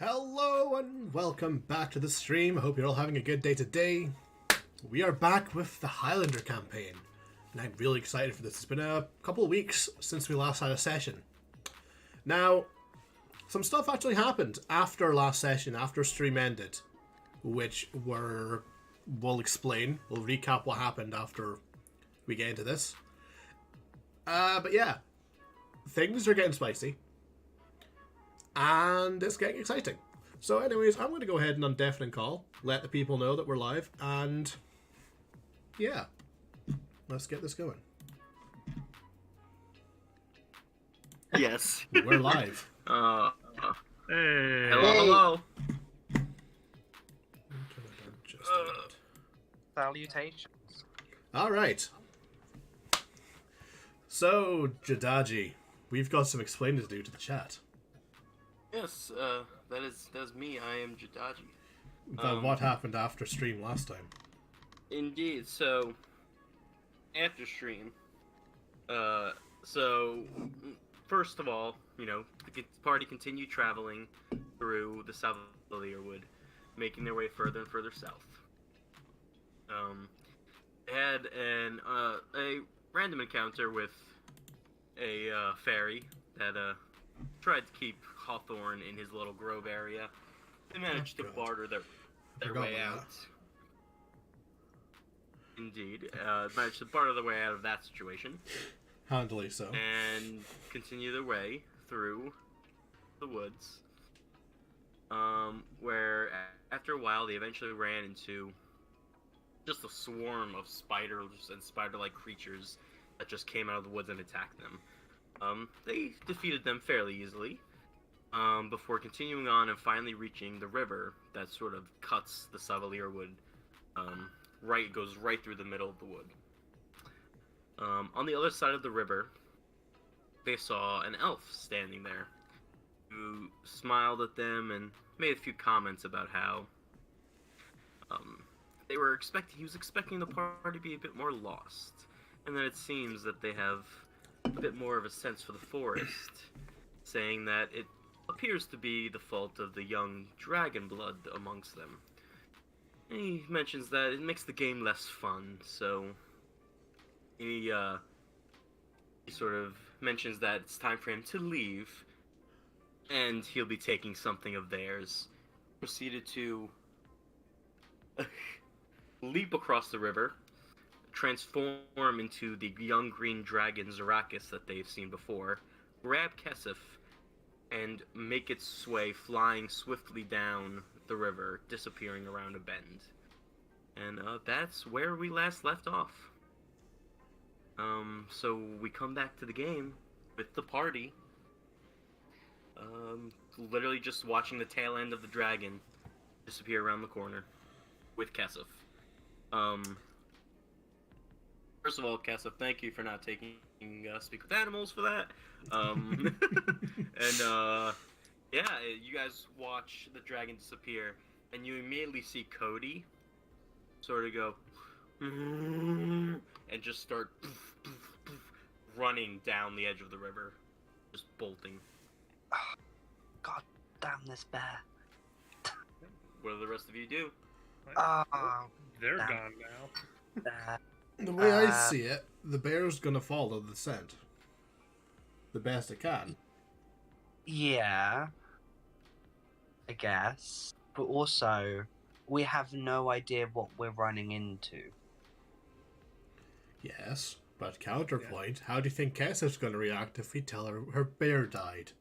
Hello and welcome back to the stream. I hope you're all having a good day today. We are back with the Highlander campaign, and I'm really excited for this. It's been a couple of weeks since we last had a session. Now, some stuff actually happened after last session, after stream ended, which we'll explain. We'll recap what happened after we get into this. But yeah, things are getting spicy. And it's getting exciting. So anyways, I'm going to go ahead and undeafen and call, let the people know that we're live, and yeah, let's get this going. Yes. We're live. Hey. Hello. Salutations. Alright. So, Jadaji, we've got some explaining to do to the chat. Yes, that is me. I am Jadaji. About what happened after stream last time. Indeed. So, after stream, so first of all, the party continued traveling through the south of Learwood, making their way further and further south. They had a random encounter with a fairy that tried to keep Hawthorne in his little grove area. They managed to barter their way out. Indeed. Managed to barter their way out of that situation. Handily so. And continue their way through the woods. Where after a while they eventually ran into just a swarm of spiders and spider-like creatures that just came out of the woods and attacked them. They defeated them fairly easily, before continuing on and finally reaching the river that sort of cuts the Savalier Wood, goes right through the middle of the wood. On the other side of the river, they saw an elf standing there, who smiled at them and made a few comments about how, he was expecting the party to be a bit more lost, and then it seems that they have a bit more of a sense for the forest, saying that it appears to be the fault of the young dragon blood amongst them. And he mentions that it makes the game less fun, so he sort of mentions that it's time for him to leave, and he'll be taking something of theirs. Proceeded to leap across the river, transform into the young green dragon Zarakis that they've seen before, grab Kesef, and make its way flying swiftly down the river, disappearing around a bend. And that's where we last left off. So we come back to the game with the party, literally just watching the tail end of the dragon disappear around the corner with Kesef. First of all, Kesef, thank you for not taking Speak with Animals for that. Yeah, you guys watch the dragon disappear, and you immediately see Cody sort of go, and just start running down the edge of the river, just bolting. God damn this bear. What do the rest of you do? They're damn. gone now. Bear. The way I see it, the bear's gonna follow the scent. The best it can. Yeah. I guess. But also, we have no idea what we're running into. Yes, but counterpoint, how do you think Kesef's gonna react if we tell her her bear died?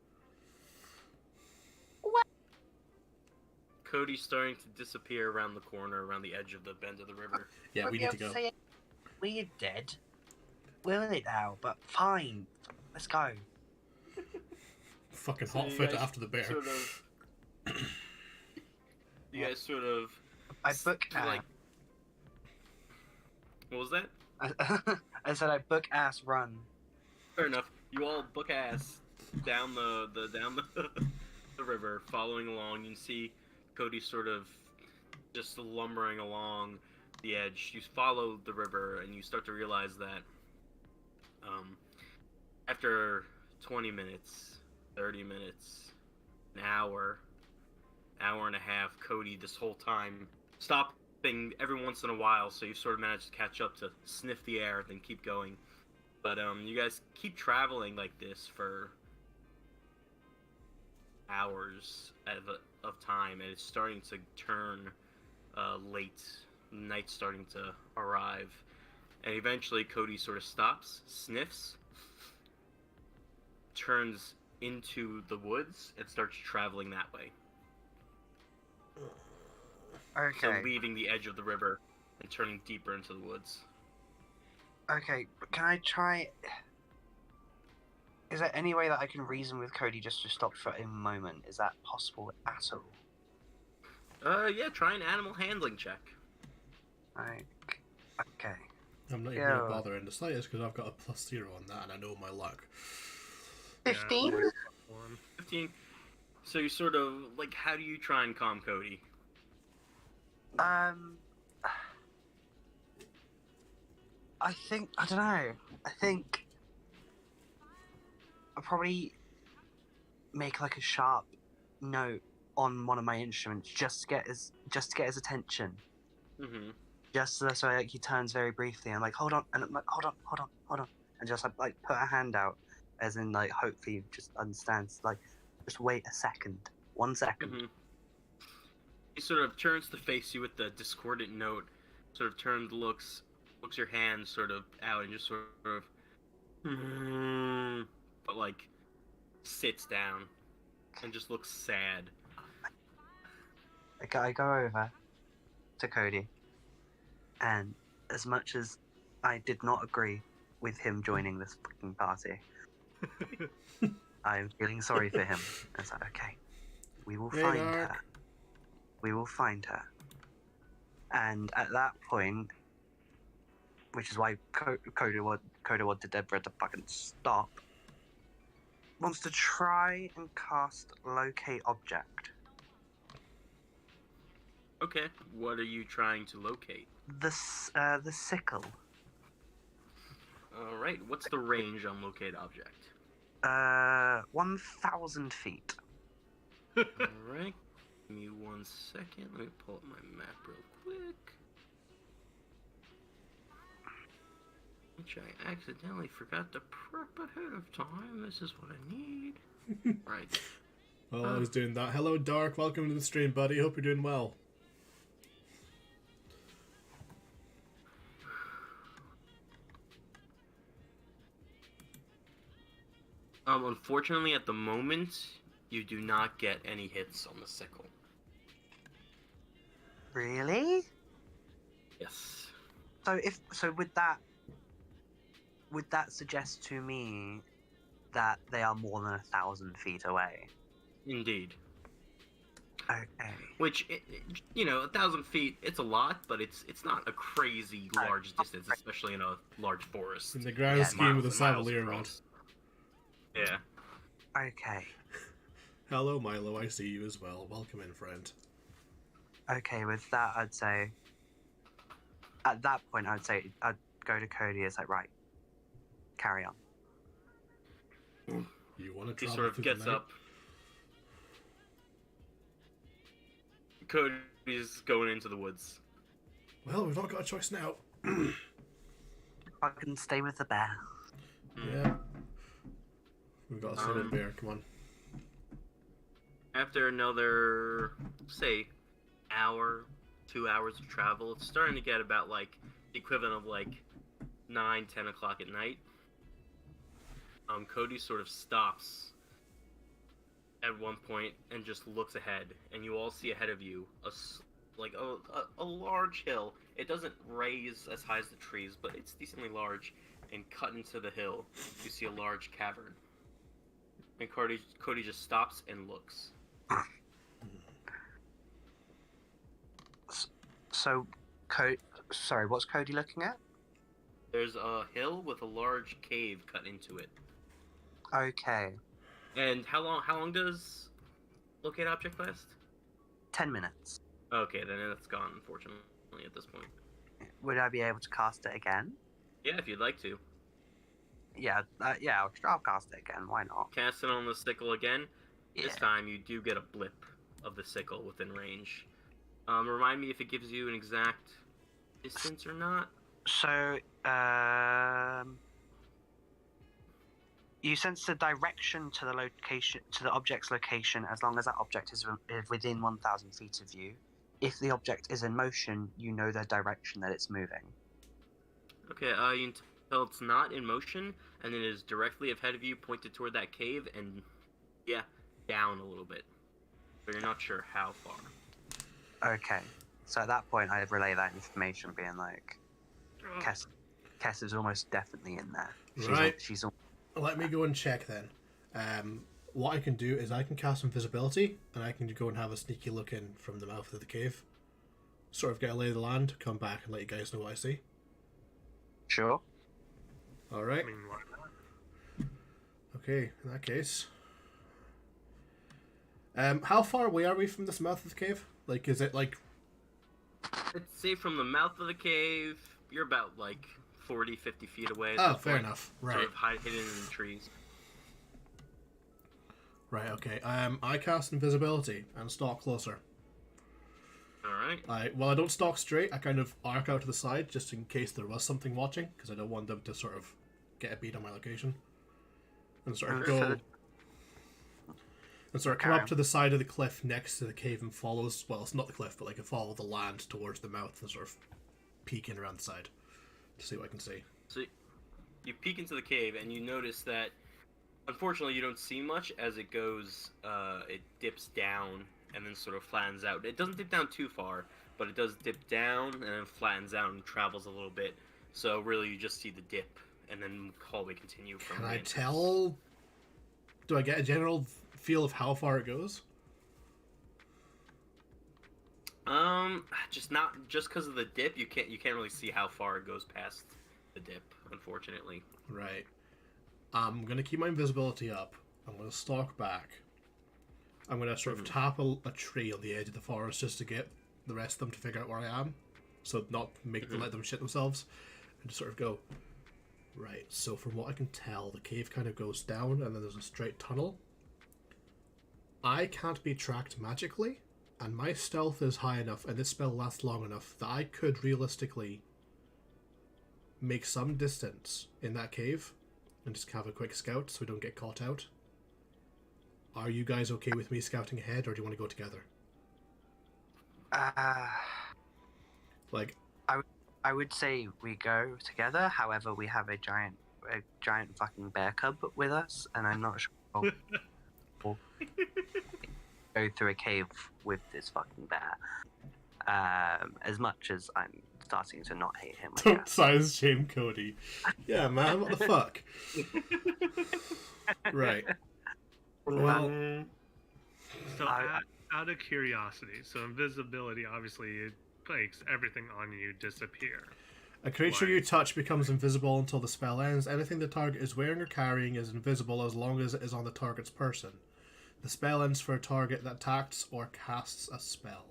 Cody's starting to disappear around the corner, around the edge of the bend of the river. Yeah, we need to go. We're dead. We're in it now, but fine. Let's go. Fucking So hot you foot guys after the bear. You guys sort of... I book like... What was that? I said I book ass run. Fair enough. You all book ass down the the river, following along. You can see Cody sort of just lumbering along the edge. You follow the river, and you start to realize that after 20 minutes, 30 minutes, an hour, hour and a half, Cody this whole time stopping every once in a while, so you sort of managed to catch up to sniff the air, then keep going. But you guys keep traveling like this for hours of time, and it's starting to turn late. Night's starting to arrive, and eventually Cody sort of stops, sniffs, turns into the woods, and starts traveling that way. Okay. So leaving the edge of the river and turning deeper into the woods. Okay, but can I try... Is there any way that I can reason with Cody just to stop for a moment? Is that possible at all? Yeah, try an animal handling check. Okay. I'm not even going to bother in the slightest because I've got a +0 on that and I know my luck. 15? 15. So you sort of, like, how do you try and calm Cody? I don't know. I think I'll probably make like a sharp note on one of my instruments just to get his attention. Mm-hmm. Just so like he turns very briefly and I'm like, hold on, and I'm like, hold on, and just like put a hand out, as in like hopefully he just understands, like just wait a second, 1 second. Mm-hmm. He sort of turns to face you with the discordant note, sort of turns, looks your hand sort of out and just sort of, but like sits down and just looks sad. I go over to Cody, and as much as I did not agree with him joining this fucking party, I'm feeling sorry for him. It's like, okay, we will find her. We will find her. And at that point, which is why Cody wanted Deborah to fucking stop, wants to try and cast Locate Object. Okay, what are you trying to locate? The sickle. Alright, what's the range on Locate Object? 1,000 feet. Alright, give me 1 second. Let me pull up my map real quick. Which I accidentally forgot to prep ahead of time. This is what I need. Right. Well, I was doing that. Hello, Dark. Welcome to the stream, buddy. Hope you're doing well. Unfortunately, at the moment, you do not get any hits on the sickle. Really? Yes. So would that suggest to me that they are more than 1,000 feet away? Indeed. Okay. Which, 1,000 feet, it's a lot, but it's not a crazy large distance, especially in a large forest. In the grand scheme of the Savalier Road. Yeah. Okay. Hello, Milo. I see you as well. Welcome in, friend. Okay, with that, I'd say... At that point, I'd go to Cody. It's like, right, carry on. You want to He travel sort of through gets the night? up. Cody's going into the woods. Well, we've not got a choice now. I can stay with the bear. Yeah. We've got to stay with the bear. Come on. After another, say, hour, 2 hours of travel, it's starting to get about like the equivalent of like 9, 10 o'clock at night. Cody sort of stops at one point and just looks ahead, and you all see ahead of you a large hill. It doesn't raise as high as the trees, but it's decently large, and cut into the hill, you see a large cavern. And Cody just stops and looks. So, sorry, what's Cody looking at? There's a hill with a large cave cut into it. Okay. And how long does Locate Object last? 10 minutes. Okay, then it's gone, unfortunately, at this point. Would I be able to cast it again? Yeah, if you'd like to. Yeah, I'll cast it again. Why not? Cast it on the sickle again. Yeah. This time you do get a blip. of the sickle within range. Remind me if it gives you an exact distance or not. So, you sense the direction to the location, to the object's location, as long as that object is within 1,000 feet of you. If the object is in motion, you know the direction that it's moving. Okay, you can tell it's not in motion, and it is directly ahead of you, pointed toward that cave, and yeah, down a little bit. But you're not sure how far. Okay. So at that point, I'd relay that information, being like, Kess is almost definitely in there. She's Let me go and check then. What I can do is I can cast invisibility, and I can go and have a sneaky look in from the mouth of the cave. Sort of get a lay of the land, come back and let you guys know what I see. Sure. Alright. I mean, why not? Okay, in that case. How far away are we from this mouth of the cave? Like, is it like... I'd say from the mouth of the cave, you're about like 40, 50 feet away. Oh, fair enough. Right. Sort of hidden in the trees. Right, okay. I cast invisibility and stalk closer. Alright. Well, I don't stalk straight. I kind of arc out to the side just in case there was something watching, because I don't want them to sort of get a beat on my location. And sort of go... And sort of come up to the side of the cliff next to the cave and follows... Well, it's not the cliff, but like follow the land towards the mouth and sort of peek in around the side to see what I can see. So you peek into the cave and you notice that, unfortunately, you don't see much as it goes, it dips down and then sort of flattens out. It doesn't dip down too far, but it does dip down and then flattens out and travels a little bit. So really you just see the dip and then hallway continue from Can there. I tell... Do I get a general feel of how far it goes? Just because of the dip, you can't really see how far it goes past the dip, unfortunately. Right. I'm gonna keep my invisibility up. I'm gonna stalk back. I'm gonna sort of tap a tree on the edge of the forest just to get the rest of them to figure out where I am, so not make them let them shit themselves, and just sort of go. Right. So from what I can tell, the cave kind of goes down, and then there's a straight tunnel. I can't be tracked magically, and my stealth is high enough, and this spell lasts long enough that I could realistically make some distance in that cave and just have a quick scout so we don't get caught out. Are you guys okay with me scouting ahead, or do you want to go together? Like, I would say we go together. However, we have a giant fucking bear cub with us, and I'm not sure we'll go through a cave with this fucking bear. As much as I'm starting to not hate him. don't size shame Cody. Yeah, man, what the fuck? Right. Well, So out of curiosity, so invisibility obviously it makes everything on you disappear. a creature you touch becomes invisible until the spell ends. Anything the target is wearing or carrying is invisible as long as it is on the target's person. The spell ends for a target that attacks or casts a spell.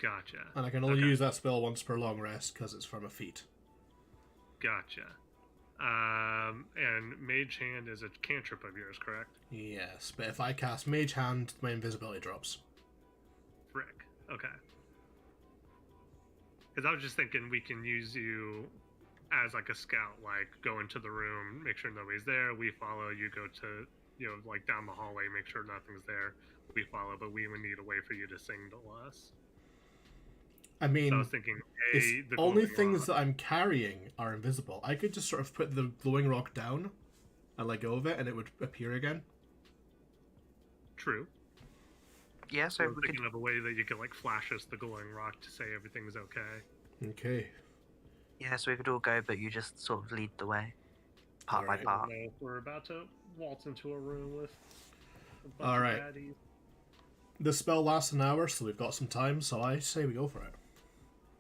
Gotcha. And I can only use that spell once per long rest because it's from a feat. Gotcha. And Mage Hand is a cantrip of yours, correct? Yes, but if I cast Mage Hand, my invisibility drops. Frick. Okay. Because I was just thinking we can use you as like a scout, like go into the room, make sure nobody's there, we follow, you go to, like down the hallway, make sure nothing's there, we follow, but we would need a way for you to signal us. I mean, So I was thinking, the only things that I'm carrying are invisible. I could just sort of put the glowing rock down and let go of it, and it would appear again. True. Yeah, so I'm we thinking could. of a way that you could like flash us the glowing rock to say everything's okay. Okay. Yeah, so we could all go, but you just sort of lead the way, part by Alright. part. So we're about to waltz into a room with a bunch Alright. of baddies. This spell lasts an hour, so we've got some time, so I say we go for it.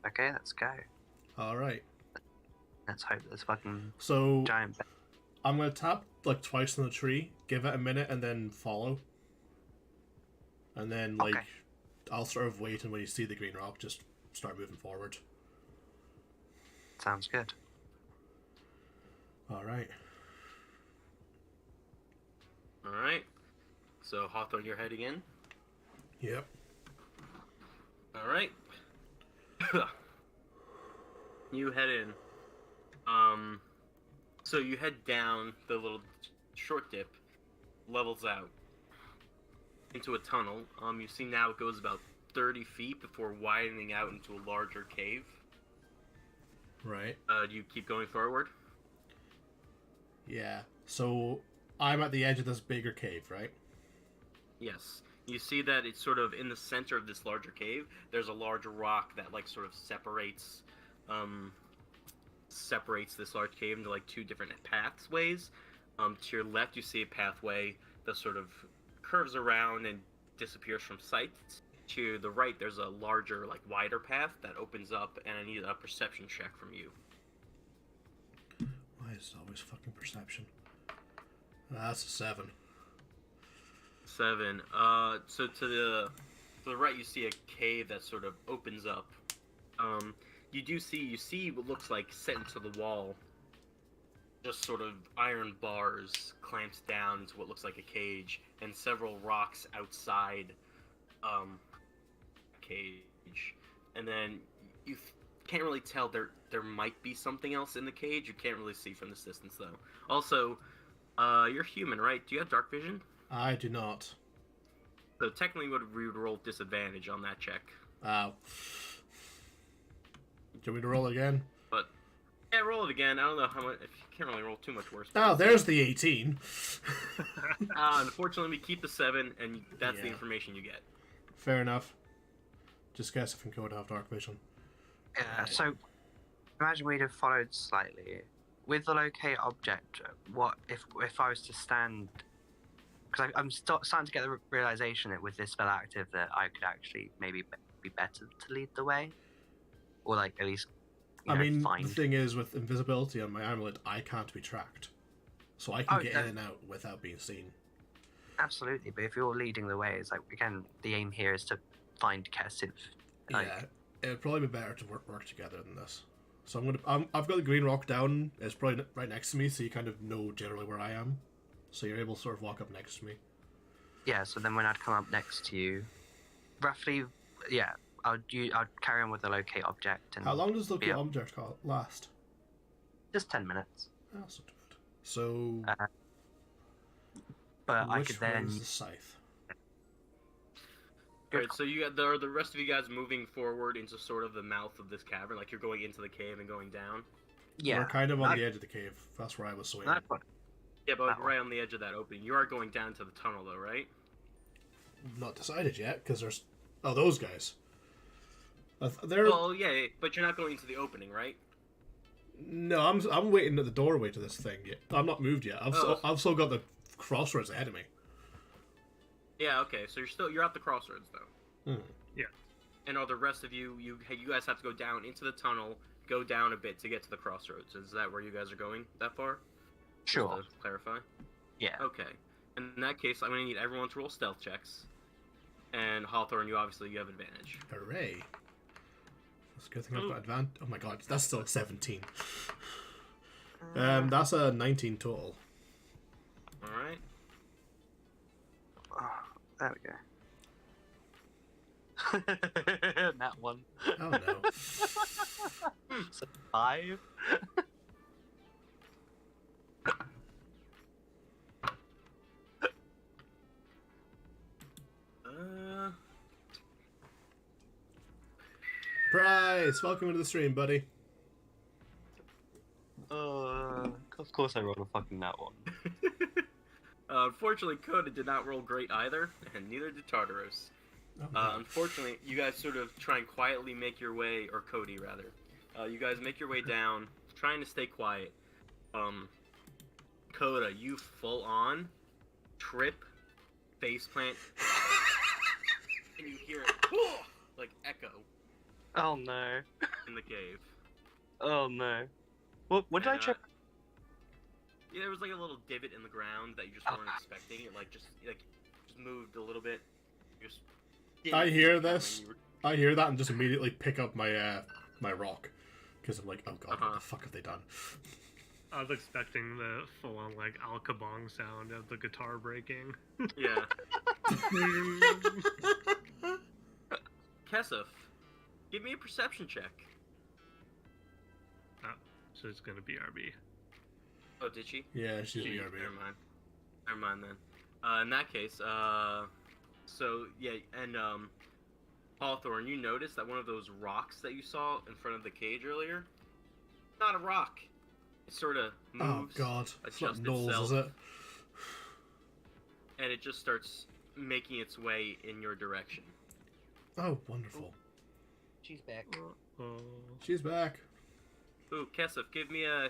Okay, let's go. Alright. Let's hope this fucking So, giant bear. I'm going to tap like twice on the tree, give it a minute, and then follow. And then, like, Okay. I'll sort of wait, and when you see the green rock, just start moving forward. Sounds good. Alright. Alright. So Hawthorne, you're heading in. Yep. All right. You head in. So you head down the little short dip, levels out into a tunnel. You see now it goes about 30 feet before widening out into a larger cave. Right. Do you keep going forward? Yeah. So I'm at the edge of this bigger cave, right? Yes. You see that it's sort of in the center of this larger cave. There's a large rock that like sort of separates this large cave into like two different pathways. To your left, you see a pathway that sort of curves around and disappears from sight. To the right, there's a larger, like wider path that opens up, and I need a perception check from you. Why is it always fucking perception? That's a 7. 7. So to the right, you see a cave that sort of opens up. You see what looks like set into the wall, just sort of iron bars clamped down into what looks like a cage, and several rocks outside cage. And then you can't really tell, there might be something else in the cage. You can't really see from this distance though. Also, you're human, right? Do you have dark vision? I do not. So technically we would roll disadvantage on that check. Ow. Do we roll again? But yeah, roll it again. I don't know how much. If you can't really roll too much worse. Oh, there's the 18. Unfortunately, we keep the 7, and that's the information you get. Fair enough. Just guess if Code have dark vision. So, imagine we'd have followed slightly. With the locate object, what if I was to stand... Because I'm starting to get the realization that with this spell active that I could actually maybe be better to lead the way. Or like at least find... the thing is, with invisibility on my amulet, I can't be tracked. So I can get in and out without being seen. Absolutely, but if you're leading the way, it's like, again, the aim here is to find Kesef. Yeah, it'd probably be better to work together than this. So I've got the green rock down. It's probably right next to me, so you kind of know generally where I am. So you're able to sort of walk up next to me. Yeah, so then when I'd come up next to you, roughly, yeah, I'd carry on with the locate object. And how long does the locate object last? Just 10 minutes. Oh, that's not too bad. So, but I could then... Which is the scythe? Alright, so you got the rest of you guys moving forward into sort of the mouth of this cavern, like you're going into the cave and going down. Yeah. We're kind of on the edge of the cave. That's where I was swinging. Yeah, but right on the edge of that opening. You are going down to the tunnel, though, right? Not decided yet, because there's... Oh, those guys. They're... Well, yeah, but you're not going into the opening, right? No, I'm waiting at the doorway to this thing yet. I'm not moved yet. I've still got the crossroads ahead of me. Yeah, okay, so you're at the crossroads, though. Yeah. And are the rest of you guys have to go down into the tunnel, go down a bit to get to the crossroads. Is that where you guys are going that far? Sure. Just to clarify? Yeah. Okay. In that case, I'm going to need everyone to roll stealth checks. And Hawthorne, you have advantage. Hooray. That's a good thing I've got advantage. Oh my god, that's still 17. That's a 19 total. Alright. Oh, there we go. That one. Oh no. 5. Bryce, welcome to the stream, buddy. Of course I rolled a fucking that one. Unfortunately, Coda did not roll great either, and neither did Tartaros. Oh, Unfortunately, you guys sort of try and quietly make your way, or Cody rather. You guys make your way down, trying to stay quiet. Coda, you full on trip, faceplant, and you hear it like echo Oh no. in the cave. Oh no. What did I check? Yeah, there was like a little divot in the ground that you just weren't expecting. It just moved a little bit. You just I hear this. I hear that and just immediately pick up my my rock because I'm like, oh god, what the fuck have they done? I was expecting the full-on like Al Kabong sound of the guitar breaking. Yeah. Kesef, give me a perception check. Oh, so it's gonna be RB. Oh, did she? Yeah, she's Jeez, BRB. never mind. Never mind then. In that case, so yeah, and Hawthorne, you noticed that one of those rocks that you saw in front of the cage earlier, not a rock. It sort of moves. Oh god, it's not adjusts Knowles, itself, is it? and it just starts making its way in your direction. Oh, wonderful. She's back. Oh. She's back. Ooh, Kesef, give me a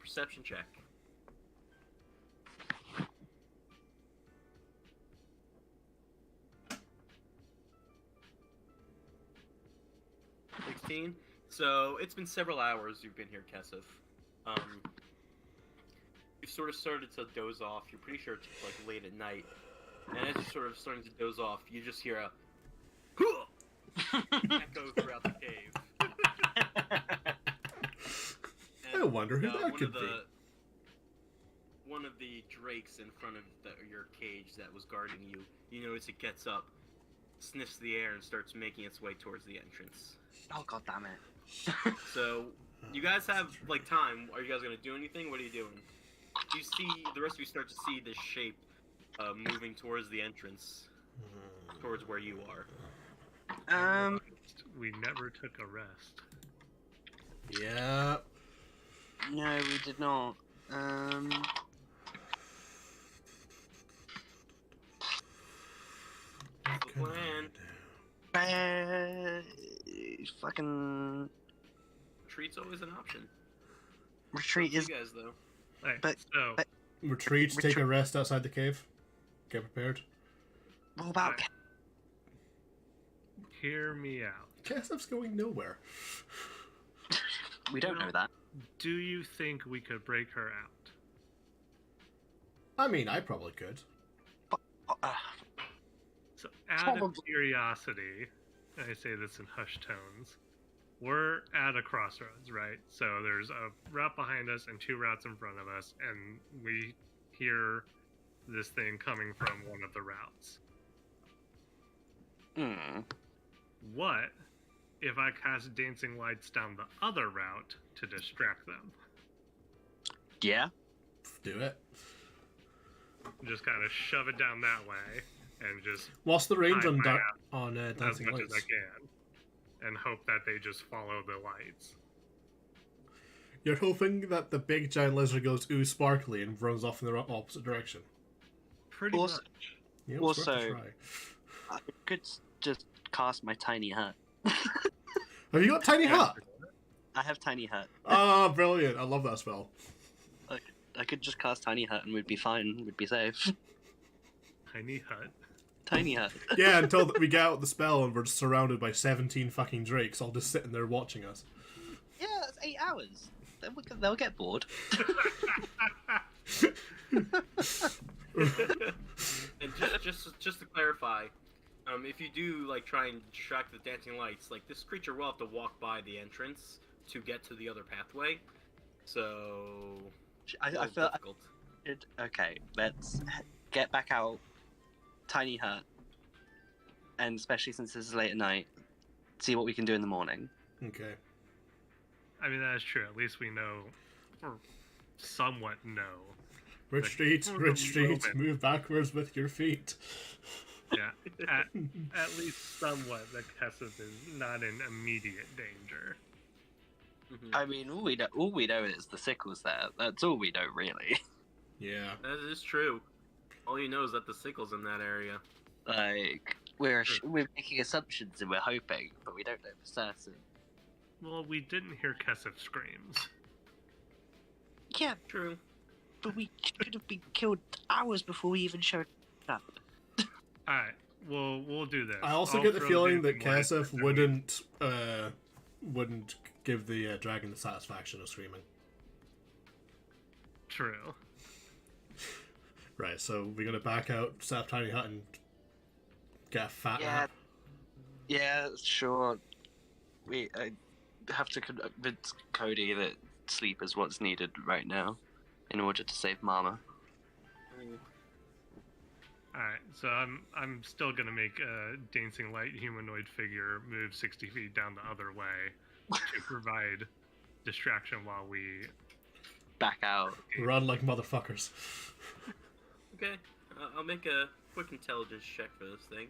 perception check. So it's been several hours you've been here, Kesef. You've sort of started to doze off. You're pretty sure it's like late at night, and as you're sort of starting to doze off, you just hear a echo throughout the cave. I wonder who that one could of the, One of the drakes in front of your cage that was guarding you, you notice it gets up, sniffs the air, and starts making its way towards the entrance. Oh god damn it! So, you guys have like time. Are you guys gonna do anything? What are you doing? You see the rest of you start to see this shape moving towards the entrance, towards where you are. We never took a rest. Yeah. No, we did not. What's the plan? Fucking Retreat's always an option. retreat You is. guys though. Right, But- so but- Retreat, take a rest outside the cave. Get prepared. What about? hear me out. Kesef's going nowhere. We don't know that. Do you think we could break her out? I mean, I probably could. So, out of Probably. curiosity, and I say this in hushed tones, we're at a crossroads, right? So there's a route behind us and two routes in front of us, and we hear this thing coming from one of the routes. Hmm. What if I cast dancing lights down the other route to distract them? Yeah. Do it. Just kind of shove it down that way, and just What's the range Time on my as Dancing much Lights? as I can, and hope that they just follow the lights. You're hoping that the big giant lizard goes ooh sparkly and runs off in the opposite direction. Pretty Also- much. Yeah, it's worth a Also- try. I could just cast my tiny hut. Have you got Tiny Yeah. Hut? I have tiny hut. Ah, brilliant! I love that spell. I could just cast tiny hut and we'd be fine. We'd be safe. Tiny hut. Tiny hut. Yeah, until we get out the spell and we're just surrounded by 17 fucking drakes, all just sitting there watching us. Yeah, that's 8 hours. They'll get bored. And just to clarify, if you do like try and distract the dancing lights, like this creature will have to walk by the entrance to get to the other pathway. So I feel difficult. okay. Let's get back out. Tiny hut, and especially since this is late at night, see what we can do in the morning. Okay. I mean, that is true. At least we know, or somewhat know. Retreat, for the retreat, moment. move backwards with your feet. Yeah, at least somewhat that Kesef is not in immediate danger. Mhm. I mean, all we know is the sickle's there. That's all we know, really. Yeah. That is true. All you know is that the sickle's in that area. Like we're making assumptions and we're hoping, but we don't know for certain. Well, we didn't hear Kesef screams. Yeah, True. but we could have been killed hours before we even showed up. Alright, we'll do this. I also I'll get the throw feeling that dancing lights Kesef and wouldn't give the dragon the satisfaction of screaming. True. Right, so we're gonna back out, set up Tiny Hut, and get a fat nap. Yeah, sure. We have to convince Cody sleep is what's needed right now in order to save Mama. Alright, so I'm still gonna make a dancing light humanoid figure move 60 feet down the other way to provide distraction while we Back out. Run like motherfuckers. Okay, I'll make a quick intelligence check for this thing.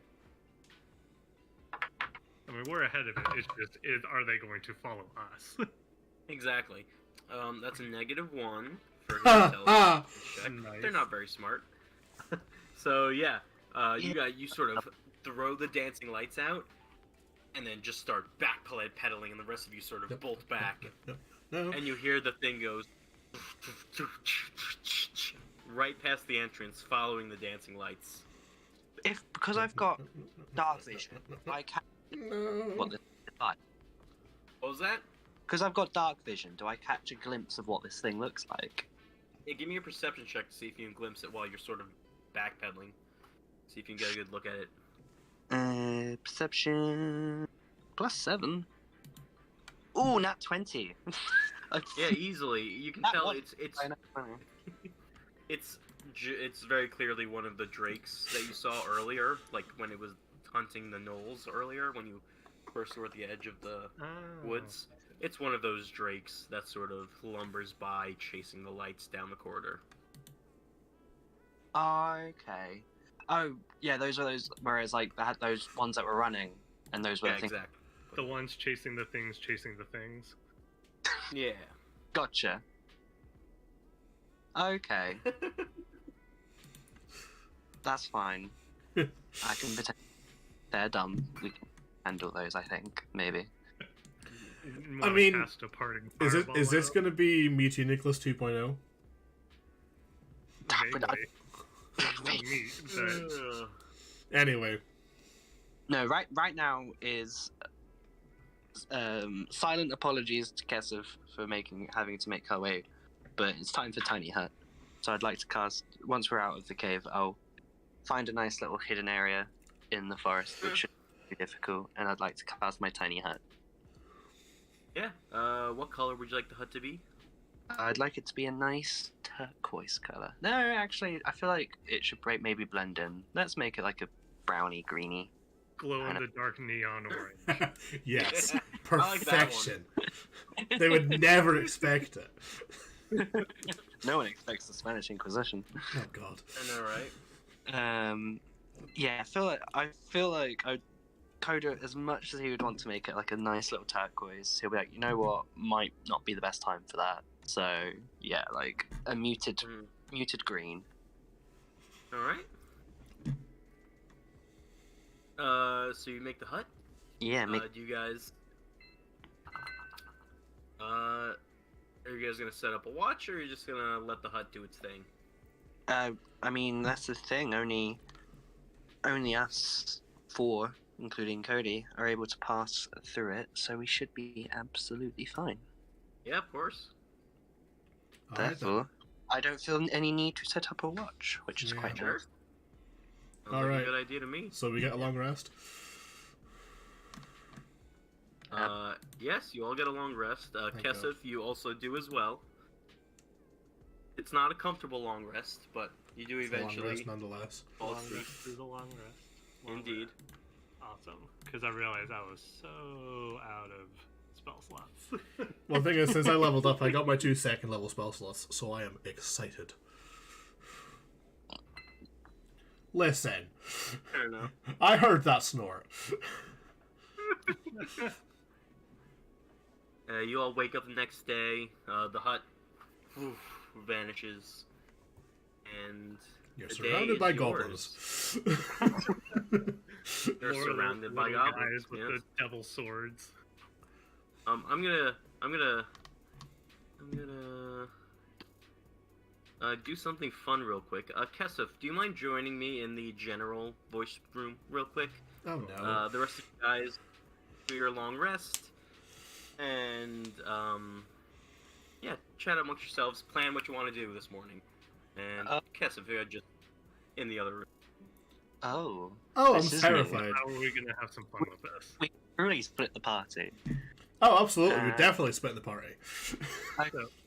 I mean, we're ahead of it. It's just, are they going to follow us? Exactly. That's a -1 for his intelligence check. Nice. They're not very smart. So yeah, you sort of throw the dancing lights out, and then just start backpedaling, and the rest of you sort of bolt back, No. and you hear the thing goes right past the entrance, following the dancing lights. Because I've got dark vision, I can No. what this is like. What was that? Because I've got dark vision, do I catch a glimpse of what this thing looks like? Yeah, give me a perception check to see if you can glimpse it while you're sort of backpedaling. See if you can get a good look at it. Perception +7. Ooh, nat 20. Yeah, easily. You can That tell one- it's I know. it's very clearly one of the drakes that you saw earlier, like when it was hunting the gnolls earlier, when you first were at the edge of the woods. It's one of those drakes that sort of lumbers by, chasing the lights down the corridor. Okay. Oh, yeah, those are those. Whereas, like, they had those ones that were running, and those were Yeah, the things. exactly. The ones chasing the things, chasing the things. Yeah. Gotcha. Okay, that's fine. I can pretend they're dumb. We can handle those, I think. Maybe. You I wanna mean, cast a parting Is fireball this out? going to be Mewtwo Nicholas 2.0? But I- Maybe. There's no meat, but Anyway, No, right now is silent apologies to Kesef for having to make her way, but it's time for Tiny Hut. So I'd like to cast, once we're out of the cave, I'll find a nice little hidden area in the forest, which shouldn't be difficult, and I'd like to cast my Tiny Hut. Yeah. What color would you like the hut to be? I'd like it to be a nice turquoise color. No, actually, I feel like it should maybe blend in. Let's make it like a browny, greeny. glow in the dark neon orange. yes, I like that one. perfection. They would never expect it. No one expects the Spanish Inquisition. Oh God. I know, right? Yeah, I feel like Coda, as much as he would want to make it like a nice little turquoise, he'll be like, you know what, might not be the best time for that. So yeah, like a muted green. All right. So you make the hut. Yeah, Do you guys? Are you guys gonna set up a watch, or are you just gonna let the hut do its thing? I mean that's the thing. Only us four, including Cody, are able to pass through it, so we should be absolutely fine. Yeah, of course. All right, then. Therefore, I don't feel any need to set up a watch, which is Yeah. quite Sure. nice. Sounds All like right. a good idea to me. So we get a long rest. Yes, you all get a long rest. Thank Kesef, you also do as well. It's not a comfortable long rest, but you do It's a long eventually rest nonetheless. fall Long asleep. rest is a long rest. Long Indeed. rest. Awesome. Because I realized I was so out of spell slots. Well, the thing is, since I leveled up, I got my 2 second level spell slots, so I am excited. Listen, I don't know. I heard that snort. You all wake up the next day. The hut vanishes, and You're the surrounded day by is goblins. You're More surrounded by little goblins. guys with Yes. the devil swords. I'm gonna do something fun real quick. Kesef, do you mind joining me in the general voice room real quick? Oh no. The rest of you guys do your long rest, and yeah, chat amongst yourselves, plan what you want to do this morning. And Kesef, you're just in the other room. Oh, Oh, I'm this is terrified. How are we gonna have some fun with this? we can really split the party. Oh, absolutely. We Uh, definitely split the party.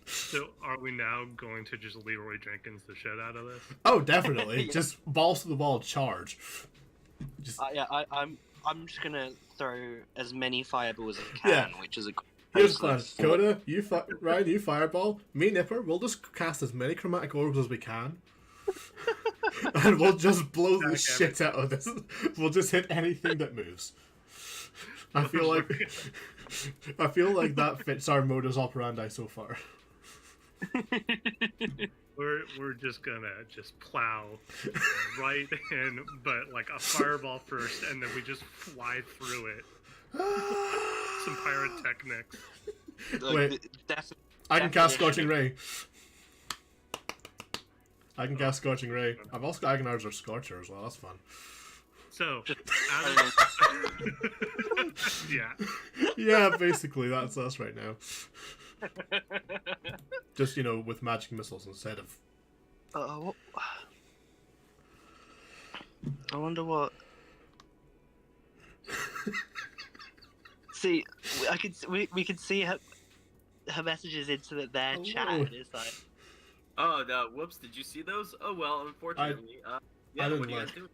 So are we now going to just Leroy Jenkins the shit out of this? Oh, definitely. Yeah. Just balls to the wall charge. Just Yeah, I'm just gonna throw as many fireballs as I can, Yeah. which is a here's the plan. basically Coda, Ryan, you fireball. Me, Nipper, we'll just cast as many chromatic orbs as we can. And we'll just blow the shit out of this. We'll just hit anything that moves. I feel like that fits our modus operandi so far. We're just gonna plow right in, but like a fireball first, and then we just fly through it. Some pyrotechnics. Wait. I can cast Scorching Ray. I can cast Scorching Ray. I've also got Agonar's or Scorcher as well. That's fun. So, yeah. Yeah, basically that's us right now. Just, with magic missiles instead of... I wonder what. See, we can see her messages into their chat. And it's like, Oh, no, whoops, did you see those? Oh, well, unfortunately. Yeah, didn't what do you guys like- do?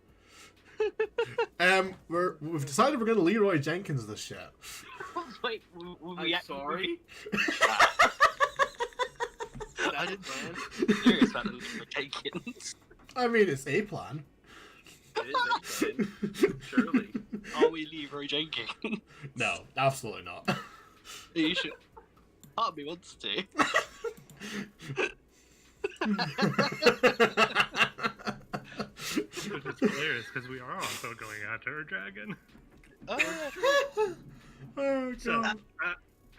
We've decided we're gonna Leroy Jenkins this shit. wait, I'm sorry? I That's didn't the plan? serious about the Jenkins. I mean, it's a plan. It is a plan. Surely. Are we Leroy Jenkins? No, absolutely not. You should. Part of me wants to. Which is hilarious because we are also going after a dragon. Oh, So, God.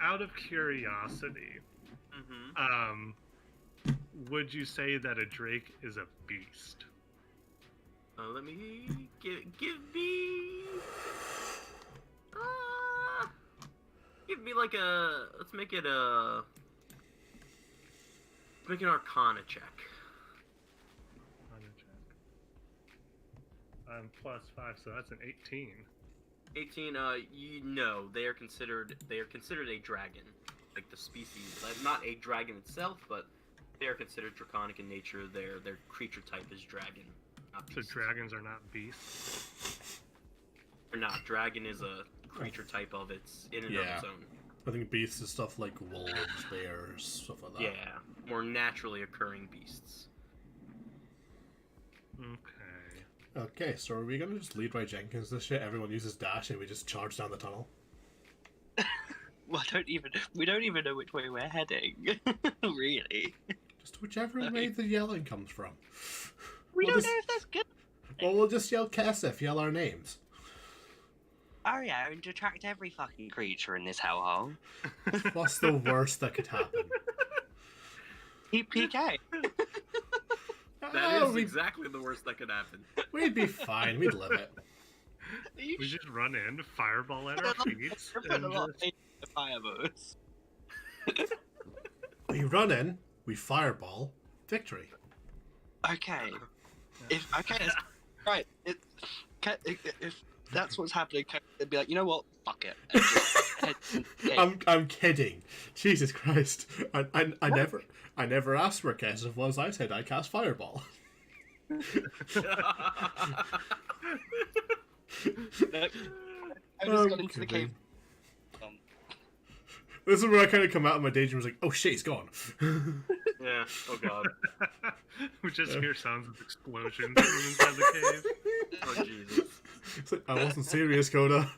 out of curiosity, Mm-hmm. would you say that a drake is a beast? Let me give me like a let's make it an Arcana check. On a check. +5, so that's an 18. 18. They are considered a dragon, like the species, not a dragon itself, but they are considered draconic in nature. Their creature type is dragon. Not So beast. dragons are not beasts. Or not. Dragon is a creature type of its in and of Yeah. its own. I think beasts is stuff like wolves, bears, stuff like that. Yeah, more naturally occurring beasts. Okay. Okay, so are we gonna just Leroy Jenkins this shit? Everyone uses dash and we just charge down the tunnel? Well, we don't even know which way we're heading. Really. Just whichever way the yelling comes from. We We'll don't just- know if that's good. Well, we'll just yell Kesef, yell our names. Oh yeah, and to attract every fucking creature in this hellhole. What's the worst that could happen? PK. That Oh, is exactly the worst that could happen. we'd be fine, we'd live it. We just run in, fireball at our feet, Put a and lot of just... faith in the fireballs. We run in, we fireball, victory. Okay. If right, if that's what's happening, it'd be like, you know what? Fuck it. And just head to the gate. I'm kidding. Jesus Christ. I never asked where Kesef was. I said I cast fireball. Nope. I just got into the cave. This is where I kind of come out of my daydream. Like, oh shit, he's gone. Yeah. Oh god. we just hear sounds of explosions from inside the cave. Oh Jesus. It's like, I wasn't serious, Coda.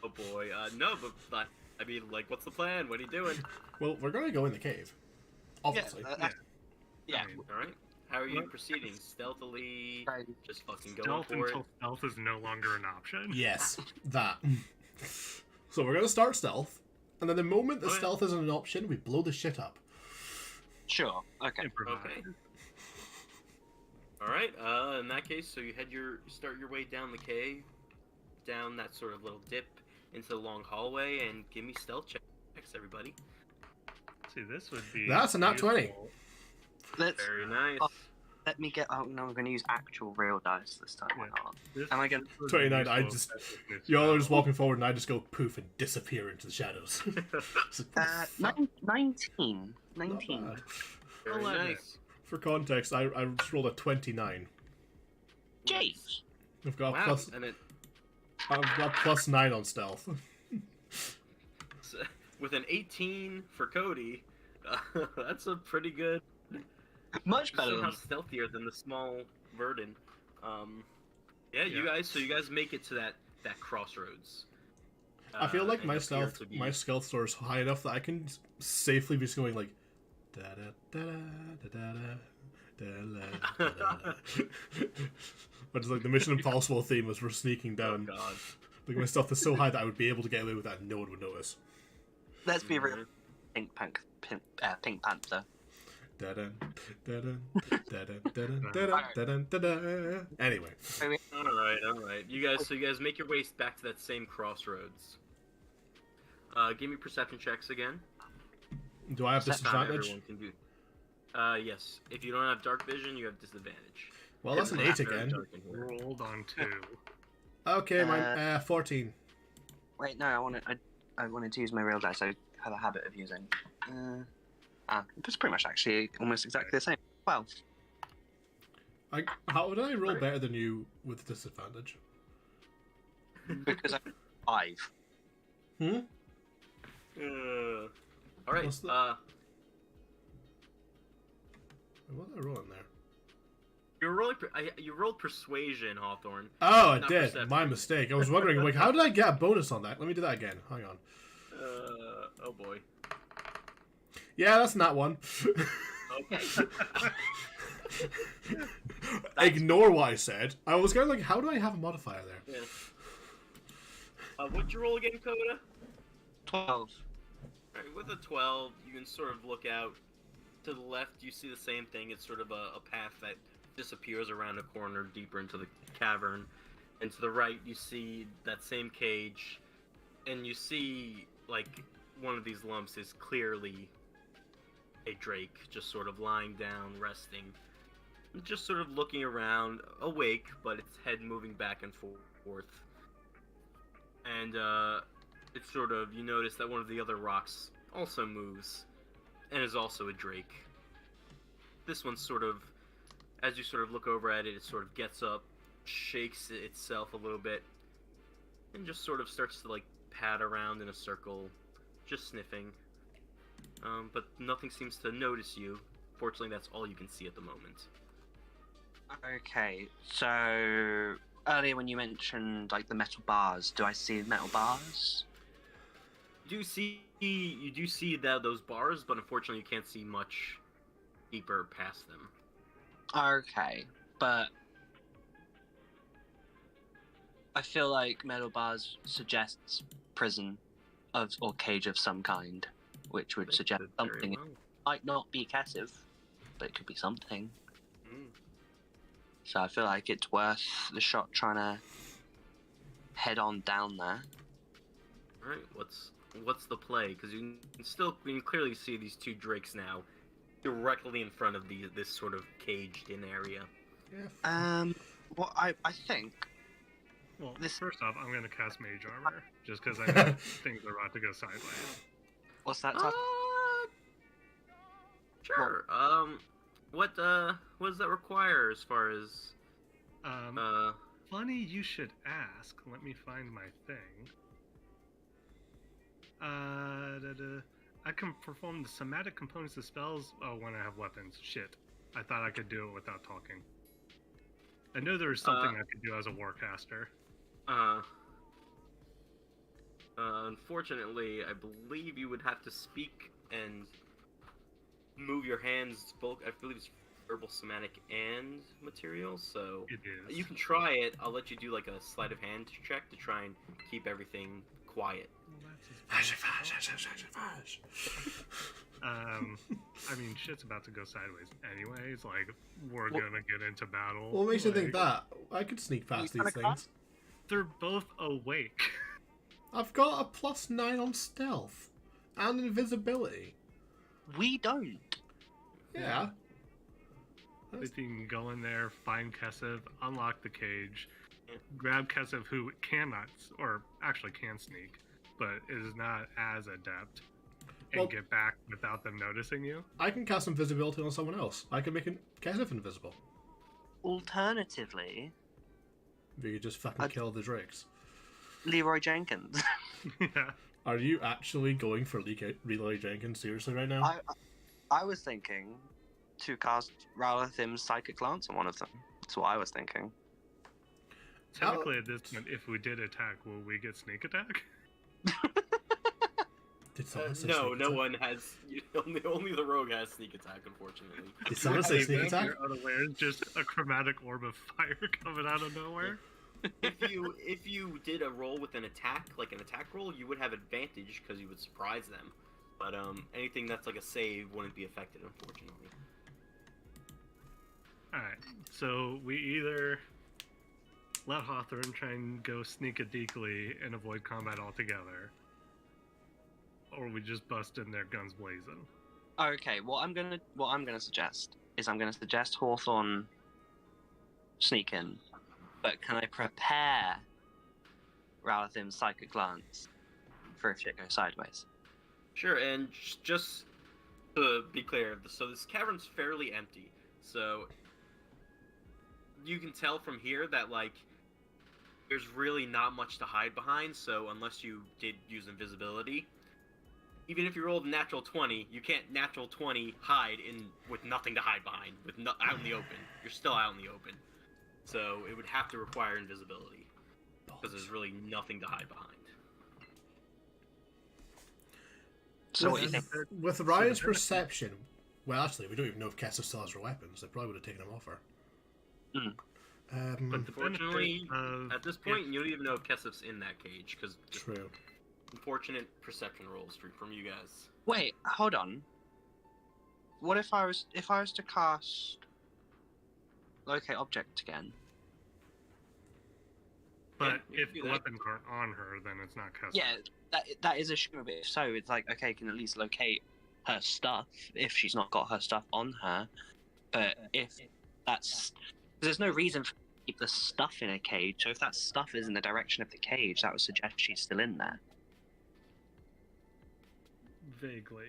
Oh boy. No, but I mean, like, what's the plan? What are you doing? Well, we're gonna go in the cave. Obviously. Yeah. I mean, All right. How are you What? proceeding? Stealthily? Right. Just fucking going stealth for it? until stealth is no longer an option. Yes, that. So we're gonna start stealth, and then the moment the Oh, yeah. stealth isn't an option, we blow the shit up. Sure. Okay. Improvise. Okay. All right. In that case, so you start your way down the cave, down that sort of little dip into the long hallway, and give me stealth checks, everybody. See, this would be. That's a nat 20. useful. Let's. Very nice. Let me get. Oh no, I'm going to use actual real dice this time. Why not? This- Am I going? this was 29, I useful just- effectiveness Y'all are round. just walking forward, and I just go poof and disappear into the shadows. It's like, fuck, 19. not 19. bad. Very 11. nice. For context, I just rolled a 29. Jeez. I've got Wow, plus and it I've got +9 on stealth. with an 18 for Cody, that's a pretty good. Much better Somehow than. stealthier than the small Verdant. Yeah, you Yeah. guys. So you guys make it to that crossroads. I feel like and my appear stealth to be- my stealth score is high enough that I can safely be just going like da da da da da da da. But it's like the Mission Impossible theme as we're sneaking Oh down. God. Like my stealth is so high that I would be able to get away with that and no one would notice. Let's be real. Mhm. Pink Panther. Da-da, da-da, da-da, da-da, da-da, da-da, da-da. Anyway, All right. You guys make your way back to that same crossroads. Give me perception checks again. do I have Not disadvantage? everyone can do. Yes. If you don't have dark vision, you have disadvantage. Well, that's an It's 8 not very again. dark in here. Rolled on 2. Okay, mine 14. Wait, no, I wanted to use my real dice. I have a habit of using. It's pretty much actually almost exactly the same. 12. How did I roll better than you with disadvantage? Because I'm 5. Hmm? All right. What's the- What did I roll in there? You rolled persuasion, Hawthorne. Oh, I Not did. perception. My mistake. I was wondering, like, how did I get a bonus on that? Let me do that again. Hang on. Oh boy. Yeah, that's not one. Okay. Ignore what I said. I was kind of like, how do I have a modifier there? Yeah. What'd you roll again, Coda? 12. Alright, with a 12, you can sort of look out to the left. You see the same thing. It's sort of a path that disappears around a corner deeper into the cavern. And to the right, you see that same cage. And you see, like, one of these lumps is clearly a drake, just sort of lying down, resting. Just sort of looking around, awake, but its head moving back and forth. And, it's sort of, you notice that one of the other rocks also moves, and is also a drake. This one sort of, as you sort of look over at it, it sort of gets up, shakes itself a little bit, and just sort of starts to, like, pad around in a circle, just sniffing. But nothing seems to notice you. Fortunately, that's all you can see at the moment. Okay, so earlier when you mentioned like the metal bars, do I see metal bars? You do see that those bars, but unfortunately, you can't see much deeper past them. Okay, but I feel like metal bars suggests prison or cage of some kind, which would suggest Very something. It well. might not be Kesef, but it could be something. Mm. So I feel like it's worth the shot trying to head on down there. All right, what's the play? Because you can clearly see these two drakes now, directly in front of this sort of caged-in area. What I think. Well, This- first off, I'm going to cast Mage Armor, just because I know things are about to go sideways. What's that? Sure. What does that require as far as Funny you should ask. Let me find my thing. I can perform the somatic components of spells when I have weapons. Shit. I thought I could do it without talking. I know there was something I could do as a warcaster. Unfortunately, I believe you would have to speak and move your hands. Both, I believe it's verbal, somatic, and material. So It is. you can try it. I'll let you do like a sleight of hand check to try and keep everything quiet. I mean, shit's about to go sideways anyways. Like, we're gonna get into battle. What makes you think Like, that? I could sneak past these things. They're both awake. I've got a +9 on stealth and invisibility. We don't. Yeah. If you can go in there, find Kesef, unlock the cage, grab Kesef, who cannot, or actually can sneak, but is not as adept, and Well- get back without them noticing you. I can cast invisibility on someone else. I can make Kesef invisible. Alternatively, We could just fucking I'd- kill the Drakes. Leroy Jenkins. Yeah. Are you actually going for Leroy Jenkins seriously right now? I was thinking to cast Ralathim's Psychic Lance on one of them. That's what I was thinking. Technically, at this point, if we did attack, will we get sneak attack? Did someone say No, sneak no attack? one has. Only the rogue has sneak attack, unfortunately. Did someone say sneak attack? You're unaware, just a chromatic orb of fire coming out of nowhere. If you did a roll with an attack, like an attack roll, you would have advantage because you would surprise them. But anything that's like a save wouldn't be affected, unfortunately. Alright, so we either let Hawthorne try and go sneak-a-deekly and avoid combat altogether, or we just bust in there guns blazing. Okay, what I'm gonna suggest is I'm gonna suggest Hawthorne sneak in, but can I prepare Ralathim's Psychic Lance for if shit goes sideways? Sure, and just to be clear, so this cavern's fairly empty, so you can tell from here that, like, there's really not much to hide behind, so unless you did use invisibility, even if you rolled a natural 20, you can't natural 20 hide with nothing to hide behind, out in the open. You're still out in the open. So it would have to require invisibility, because there's really nothing to hide behind. So what do you think? With Ryan's perception, well, actually, we don't even know if Kesef still has her weapons. They probably would have taken them off her. But the Unfortunately, benefit of, at this point, you don't even know if Kesef's in that cage, because True. unfortunate perception rolls from you guys. Wait, hold on. What if I was to cast Locate Object again? but Yeah, you if can do the that. weapons aren't on her, then it's not custom. Yeah, that is assumable. If so, it's like, okay, you can at least locate her stuff if she's not got her stuff on her. But if that's... There's no reason for keep the stuff in a cage, so if that stuff is in the direction of the cage, that would suggest she's still in there. Vaguely.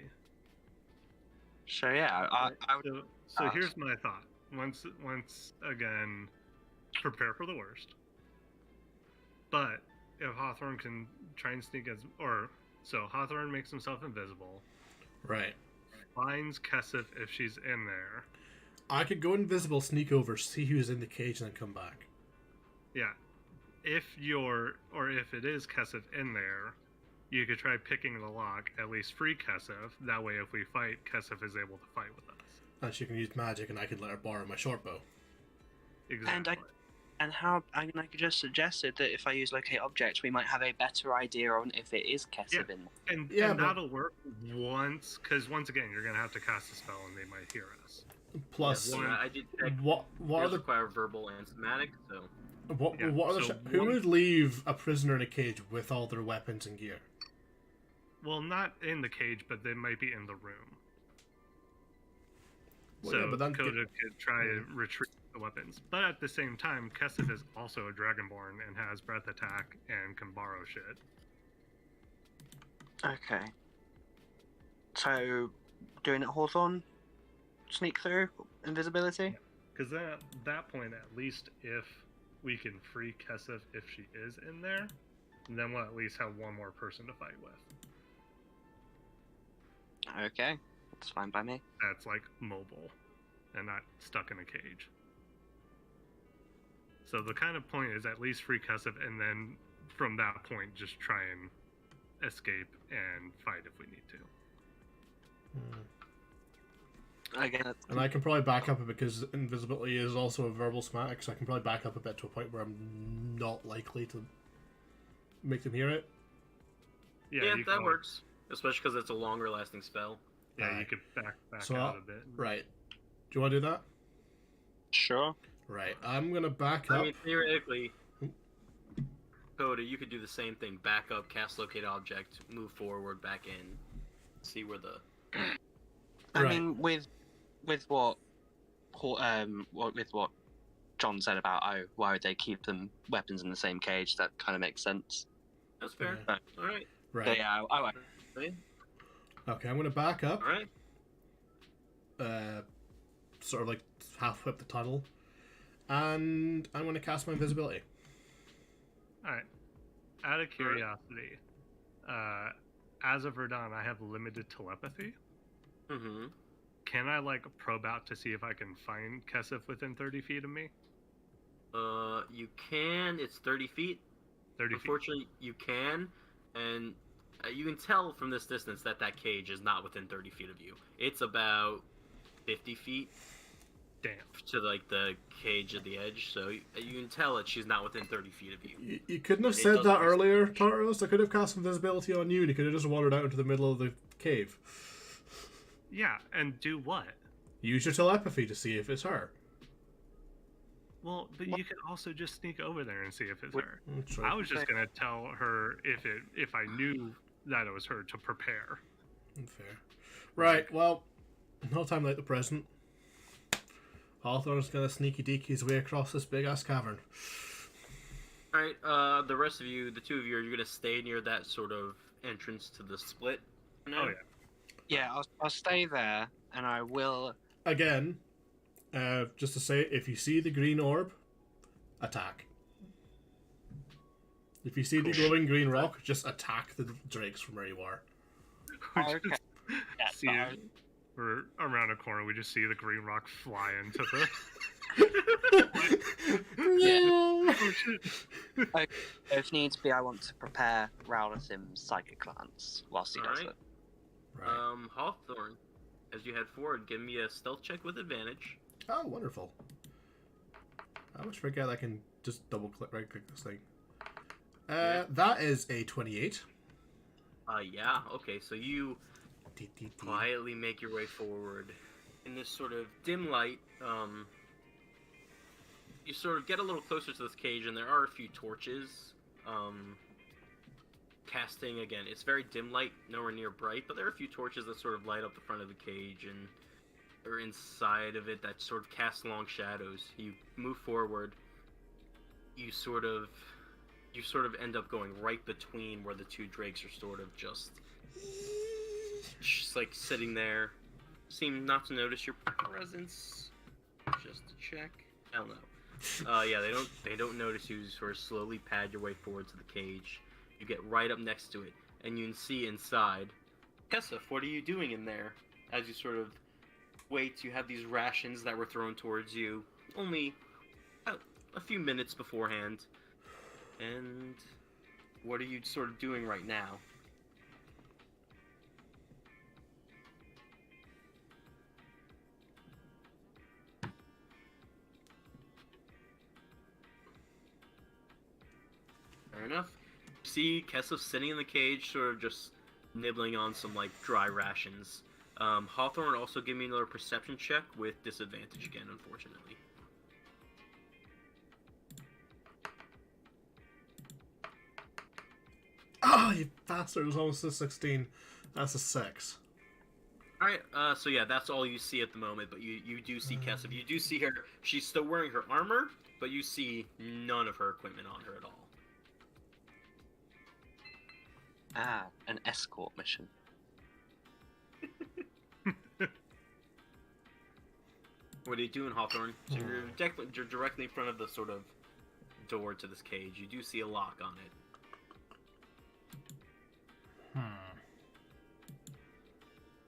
So yeah, I would... So ask. here's my thought. Once again, prepare for the worst. But if Hawthorne can try and sneak so Hawthorne makes himself invisible, Right. finds Kesef if she's in there. I could go invisible, sneak over, see who's in the cage, and then come back. Yeah. If it is Kesef in there, you could try picking the lock, at least free Kesef. That way, if we fight, Kesef is able to fight with us. And she can use magic, and I can let her borrow my short bow. Exactly. I could just suggest it that if I use Locate Object, we might have a better idea on if it is Kesef in there. And Yeah, but- that'll work because once again, you're going to have to cast a spell and they might hear us. Plus, Yeah, I did check. what are Yours the require verbal and somatic, so what Yeah, are the so who one- would leave a prisoner in a cage with all their weapons and gear? Well, not in the cage, but they might be in the room. Well, So yeah, but then Coda could try to retrieve the weapons. But at the same time, Kesef is also a Dragonborn and has breath attack and can borrow shit. Okay. So, doing it Hawthorne? Sneak through? Invisibility? Because then at that point, at least if we can free Kesef if she is in there, then we'll at least have one more person to fight with. Okay. That's fine by me. That's like mobile and not stuck in a cage. So the kind of point is at least free Kesef, and then from that point just try and escape and fight if we need to. Again, And I can probably back up because invisibility is also a verbal somatic, so I can probably back up a bit to a point where I'm not likely to make them hear it. yeah, you that could- works. Especially because it's a longer lasting spell. Yeah, Alright. you could back So out a bit. Right. Do you want to do that? sure. Right. I'm gonna back I up. mean, theoretically, Coda, you could do the same thing. Back up, cast locate object, move forward, back in, see where the... I Right. mean, with what with what John said about why would they keep them weapons in the same cage? That kind of makes sense. That's fair. Yeah. All right. Right. But yeah, I like. Okay, I'm going to back up. All right. Sort of like halfway up the tunnel. And I'm going to cast my invisibility. Alright. Out of curiosity, as of Verdun, I have limited telepathy. Mm-hmm. Can I, like, probe out to see if I can find Kesef within 30 feet of me? You can. It's 30 feet. 30 feet. Unfortunately, you can, and you can tell from this distance that that cage is not within 30 feet of you. It's about 50 feet Damn. to like the cage at the edge, so you can tell that she's not within 30 feet of you. You couldn't have It said doesn't that make earlier, Tartaros. I could have cast invisibility on you, and you could have just wandered out into the middle of the cave. Yeah, and do what? Use your telepathy to see if it's her. Well, but you could also just sneak over there and see if it's her. That's I right. was just gonna tell her if I knew that it was her to prepare. Fair. Right, well, no time like the present. Hawthorne's gonna sneaky deaky his way across this big ass cavern. Alright, the rest of you, the two of you, are you gonna stay near that sort of entrance to the split? No? Oh yeah. Yeah, I'll stay there, and I will. Again, just to say, if you see the green orb, attack. If you see the glowing green rock, just attack the drakes from where you are. Okay. Yeah, See but it. We're around a corner. We just see the green rock fly into the. if needs be, I want to prepare Rowlathim's psychic lance whilst he does Alright. it. Right. Hawthorne, as you head forward, give me a stealth check with advantage. Oh, wonderful. I always forget I can just right click this thing. Yeah. That is a 28. Yeah, okay, so you quietly make your way forward in this sort of dim light. You sort of get a little closer to this cage, and there are a few torches. Casting again, it's very dim light, nowhere near bright, but there are a few torches that sort of light up the front of the cage and are inside of it that sort of cast long shadows. You move forward. You sort of end up going right between where the two drakes are sort of just like sitting there. Seem not to notice your presence. Just to check. I don't know. Yeah, they don't notice you. Sort of slowly pad your way forward to the cage. You get right up next to it, and you can see inside. Kesef, what are you doing in there? As you sort of wait, you have these rations that were thrown towards you only a few minutes beforehand. And what are you sort of doing right now? Fair enough. See Kesef sitting in the cage, sort of just nibbling on some like dry rations. Hawthorne, also give me another perception check with disadvantage again, unfortunately. Oh, you bastard! It was almost a 16. That's a 6. Alright, so yeah, that's all you see at the moment, but you do see Kesef. You do see her. She's still wearing her armor, but you see none of her equipment on her at all. Ah, an escort mission. What are you doing, Hawthorne? So you're directly in front of the sort of door to this cage. You do see a lock on it.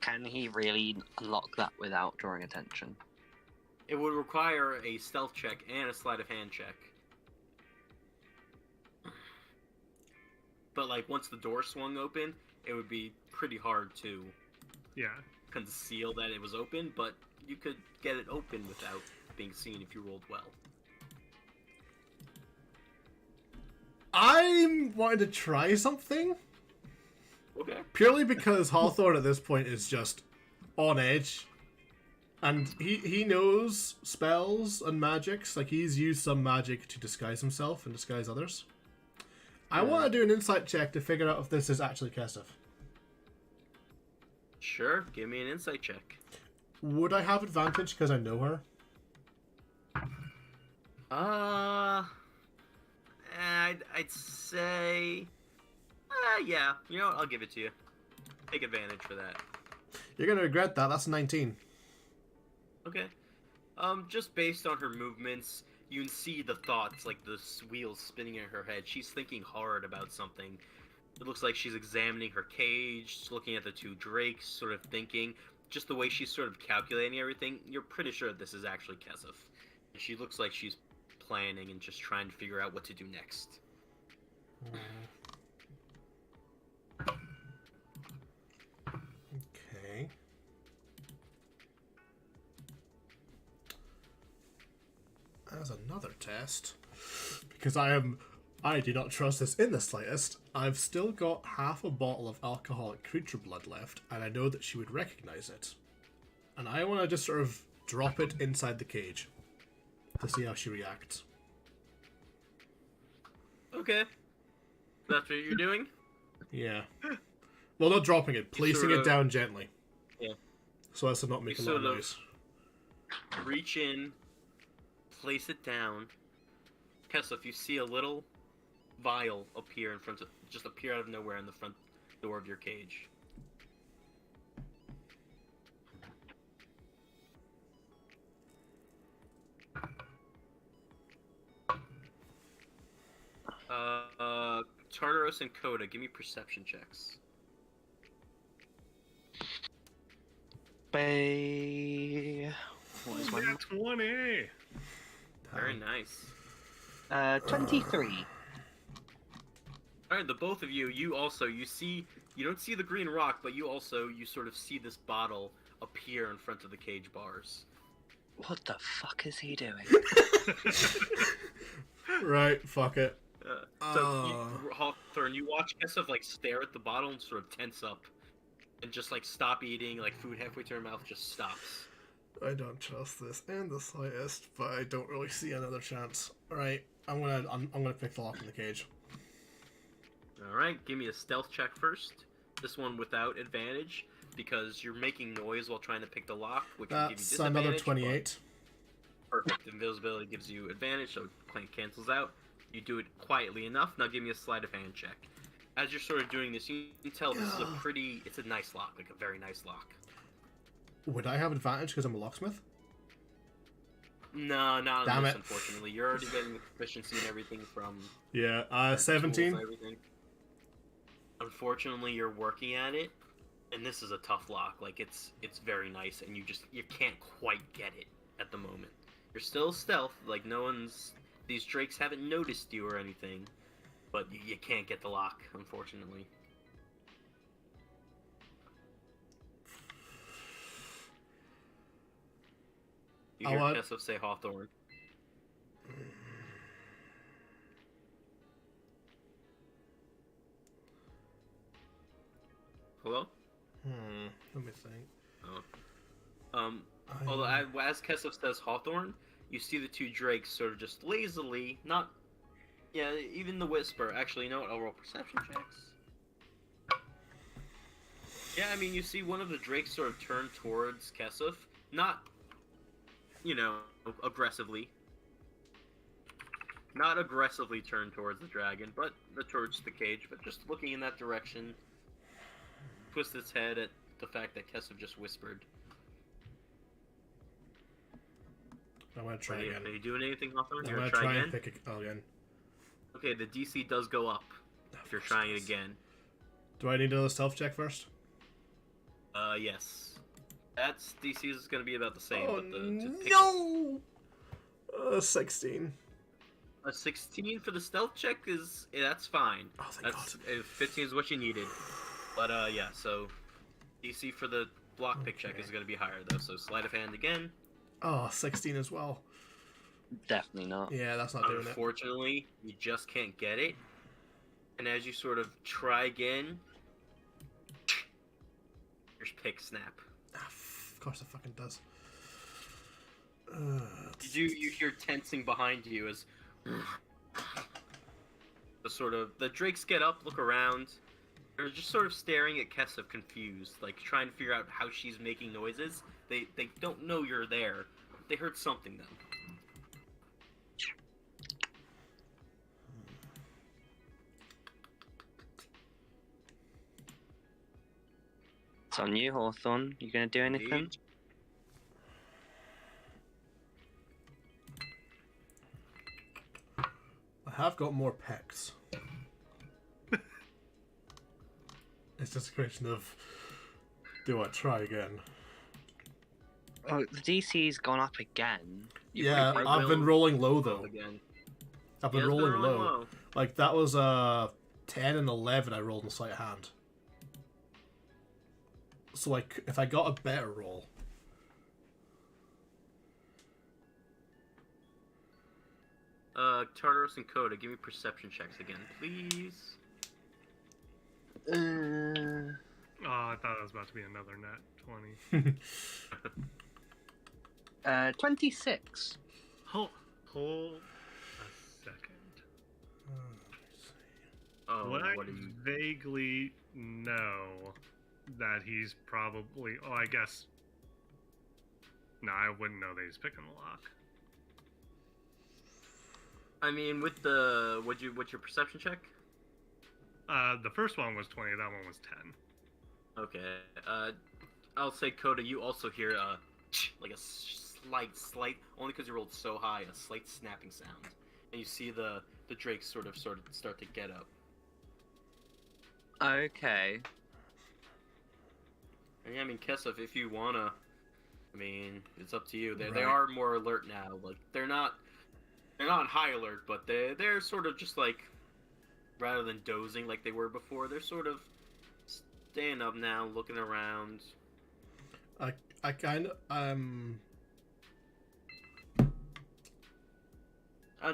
Can he really unlock that without drawing attention? It would require a stealth check and a sleight of hand check. But like once the door swung open, it would be pretty hard to conceal that it was open, but you could get it open without being seen if you rolled well. I'm wanting to try something. Okay. Purely because Hawthorne at this point is just on edge. And he knows spells and magics. Like, he's used some magic to disguise himself and disguise others. I want to do an insight check to figure out if this is actually Kesef. Sure, give me an insight check. Would I have advantage because I know her? I'd say, yeah. You know what? I'll give it to you. Take advantage for that. You're gonna regret that. That's 19. Okay. Just based on her movements, you can see the thoughts, like the wheels spinning in her head. She's thinking hard about something. It looks like she's examining her cage, looking at the two drakes, sort of thinking. Just the way she's sort of calculating everything, you're pretty sure this is actually Kesef. And she looks like she's planning and just trying to figure out what to do next. Okay. As another test, because I do not trust this in the slightest. I've still got half a bottle of alcoholic creature blood left, and I know that she would recognize it. And I want to just sort of drop it inside the cage to see how she reacts. Okay. That's what you're doing? Yeah. Well, not dropping it, placing it down gently. Yeah. So as to not make a lot of noise. Reach in, place it down. Kesef, you see a little vial appear in front of, just appear out of nowhere in the front door of your cage. Tartaros and Coda, give me perception checks. What is my Yeah, 20. Very nice. 23. Alright, the both of you, you see, you don't see the green rock, but you sort of see this bottle appear in front of the cage bars. What the fuck is he doing? Right, fuck it. Hawthorne, you watch Kesef like stare at the bottle and sort of tense up, and just like stop eating, like food halfway to her mouth just stops. I don't trust this in the slightest, but I don't really see another chance. Alright, I'm gonna pick the lock in the cage. Alright, give me a stealth check first. This one without advantage, because you're making noise while trying to pick the lock, which will give you That's disadvantage. another 28. Perfect. Invisibility gives you advantage, so it cancels out. You do it quietly enough. Now give me a sleight of hand check. As you're sort of doing this, you can tell this is it's a nice lock, like a very nice lock. Would I have advantage because I'm a locksmith? No, not Damn on this, it. unfortunately. You're already getting the proficiency and everything from... Yeah, tools 17. and everything. Unfortunately, you're working at it, and this is a tough lock. Like, it's very nice, and you can't quite get it at the moment. You're still stealth, like these drakes haven't noticed you or anything, but you can't get the lock, unfortunately. You hear Kesef say Hawthorne. Hello? Let me think. Oh. Although as Kesef says Hawthorne, you see the two drakes sort of just lazily, even the whisper. Actually, you know what? I'll roll perception checks. Yeah, I mean, you see one of the drakes sort of turn towards Kesef. Not, aggressively. Not aggressively turn towards the dragon, but towards the cage, but just looking in that direction. Twist its head at the fact that Kesef just whispered. I'm gonna try again. Are you doing anything, Hawthorne? I'm You're gonna gonna try again? and pick it again. Okay, the DC does go up if you're trying it again. Do I need another stealth check first? Yes. That's DC is going to be about the same. Oh, but no! 16. A 16 for the stealth check that's fine. Oh, thank That's God. 15 is what you needed. But yeah, so DC for the block pick check is going to be higher though. So sleight of hand again. Oh, 16 as well. Definitely not. Yeah, that's not doing it. Unfortunately, you just can't get it. And as you sort of try again, your pick snap. Of course it fucking does. You hear tensing behind you as the drakes get up, look around. They're just sort of staring at Kesef, confused, like trying to figure out how she's making noises. They don't know you're there. They heard something though. It's on you, Hawthorne. You gonna do anything? Indeed. I have got more pecs. It's just a question of, do I try again? Oh, the DC's gone up again. Yeah, probably I've been will rolling low Up though. again. I've been Yeah, it's been rolling rolling low. low. Like that was 10 and 11 I rolled in sleight of hand. So like if I got a better roll. Tartarus and Coda, give me perception checks again, please. Oh, I thought it was about to be another net 20. 26. Hold a second. Oh, Would I what are you? vaguely know that he's probably? Oh, I guess. No, I wouldn't know that he's picking the lock. I mean, with the what's your perception check? The first one was 20. That one was 10. Okay. I'll say Coda. You also hear like a slight, only because you rolled so high, a slight snapping sound, and you see the drakes sort of start to get up. Okay. And yeah, I mean, Kesef, if you wanna, I mean, it's up to you. They Right. are more alert now. Like they're not on high alert, but they're sort of just like, rather than dozing like they were before, they're sort of staying up now, looking around. I kind of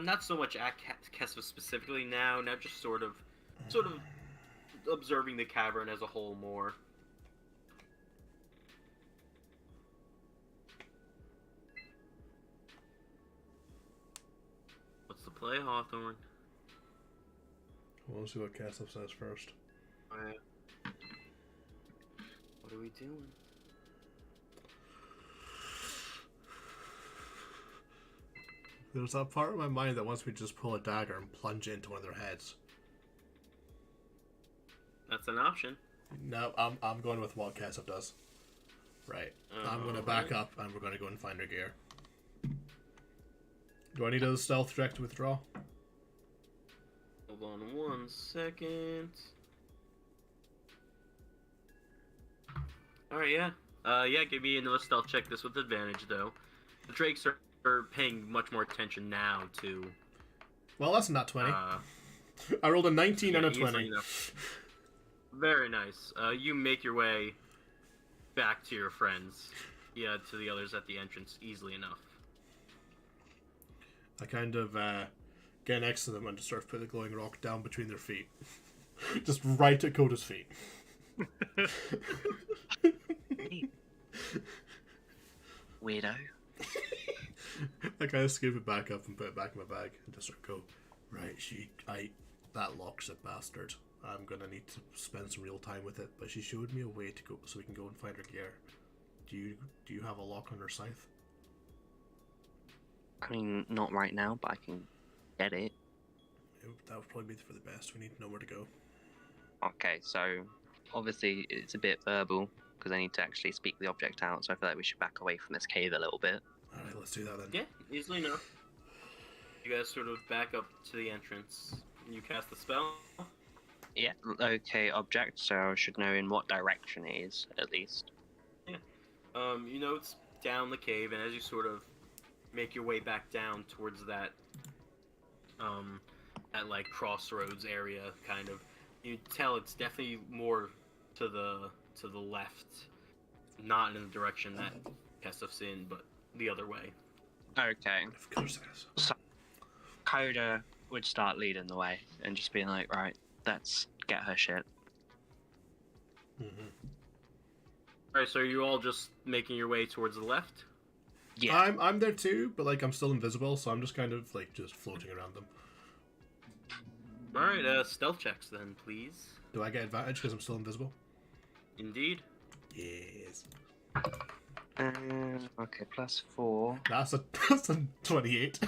Not so much at Kesef specifically now just sort of observing the cavern as a whole more. What's the play, Hawthorne? we'll see what Kesef says first. What are we doing? There's that part of my mind that wants me to just pull a dagger and plunge it into one of their heads. That's an option. No, I'm going with what Kesef does. Right. I'm going to back up and we're going to go and find our gear. Do I need a stealth check to withdraw? Hold on 1 second. Alright, yeah. Yeah, give me another stealth check, this with advantage, though. The drakes are paying much more attention now to... Well, that's not 20. I rolled a 19 and a easily 20. enough. Very nice. You make your way back to your friends. Yeah, to the others at the entrance easily enough. I kind of get next to them and just sort of put the glowing rock down between their feet. Just right at Coda's feet. Weirdo. I kind of scoop it back up and put it back in my bag and just sort of go, right, that lock's a bastard. I'm gonna need to spend some real time with it, but she showed me a way to go so we can go and find her gear. Do you have a lock on her scythe? I mean, not right now, but I can get it. That would probably be for the best. We need to know where to go. Okay, so obviously it's a bit verbal because I need to actually speak the object out. So I feel like we should back away from this cave a little bit. All right, let's do that then. Yeah, easily enough. You guys sort of back up to the entrance. You cast the spell. Yeah. Okay, object. So I should know in what direction it is at least. Yeah. You know it's down the cave, and as you sort of make your way back down towards that, that like crossroads area, kind of, you tell it's definitely more to the left, not in the direction that Kesef's in, but the other way. Okay. Of course it is. So Coda would start leading the way and just being like, right, let's get her shit. Mm-hmm. Alright, so are you all just making your way towards the left? Yeah. I'm there too, but like I'm still invisible, so I'm just kind of like just floating around them. Alright, stealth checks then, please. Do I get advantage because I'm still invisible? Indeed. Yes. Okay, +4. That's a 28.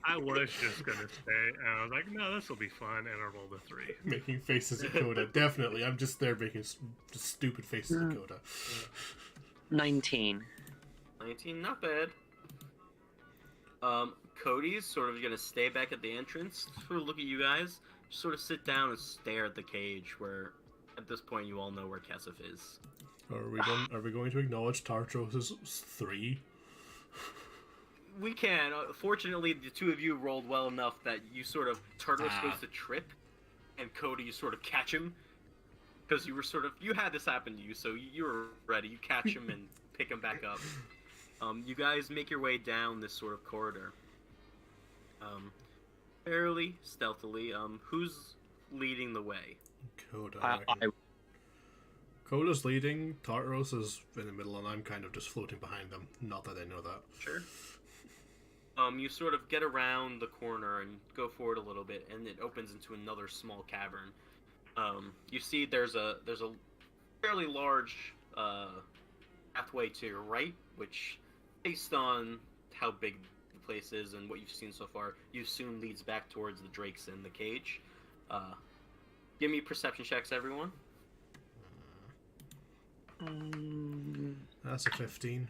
I was just gonna stay, and I was like, no, this will be fun, and I rolled a 3. Making faces at Coda. Definitely. I'm just there making just stupid faces at Coda. 19. 19, not bad. Cody's sort of gonna stay back at the entrance, sort of look at you guys, just sort of sit down and stare at the cage where, at this point, you all know where Kesef is. Are we going to acknowledge Tartros' 3? We can. Fortunately, the two of you rolled well enough that you sort of, Tartros goes to trip, and Cody, you sort of catch him, because you were sort of, you had this happen to you, so you were ready. You catch him and pick him back up. You guys make your way down this sort of corridor. Fairly stealthily. Who's leading the way? Coda. Coda's leading, Tartaros is in the middle, and I'm kind of just floating behind them. Not that I know that. Sure. You sort of get around the corner and go forward a little bit, and it opens into another small cavern. You see there's a fairly large pathway to your right, which, based on how big the place is and what you've seen so far, you assume leads back towards the drakes in the cage. Give me perception checks, everyone. That's a 15.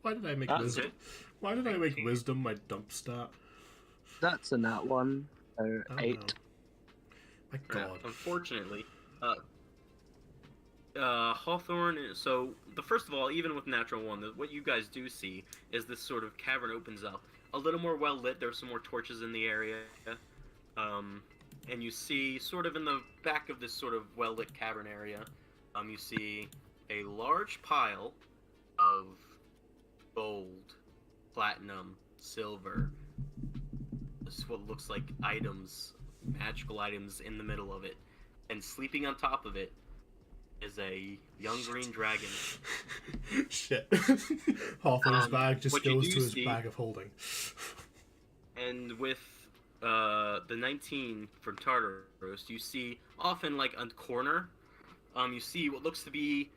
Why did I make That's wisdom? it. Why did I make wisdom my dump stat? That's a nat 1. So I don't 8. know. My God. Unfortunately, Hawthorne. So first of all, even with natural 1, what you guys do see is this sort of cavern opens up a little more well lit. There's some more torches in the area, and you see sort of in the back of this sort of well lit cavern area, you see a large pile of gold, platinum, silver. This is what looks like items, magical items in the middle of it. And sleeping on top of it is a young green dragon. Shit. Hawthorne's bag just what you goes do to his see- bag of holding. And with the 19 from Tartaros, you see off in like a corner, you see what looks to be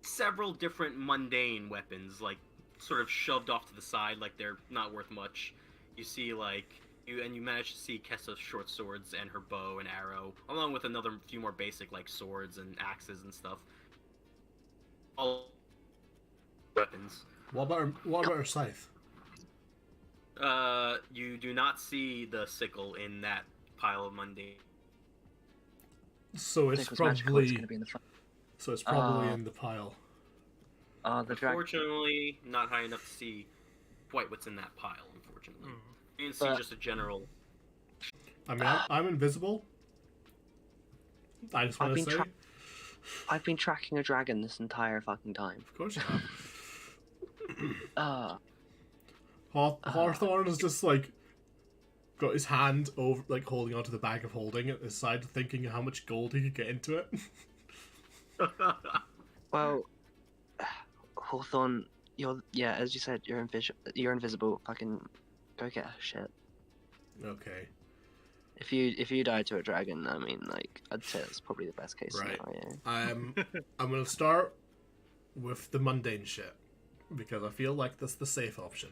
several different mundane weapons, like sort of shoved off to the side, like they're not worth much. You see like you manage to see Kesef's short swords and her bow and arrow, along with another few more basic like swords and axes and stuff. All weapons. What about her scythe? You do not see the sickle in that pile of mundane. So it's It's magical. probably It's going to be in the front. in the pile. The dragon. Unfortunately, not high enough to see quite what's in that pile, unfortunately. You can see But- just a general... I mean, I'm invisible. I just want to say. I've been tracking a dragon this entire fucking time. Of course you have. Hawthorne is just like got his hand over, like holding onto the bag of holding at his side, thinking how much gold he could get into it. Well, Hawthorne, as you said, you're invisible. Fucking go get her shit. Okay. If you die to a dragon, I mean, like, I'd say that's probably the best case Right. scenario. I'm gonna start with the mundane shit because I feel like that's the safe option.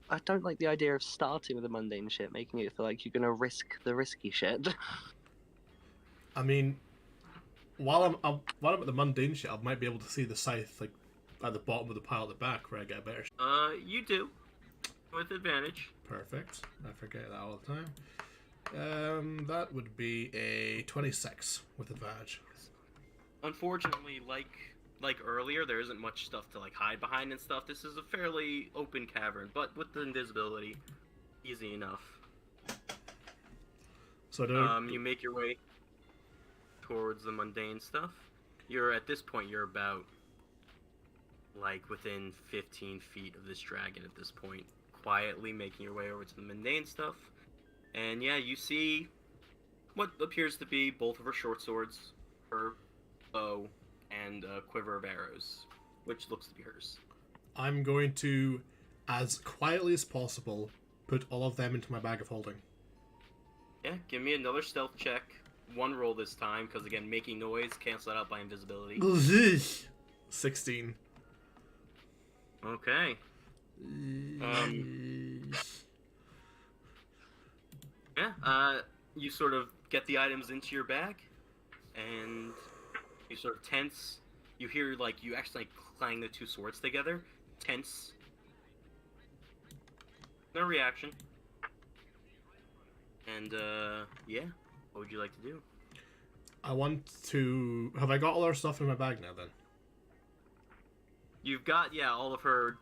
I don't like the idea of starting with the mundane shit, making it feel like you're gonna risk the risky shit. I mean, while I'm at the mundane shit, I might be able to see the scythe like at the bottom of the pile at the back where I get a better. You do. With advantage. Perfect. I forget that all the time. That would be a 26 with advantage. Unfortunately, like earlier, there isn't much stuff to like hide behind and stuff. This is a fairly open cavern, but with the invisibility, easy enough. So You make your way towards the mundane stuff. At this point, you're about like within 15 feet of this dragon at this point, quietly making your way over to the mundane stuff. And yeah, you see what appears to be both of her short swords, her bow, and a quiver of arrows, which looks to be hers. I'm going to, as quietly as possible, put all of them into my bag of holding. Yeah, give me another stealth check. One roll this time, because again, making noise, cancel that out by invisibility. 16. Okay. Yeah. You sort of get the items into your bag, and you sort of tense. You hear like you actually clang the two swords together. Tense. No reaction. And yeah. What would you like to do? I want to... Have I got all our stuff in my bag now, then? You've got, all of her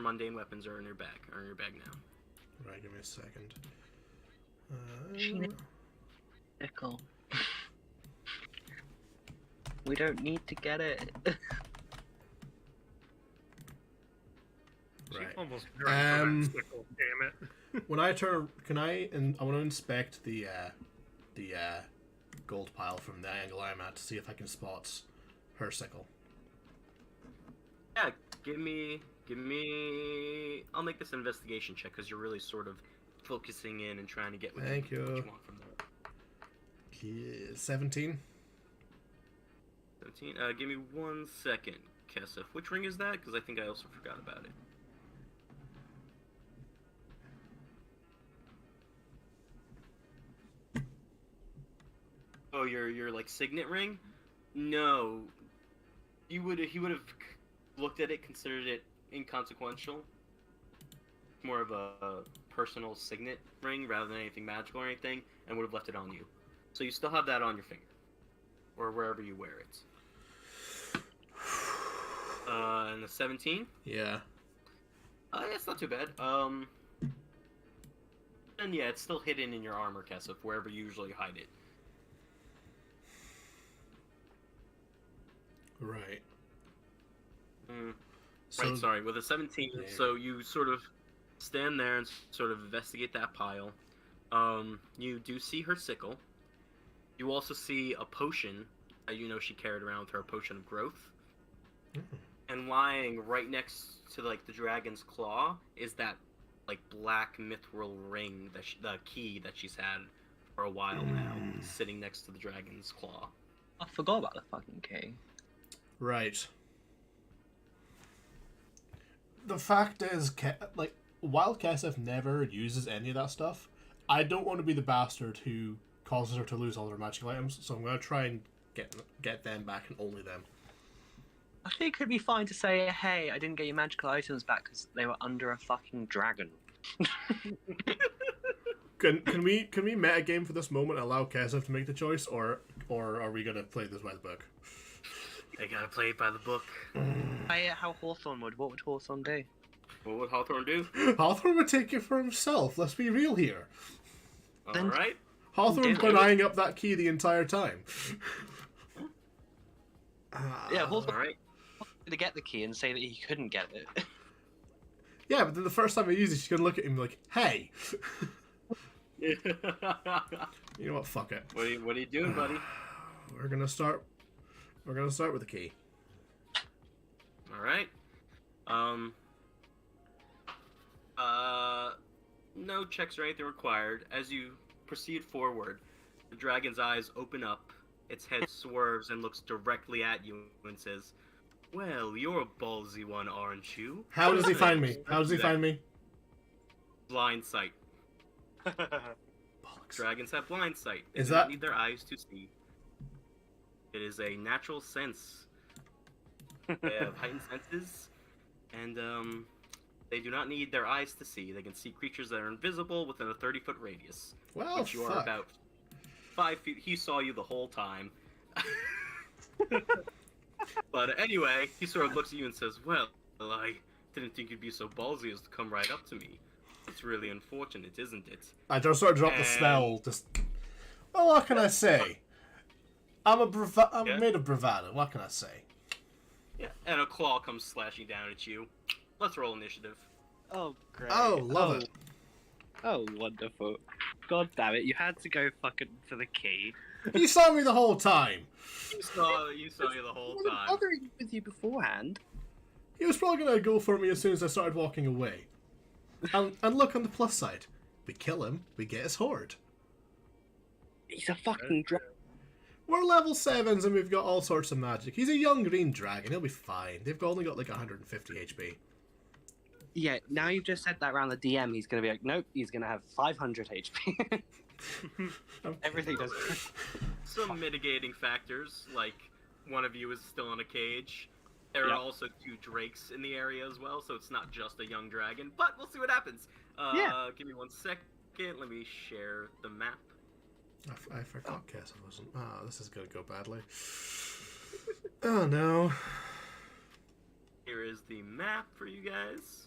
mundane weapons are in your bag. Now. Right, give me a second. Sickle. We don't need to get it. Right. Almost very sickle, damn it. When I turn... I want to inspect the gold pile from the angle I'm at to see if I can spot her sickle. Yeah, give me. I'll make this an investigation check because you're really sort of focusing in and trying to get what Thank you you. want from there. 17. 17. Give me 1 second, Kesef. Which ring is that? Because I think I also forgot about it. Oh, your like signet ring? No. He would have looked at it, considered it inconsequential. More of a personal signet ring rather than anything magical or anything, and would have left it on you. So you still have that on your finger, or wherever you wear it. And the 17? Yeah. It's not too bad. And yeah, it's still hidden in your armor, Kesef, wherever you usually hide it. Right. Right, sorry, with a 17, Yeah. so you sort of stand there and sort of investigate that pile. You do see her sickle. You also see a potion that you know she carried around with her, a potion of growth. And lying right next to like the dragon's claw is that like black mithril ring, the key that she's had for a while now, sitting next to the dragon's claw. I forgot about the fucking key. Right. The fact is, while Kesef never uses any of that stuff, I don't want to be the bastard who causes her to lose all her magical items, so I'm going to try and get them back and only them. I think it'd be fine to say, hey, I didn't get your magical items back because they were under a fucking dragon. Can we metagame for this moment and allow Kesef to make the choice, or are we going to play this by the book? They gotta play it by the book. How Hawthorne would. What would Hawthorne do? What would Hawthorne do? Hawthorne would take it for himself, let's be real here. Alright. Hawthorne's been eyeing up that key the entire time. Yeah, Hawthorne Alright. to get the key and say that he couldn't get it. Yeah, but then the first time he uses it, she's going to look at him like, hey! You know what, fuck it. What are you doing, buddy? We're gonna start with the key. Alright. No checks or anything required. As you proceed forward, the dragon's eyes open up, its head swerves and looks directly at you and says, "Well, you're a ballsy one, aren't you?" How does he find me? How does he find me? Blind sight. Bollocks. Dragons have blind sight. They Is do not that- need their eyes to see. It is a natural sense. They have heightened senses, and they do not need their eyes to see. They can see creatures that are invisible within a 30-foot radius, Well, which you are fuck. about 5 feet. He saw you the whole time. But anyway, he sort of looks at you and says, "Well, I didn't think you'd be so ballsy as to come right up to me. It's really unfortunate, isn't it?" I just sort of drop the spell. Just, well, what can I say? I'm Yeah. made of bravado. What can I say? Yeah, and a claw comes slashing down at you. Let's roll initiative. Oh, great. Oh, love it. Oh, wonderful. God damn it, you had to go fucking for the key. He saw me the whole time. You saw you the whole I wasn't time. bothering with you beforehand. He was probably gonna go for me as soon as I started walking away. And look on the plus side. We kill him, we get his horde. He's a fucking dragon. We're level 7s and we've got all sorts of magic. He's a young green dragon, he'll be fine. They've only got like 150 HP. Yeah, now you've just said that around the DM, he's gonna be like, nope, he's gonna have 500 HP. Everything does. Some mitigating factors, like one of you is still in a cage. There are Yep. also 2 drakes in the area as well, so it's not just a young dragon. But we'll see what happens. Yeah. Give me 1 second. Let me share the map. I forgot Kesef wasn't. Ah, this is gonna go badly. Oh no. Here is the map for you guys.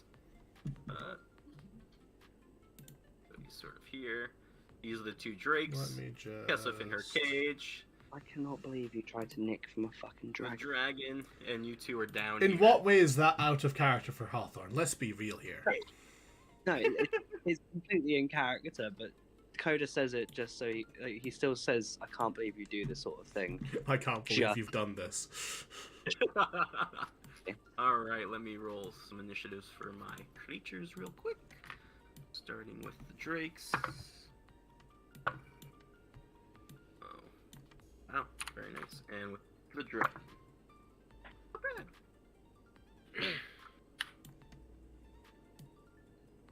Sort of here. These are the 2 drakes. Let me just. Kesef in her cage. I cannot believe you tried to nick from a fucking The dragon. dragon, and you 2 are down. In here. what way is that out of character for Hawthorne? Let's be real here. No, it's completely in character, but Coda says it just so he still says, "I can't believe you do this sort of thing." I can't believe Yeah. you've done this. All right, let me roll some initiatives for my creatures real quick. Starting with the drakes. Oh, wow, very nice. And with the dragon. Not bad.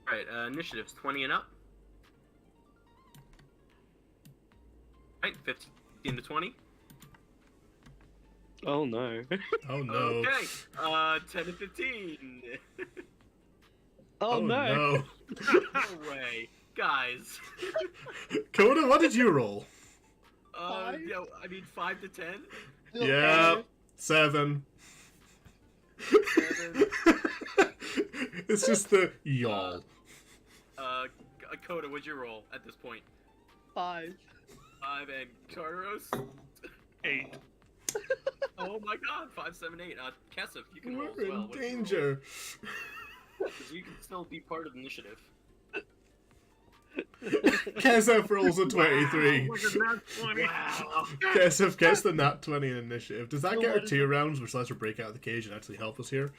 All right, initiatives 20 and up. All right, 15 to 20. Oh no! Oh no. Okay, 10 to 15. Oh, no! No way, guys. Coda, what did you roll? Yeah, I mean 5 to 10. Yeah, 7. It's just the y'all. Coda, what'd you roll at this point? 5. 5 and Tartaros? 8. Oh my god, 5, 7, 8. Kesef, you can roll We're as well. in What'd you roll? danger. 'Cause you can still be part of the initiative. Kesef rolls a 23. Look at that 20. Wow. Kesef gets the nat 20 in initiative. Does that So get her what is 2 rounds, which lets her break out of the cage and actually help us here?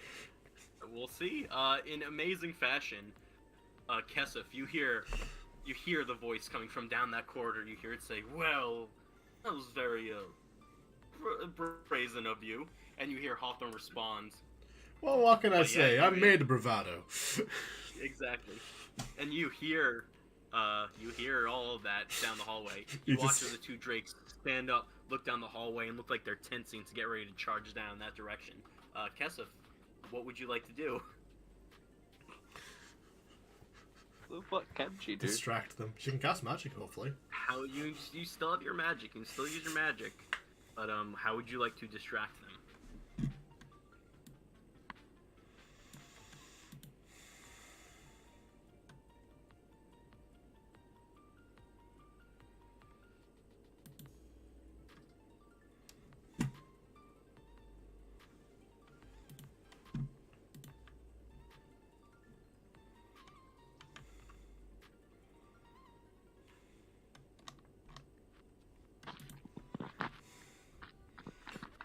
We'll see. In amazing fashion, Kesef, you hear the voice coming from down that corridor. You hear it say, "Well, that was very brazen of you." And you hear Hawthorne respond, Well, what can I yeah, say? you I'm mean- made of bravado. "Exactly." And you hear all of that down the hallway. You You watch just- as the 2 drakes stand up, look down the hallway, and look like they're tensing to get ready to charge down that direction. Kesef, what would you like to do? What can she do? Distract them. She can cast magic, hopefully. How you still have your magic, you can still use your magic, but how would you like to distract them?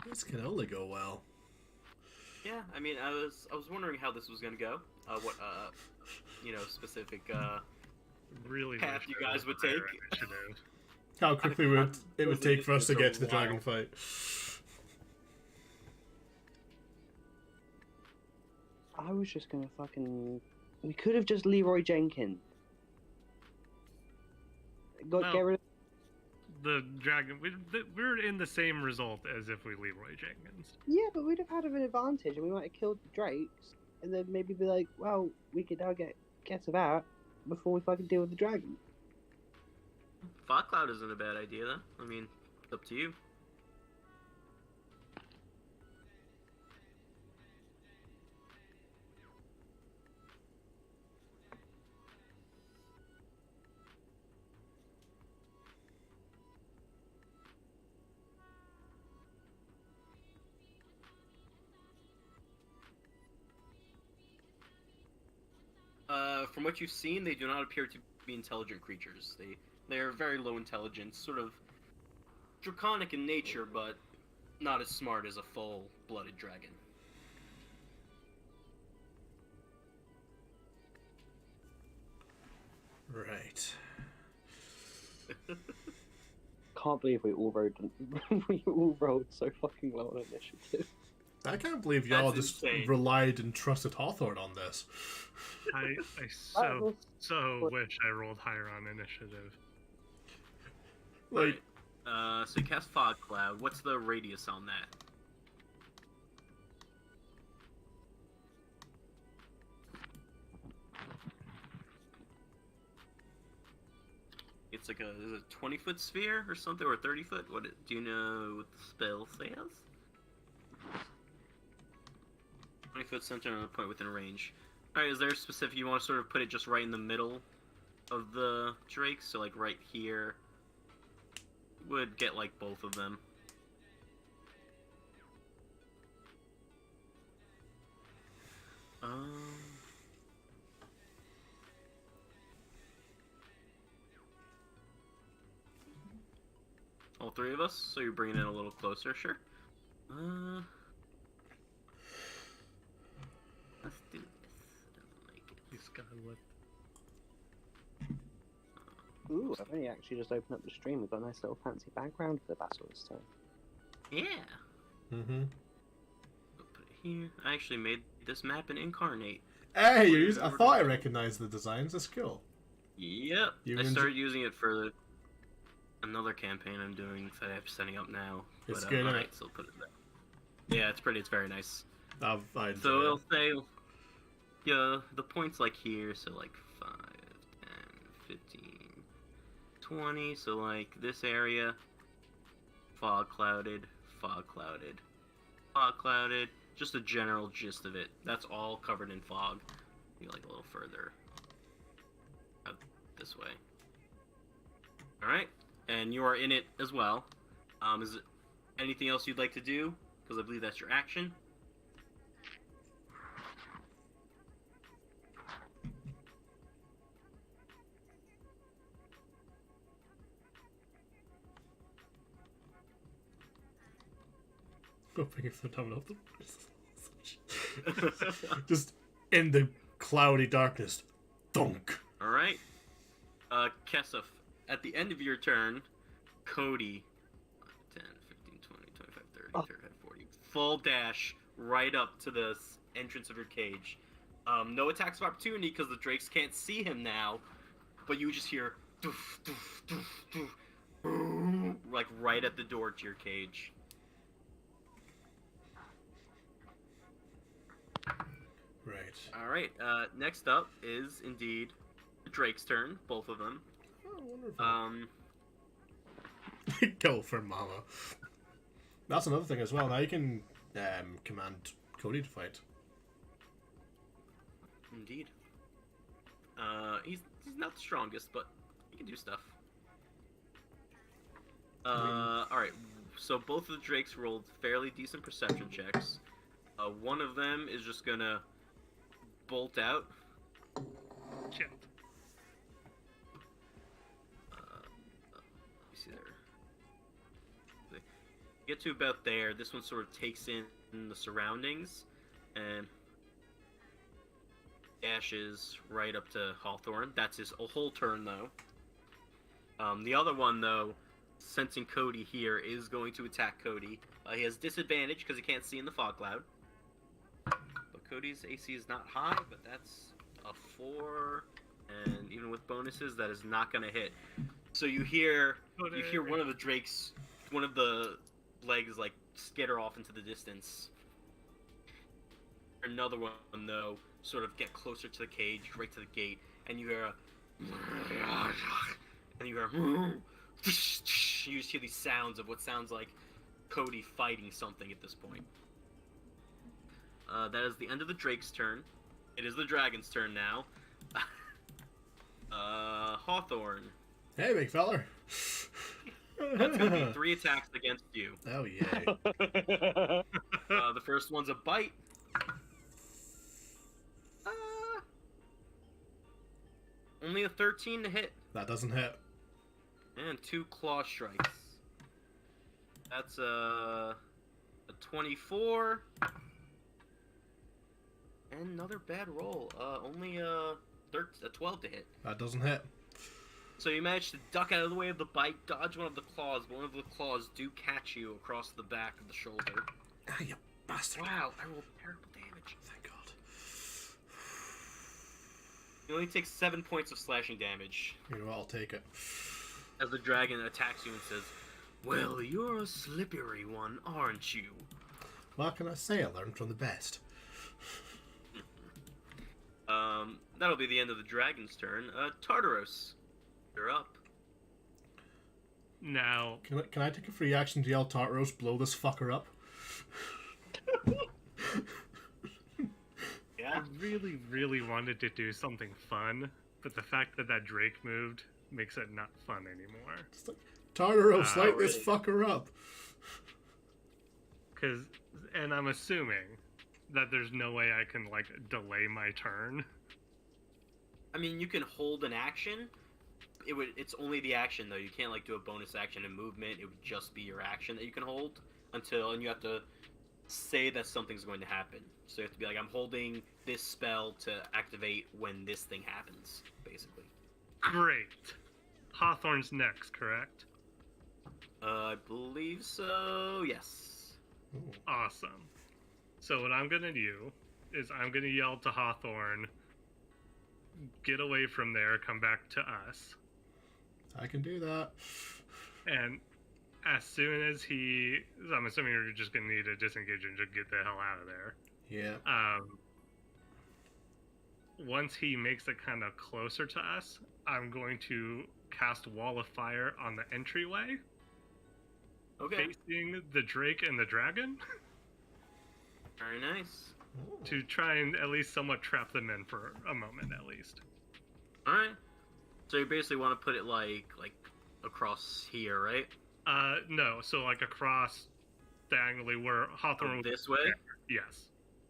This can only go well. Yeah, I mean, I was wondering how this was gonna go. What specific Really path wish you there guys was would higher take. initiative. How quickly would it would take for us to It's a get to the while. dragon fight? I was just gonna fucking. We could have just Leroy Jenkins. Get rid of. The dragon. We're in the same result as if we Leroy Jenkins. Yeah, but we'd have had an advantage, and we might have killed the drakes, and then maybe be like, well, we could now get Kesef out before we fucking deal with the dragon. Fog Cloud isn't a bad idea, though. I mean, it's up to you. From what you've seen, they do not appear to be intelligent creatures. They are very low intelligence, sort of draconic in nature, but not as smart as a full-blooded dragon. Right. Can't believe we all rolled so fucking low on initiative. I can't believe y'all That's just insane. relied and trusted Hawthorne on this. I That was- so wish I rolled higher on initiative. Like, So you cast Fog Cloud. What's the radius on that? It's like is it a 20-foot sphere or something, or a 30-foot? Do you know what the spell says? 20-foot center on a point within range. Alright, is there a specific, you want to sort of put it just right in the middle of the drakes? So like right here would get like both of them. All three of us? So you're bringing it a little closer, sure. Let's do this. I don't like it. He's got what? Ooh, I've only actually just opened up the stream. We've got a nice little fancy background for the battle this time. Yeah. mm-hmm. I'll put it here. I actually made this map in Incarnate. Hey, I thought I recognized the designs. That's cool. Yep. You I enjoy- started using it for another campaign I'm doing that I'm setting up now. It's But, good, isn't alright, it? so I'll put it there. Yeah, it's pretty. It's very nice. I So it'll say, yeah, the points like here, so like 5, 10, 15, 20, so like this area, fog clouded, fog clouded, fog clouded, just a general gist of it. That's all covered in fog. Be like a little further out this way. Alright, and you are in it as well. Is it anything else you'd like to do? Because I believe that's your action. Hoping if they're coming up just in the cloudy darkness. Thunk. Alright. Kesef, at the end of your turn, Cody, 10, 15, 20, 25, 30, 35, 40, full dash right up to the entrance of your cage. No attacks of opportunity because the drakes can't see him now, but you just hear doof, doof, doof, doof, like right at the door to your cage. Right. Alright, next up is indeed the drake's turn, both of them. Oh, wonderful. Go for mama. That's another thing as well. Now you can command Cody to fight. Indeed. He's not the strongest, but he can do stuff. Alright, so both of the drakes rolled fairly decent perception checks. One of them is just gonna bolt out. Shit. Let me see there. Get to about there. This one sort of takes in the surroundings and dashes right up to Hawthorne. That's his whole turn, though. The other one, though, sensing Cody here, is going to attack Cody. He has disadvantage because he can't see in the fog cloud. But Cody's AC is not high, but that's a 4, and even with bonuses, that is not going to hit. So you hear one of the drakes, one of the legs, like skitter off into the distance. Another one, though, sort of get closer to the cage, right to the gate, and you hear you just hear these sounds of what sounds like Cody fighting something at this point. That is the end of the drake's turn. It is the dragon's turn now. Hawthorne. Hey, big feller. That's gonna be 3 attacks against you. Oh, yay. The first one's a bite. Only a 13 to hit. That doesn't hit. And 2 claw strikes. That's a 24. And another bad roll. Only a 12 to hit. That doesn't hit. So you manage to duck out of the way of the bite, dodge one of the claws, but one of the claws do catch you across the back of the shoulder. Ah, you bastard. Wow, I rolled terrible damage. Thank God. You only take 7 points of slashing damage. You know what, I'll take it. as the dragon attacks you and says, "Well, you're a slippery one, aren't you?" What can I say? I learned from the best. That'll be the end of the dragon's turn. Tartaros, you're up. Now, Can I take a free action to yell Tartaros, blow this fucker up? Yeah. I really, really wanted to do something fun, but the fact that Drake moved makes it not fun anymore. It's like, Tartaros, light this really? fucker up. And I'm assuming that there's no way I can, like, delay my turn. I mean, you can hold an action. It's only the action though. You can't like do a bonus action and movement. It would just be your action that you can hold and you have to say that something's going to happen. So you have to be like, I'm holding this spell to activate when this thing happens, basically. Great. Hawthorne's next, correct? I believe so. Yes. Ooh. Awesome. So what I'm gonna do is I'm gonna yell to Hawthorne, get away from there, come back to us. I can do that. And as soon as I'm assuming you're just gonna need to disengage and just get the hell out of there. Yeah. Once he makes it kind of closer to us, I'm going to cast Wall of Fire on the entryway, Okay. facing the Drake and the dragon, Very nice. to try and at least somewhat trap them in for a moment at least. All right. So you basically want to put it like across here, right? No, so like across diagonally where Hawthorne would This way. Yes.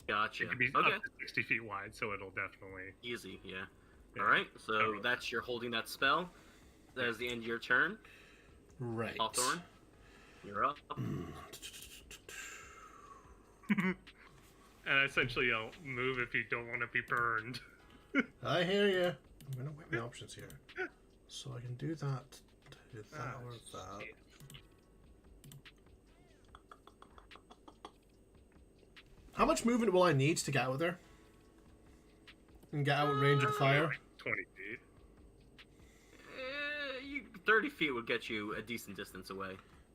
Gotcha. It could be Okay. up to 60 feet wide, so it'll definitely... Easy. Yeah. Yeah. All right. So Okay. that's you're holding that spell. That is the end of your turn. Right. Hawthorne, you're up. And essentially, I'll move if you don't want to be burned. I hear you. I'm gonna weigh my options here. So I can do that, or that. Shit. How much movement will I need to get out of there? And get out of range of fire? Like 20 feet. 30 feet would get you a decent distance away.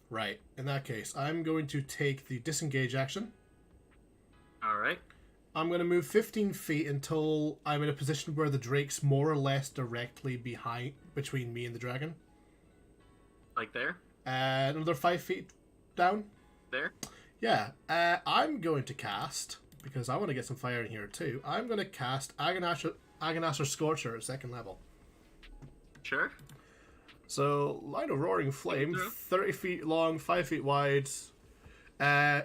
Right. In that case, I'm going to take the disengage action. All right. I'm going to move 15 feet until I'm in a position where the Drake's more or less directly between me and the dragon. Like there? Another 5 feet down. There? Yeah. I'm going to cast, because I want to get some fire in here too, I'm going to cast Agonasser Scorcher at 2nd level. Sure. So, line of roaring flame, Yeah. 30 feet long, 5 feet wide.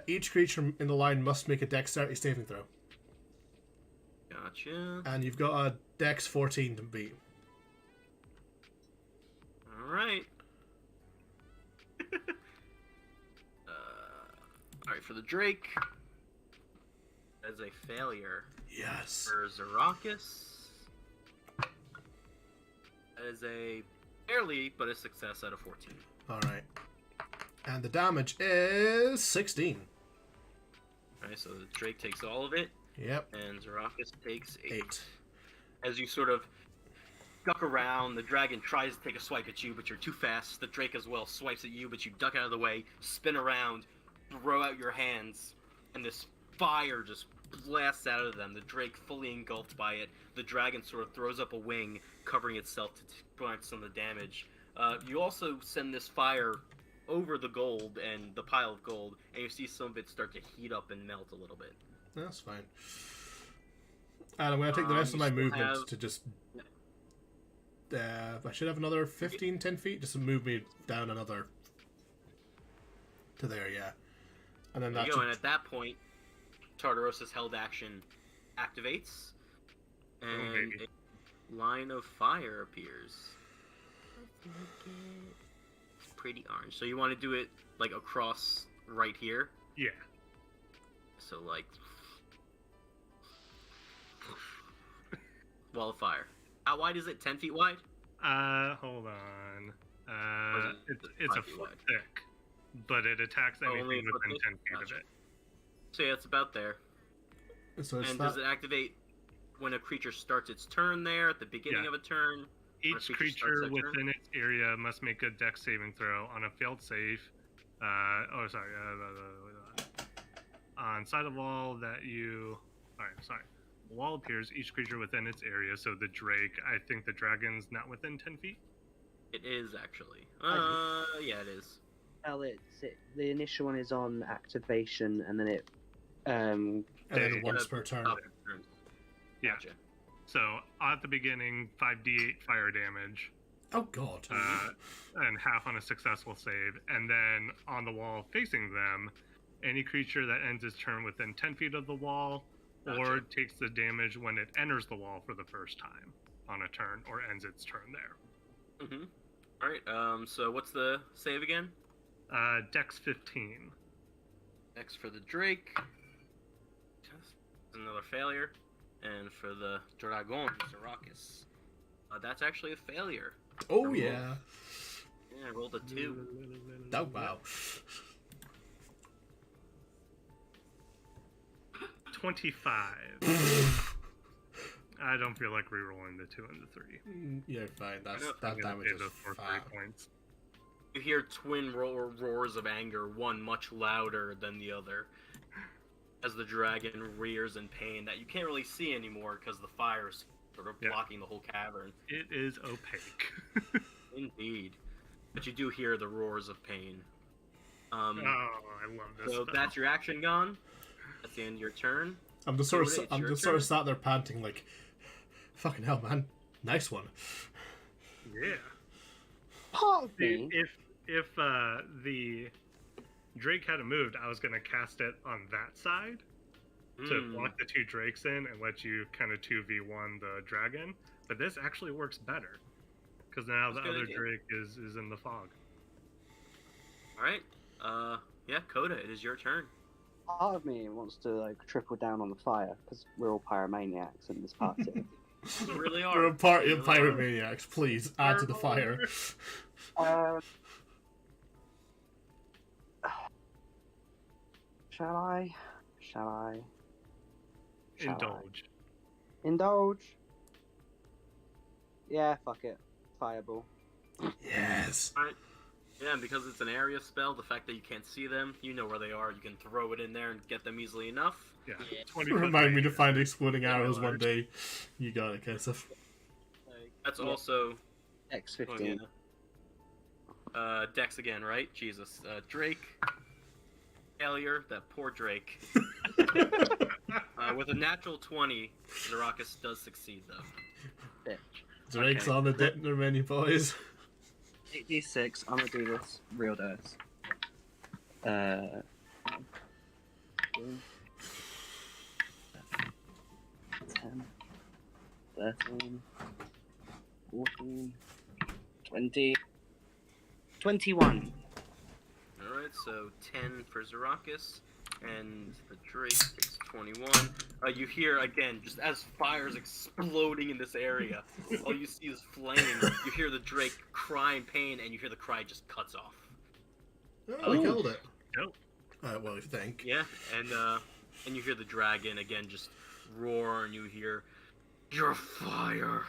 Each creature in the line must make a dexterity saving throw. Gotcha. And you've got a dex 14 to beat. All right. All right, for the Drake. As a failure. Yes. For Zarakis. As a barely, but a success out of 14. Alright. And the damage is 16. Alright, so the Drake takes all of it, Yep. and Zarakis takes 8. 8. As you sort of duck around, the dragon tries to take a swipe at you, but you're too fast. The Drake as well swipes at you, but you duck out of the way, spin around, throw out your hands, and this fire just blasts out of them. The Drake fully engulfed by it. The dragon sort of throws up a wing, covering itself to prevent some of the damage. You also send this fire over the gold and the pile of gold, and you see some of it start to heat up and melt a little bit. That's fine. And I'm going to take the rest of You my still movement have- to just... I should have another 15, 10 feet, just to move me down another... to there, yeah. And then There that you go, and should... at that point, Tartaros' held action activates, and baby. a line of fire appears. Pretty orange. So you want to do it like across right here. Yeah. So like wall of fire. How wide is it? 10 feet wide? Hold on. Or is it It's a 5 feet foot wide? thick, but it attacks Oh, only anything a foot within thick? 10 feet of Gotcha. it. So yeah, it's about there. So it's And that... does it activate when a creature starts its turn there at the beginning Yeah. of a turn? Each creature within its area must make a dex saving throw. On a failed save. On side of wall that you. Alright, sorry. Wall appears. Each creature within its area. So the Drake. I think the dragon's not within 10 feet. It is actually. Yeah, it is. Well, the initial one is on activation, and then it. And then once per turn. Yeah. Gotcha. So at the beginning, 5d8 fire damage. Oh god. And half on a successful save. And then on the wall facing them, any creature that ends its turn within 10 feet of the wall, or takes the damage when it enters the wall for the first time on a turn, or ends its turn there. Mm-hmm. Alright, so what's the save again? Dex 15. Dex for the Drake. Another failure. And for the Dragon, Zarakis. That's actually a failure. Oh, yeah. Yeah, I rolled a 2. Oh, wow. 25. I don't feel like rerolling the 2 and the 3. You're fine. That damage is 3 fine. points. You hear twin roars of anger, one much louder than the other, as the dragon rears in pain that you can't really see anymore because the fire's sort of blocking the whole cavern. It is opaque. Indeed. But you do hear the roars of pain. I love this So stuff. that's your action gone. That's the end of your turn. I'm just sort of sat there panting like, fucking hell, man, nice one. Yeah. Part of me. If the Drake hadn't moved, I was gonna cast it on that side to block the 2 Drakes in and let you kind of 2v1 the dragon. But this actually works better because now the other Drake is in the fog. All right. Yeah, Coda, it is your turn. Part of me wants to like triple down on the fire because we're all pyromaniacs in this party. You really are. We're a party of pyromaniacs. Please add to the fire. Shall I? Indulge. Indulge? Yeah, fuck it. Fireball. Yes. All right. Yeah, and because it's an area spell, the fact that you can't see them, you know where they are. You can throw it in there and get them easily enough. Yeah. Yeah. 20 Remind me to radius. find exploding arrows one day. You got it, Kesef. That's also X15. Dex again, right? Jesus. Drake. Failure. That poor Drake. With a natural 20, Zarakis does succeed, though. Bitch. Drake's Okay. on the dinner menu, boys. 8d6, I'm gonna do this real dice. 10, 13, 14, 20, 21. Alright, so 10 for Zarakis, and the Drake is 21. You hear, again, just as fire's exploding in this area, all you see is flame. You hear the Drake cry in pain, and you hear the cry just cuts off. Oh, I killed it. Nope. Well, I think. Yeah, and you hear the dragon, again, just roar, and you hear, "Your fire!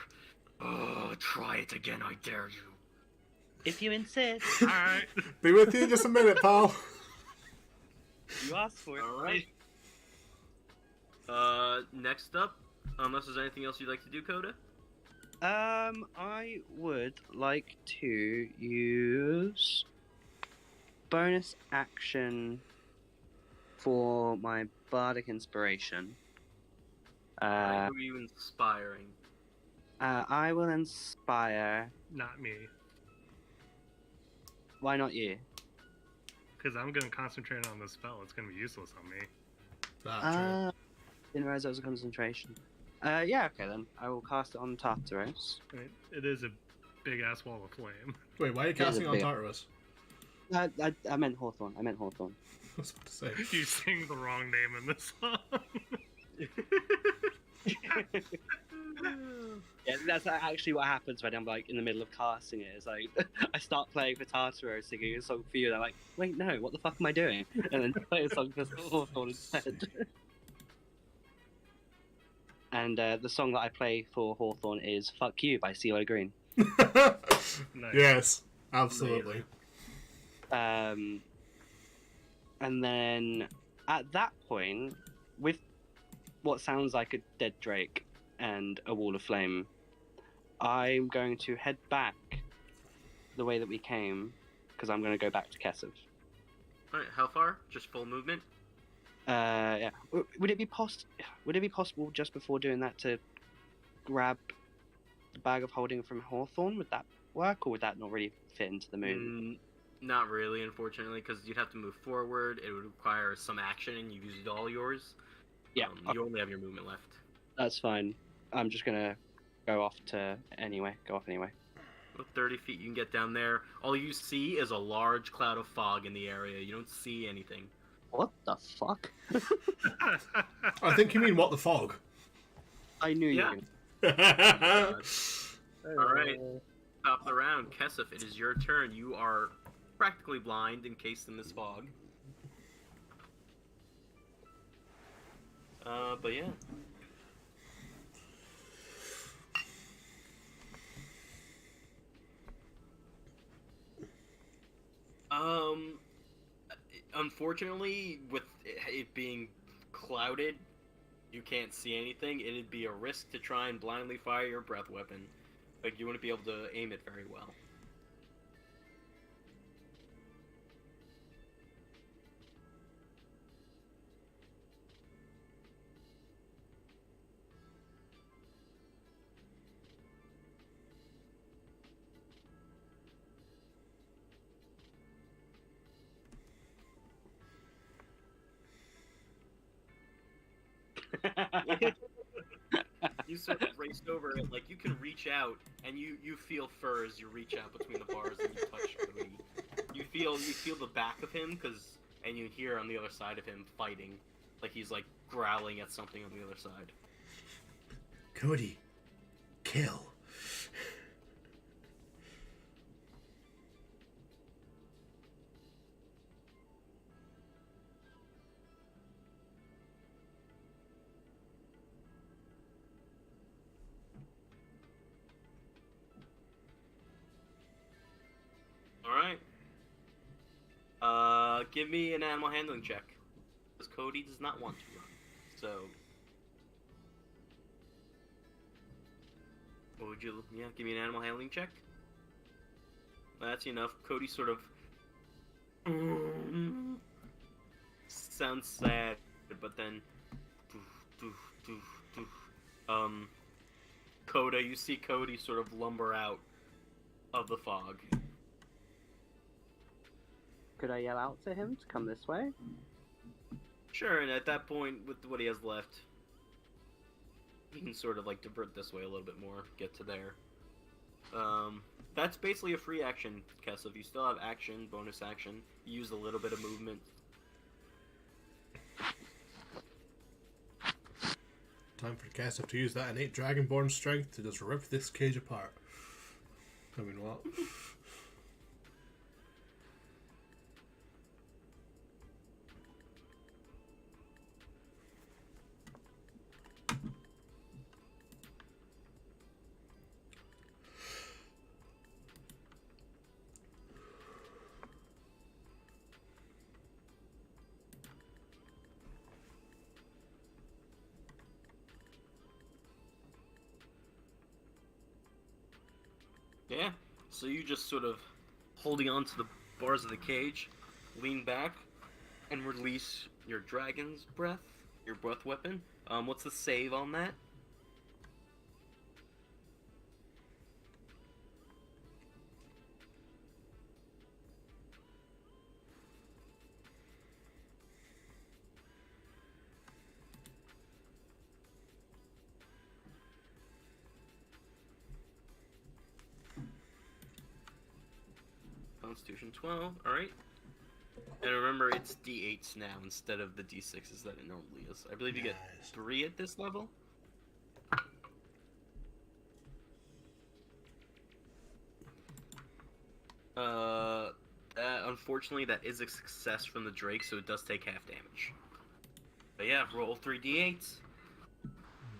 Oh, try it again, I dare you." If you insist. Alright. Be with you in just a minute, pal. You asked for it. Alright. Next up, unless there's anything else you'd like to do, Coda? I would like to use bonus action for my bardic inspiration. Who are you inspiring? I will inspire. Not me. Why not you? Because I'm going to concentrate on the spell. It's going to be useless on me. Ah, Didn't realize that was a concentration. Yeah, okay then. I will cast it on Tartarus. I mean, it is a big-ass wall of flame. true. Wait, why are you It is a casting on bit. Tartarus? I meant Hawthorne. I meant Hawthorne. I was about to say. You sing the wrong name in this song. Yeah, that's actually what happens when I'm like in the middle of casting it. It's like I start playing for Tartarus, singing a song for you, and I'm like, wait, no, what the fuck am I doing? And then play a song for Hawthorne instead. And the song that I play for Hawthorne is "Fuck You" by CeeLo Green. Nice. Yes, absolutely. And then at that point, with what sounds like a dead drake and a wall of flame, I'm going to head back the way that we came, because I'm going to go back to Kesef. Alright, how far? Just full movement? Yeah. Would it be possible just before doing that to grab the bag of holding from Hawthorne? Would that work, or would that not really fit into the moon? Not really, unfortunately, because you'd have to move forward. It would require some action, and you've used all yours. Yeah. You only have your movement left. That's fine. I'm just gonna go off anyway. With 30 feet, you can get down there. All you see is a large cloud of fog in the area. You don't see anything. What the fuck? I think you mean what the fog. I knew you. Yeah. Were All right. Top of the round, Kesef, it is your turn. You are practically blind, encased in this fog. But yeah. Unfortunately, with it being clouded, you can't see anything. It'd be a risk to try and blindly fire your breath weapon. Like, you wouldn't be able to aim it very well. You sort of race over it, like, you can reach out, and you feel fur as you reach out between the bars and you touch Cody. You feel the back of him, and you hear on the other side of him fighting, like he's, like, growling at something on the other side. Cody, kill. Alright. Give me an animal handling check. Because Cody does not want to run. So... What would you... Yeah, give me an animal handling check. That's enough. Cody sort of... sounds sad, but then... Coda, you see Cody sort of lumber out of the fog. Could I yell out to him to come this way? Sure, and at that point, with what he has left, he can sort of, like, divert this way a little bit more, get to there. That's basically a free action, Kesef. You still have action, bonus action. You use a little bit of movement. Time for Kesef to use that innate dragonborn strength to just rip this cage apart. I mean, what? Yeah, so you just sort of holding on to the bars of the cage, lean back, and release your dragon's breath, your breath weapon. What's the save on that? Constitution 12, alright. And remember, it's d8s now instead of the d6s that it normally is. I believe you get Nice. 3 at this level. Unfortunately, that is a success from the Drake, so it does take half damage. But yeah, roll 3 d8s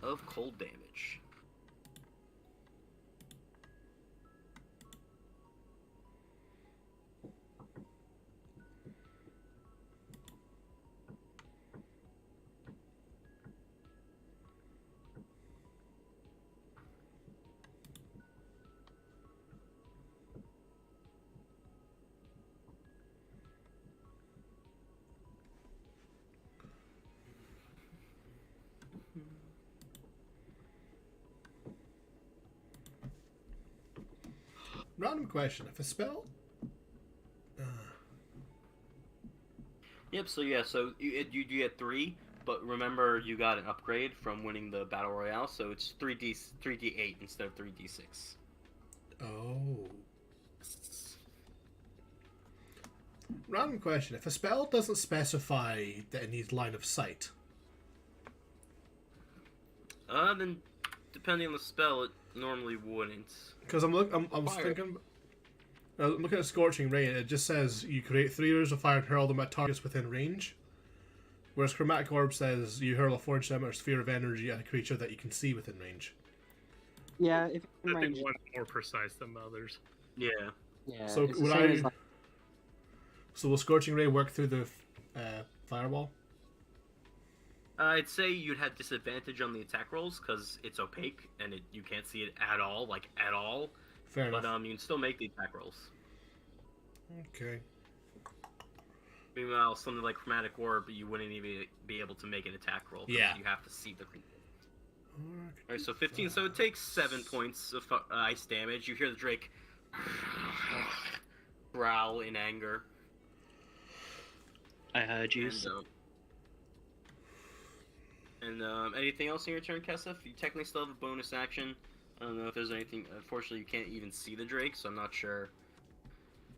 of cold damage. Random question. If a spell... Yep. So yeah. So you get 3, but remember you got an upgrade from winning the battle royale, so it's 3d8 instead of 3d6. Oh. Random question. If a spell doesn't specify that it needs line of sight... Then depending on the spell, it normally wouldn't. Because I'm thinking... I'm looking at Scorching Ray, and it just says you create 3 areas of fire and hurl them at targets within range. Whereas Chromatic Orb says you hurl a forged gem or sphere of energy at a creature that you can see within range. Yeah, if in I range. think one's more precise than the others. Yeah. Yeah. So it's the would same I- as, like, So will Scorching Ray work through the fireball? I'd say you'd have disadvantage on the attack rolls because it's opaque and you can't see it at all, like at all. Fair But enough. you can still make the attack rolls. Okay. Meanwhile, something like Chromatic Orb, you wouldn't even be able to make an attack roll. 'Cause Yeah. You have to see the creature. Alright, so 15. So it takes 7 points of ice damage. You hear the Drake growl in anger. I heard you. And anything else in your turn, Kesef? You technically still have a bonus action. I don't know if there's anything. Unfortunately, you can't even see the Drake, so I'm not sure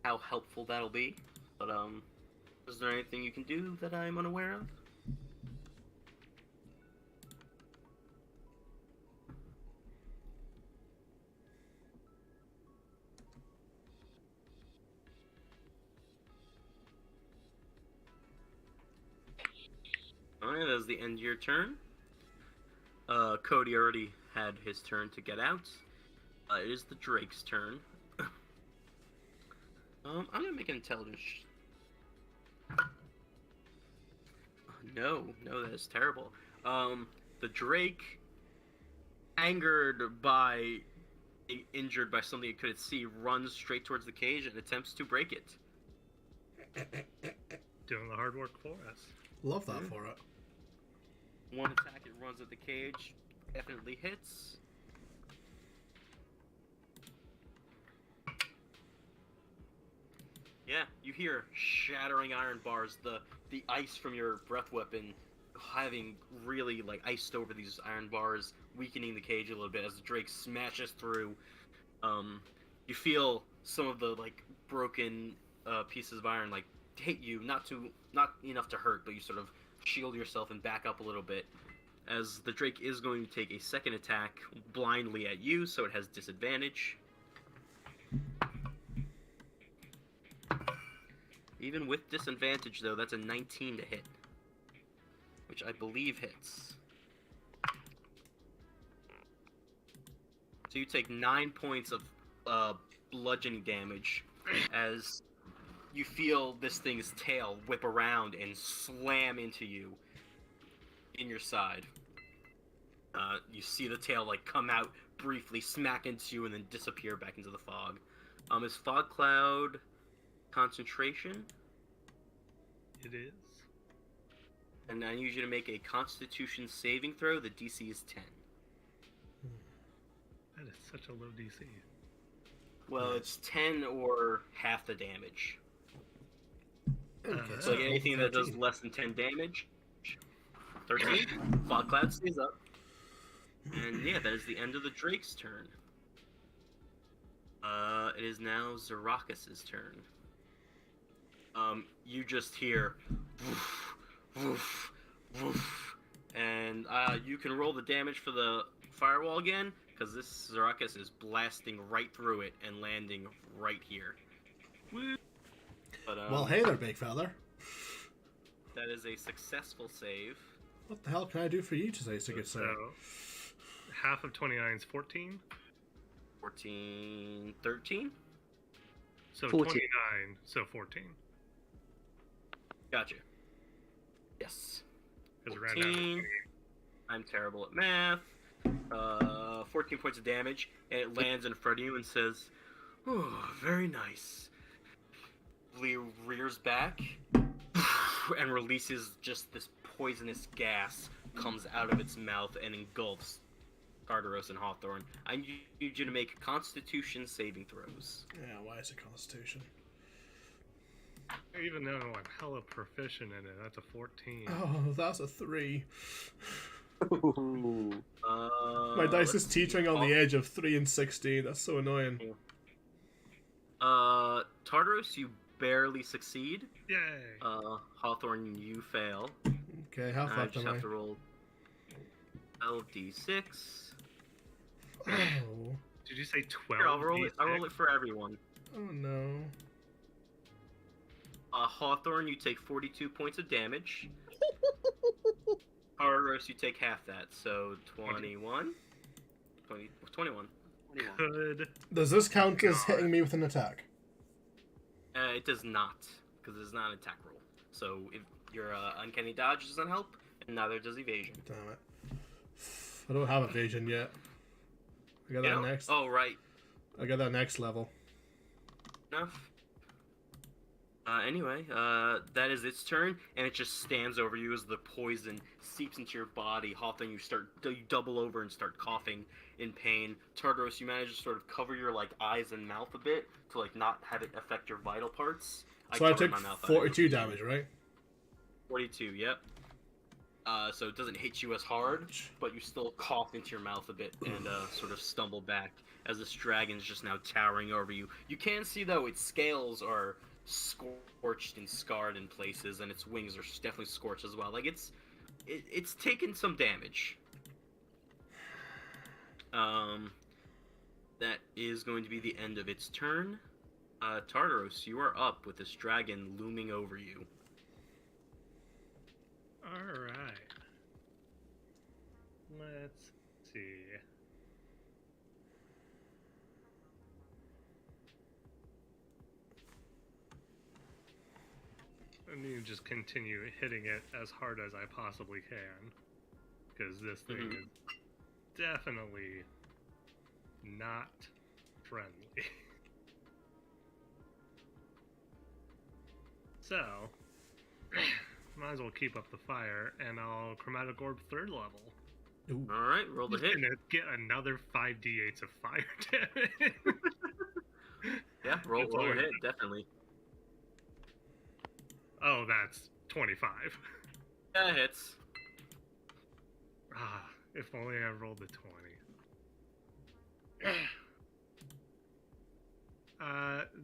how helpful that'll be. But is there anything you can do that I'm unaware of? Alright, that's the end of your turn. Cody already had his turn to get out. It is the Drake's turn. I'm gonna make an intelligence. No, that is terrible. The Drake, angered by being injured by something it couldn't see, runs straight towards the cage and attempts to break it. Doing the hard work for us. Love that for it. One attack, it runs at the cage, definitely hits. Yeah, you hear shattering iron bars, the ice from your breath weapon having really like iced over these iron bars, weakening the cage a little bit as the Drake smashes through. You feel some of the like broken pieces of iron like hit you, not enough to hurt, but you sort of shield yourself and back up a little bit. As the Drake is going to take a second attack blindly at you, so it has disadvantage. Even with disadvantage, though, that's a 19 to hit, which I believe hits. So you take 9 points of bludgeoning damage as you feel this thing's tail whip around and slam into you in your side. You see the tail like come out briefly, smack into you, and then disappear back into the fog. Is Fog Cloud concentration? It is. And I need you to make a Constitution saving throw. The DC is 10. That is such a low DC. Well, it's 10 or half the damage. Okay, So like anything that does 13. less than 10 damage. 13. Fog Cloud stays up. And yeah, that is the end of the Drake's turn. It is now Zarakis' turn. You just hear woof, woof, woof, and you can roll the damage for the firewall again, because this Zarakis is blasting right through it and landing right here. But, Well, hey there, big fella. that is a successful save. What the hell can I do for you today, so good sir? So, half of 29 is 14. 14, 13? So 14. 29, so 14. Gotcha. Yes. Because round down to 14. 28. I'm terrible at math. 14 points of damage, and it lands in front of you and says, "Oh, very nice." Lee rears back and releases just this poisonous gas, comes out of its mouth and engulfs Tartaros and Hawthorne. I need you to make Constitution saving throws. Yeah, why is it Constitution? Even though I'm hella proficient in it, that's a 14. Oh, that's a 3. Ooh. My dice is let's see. teetering on the edge of 3 and 16. That's so annoying. Tartaros, you barely succeed. Yay! Hawthorne, you fail. Okay, how I fucked just am I? have to roll 12d6. Oh. Did you say 12? Here, I'll roll it. I'll roll it for everyone. Oh no. Hawthorne, you take 42 points of damage. Tartaros, you take half that, so 21. 21. Good. Does this count as hitting me with an attack? It does not, because it's not an attack roll. So if your uncanny dodge doesn't help, and neither does evasion. Damn it. I don't have evasion yet. I got You that know? next. Oh, right. I got that next level. Enough. Anyway, that is its turn, and it just stands over you as the poison seeps into your body. Hawthorne, you double over and start coughing in pain. Tartaros, you manage to sort of cover your eyes and mouth a bit to not have it affect your vital parts. So I covered took my mouth, 42 damage, right? 42, yep. So it doesn't hit you as hard, but you still cough into your mouth a bit and sort of stumble back as this dragon is just now towering over you. You can see, though, its scales are scorched and scarred in places, and its wings are definitely scorched as well. It's taken some damage. That is going to be the end of its turn. Tartaros, you are up with this dragon looming over you. Alright. Let's see. I need to just continue hitting it as hard as I possibly can. Because this thing is definitely not friendly. So, might as well keep up the fire, and I'll Chromatic Orb 3rd level. Ooh. Alright, roll the hit. And get another 5d8s of fire damage. Yeah, roll a hit, definitely. Oh, that's 25. Yeah, it hits. Ah, if only I rolled the 20.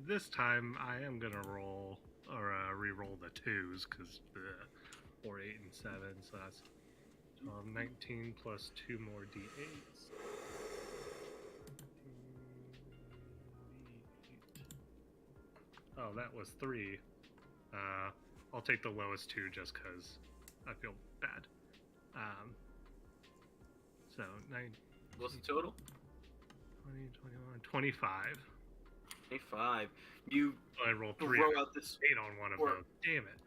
This time I am gonna roll, or re-roll the 2s, because 4, 8, and 7, so that's 12, 19 plus 2 more d8s. Oh, that was 3. I'll take the lowest 2 just because I feel bad. So, 9, What's the total? 20, 21, 25. 25. You I rolled 3. throw out this... 8 on one of Or- those. Damn it.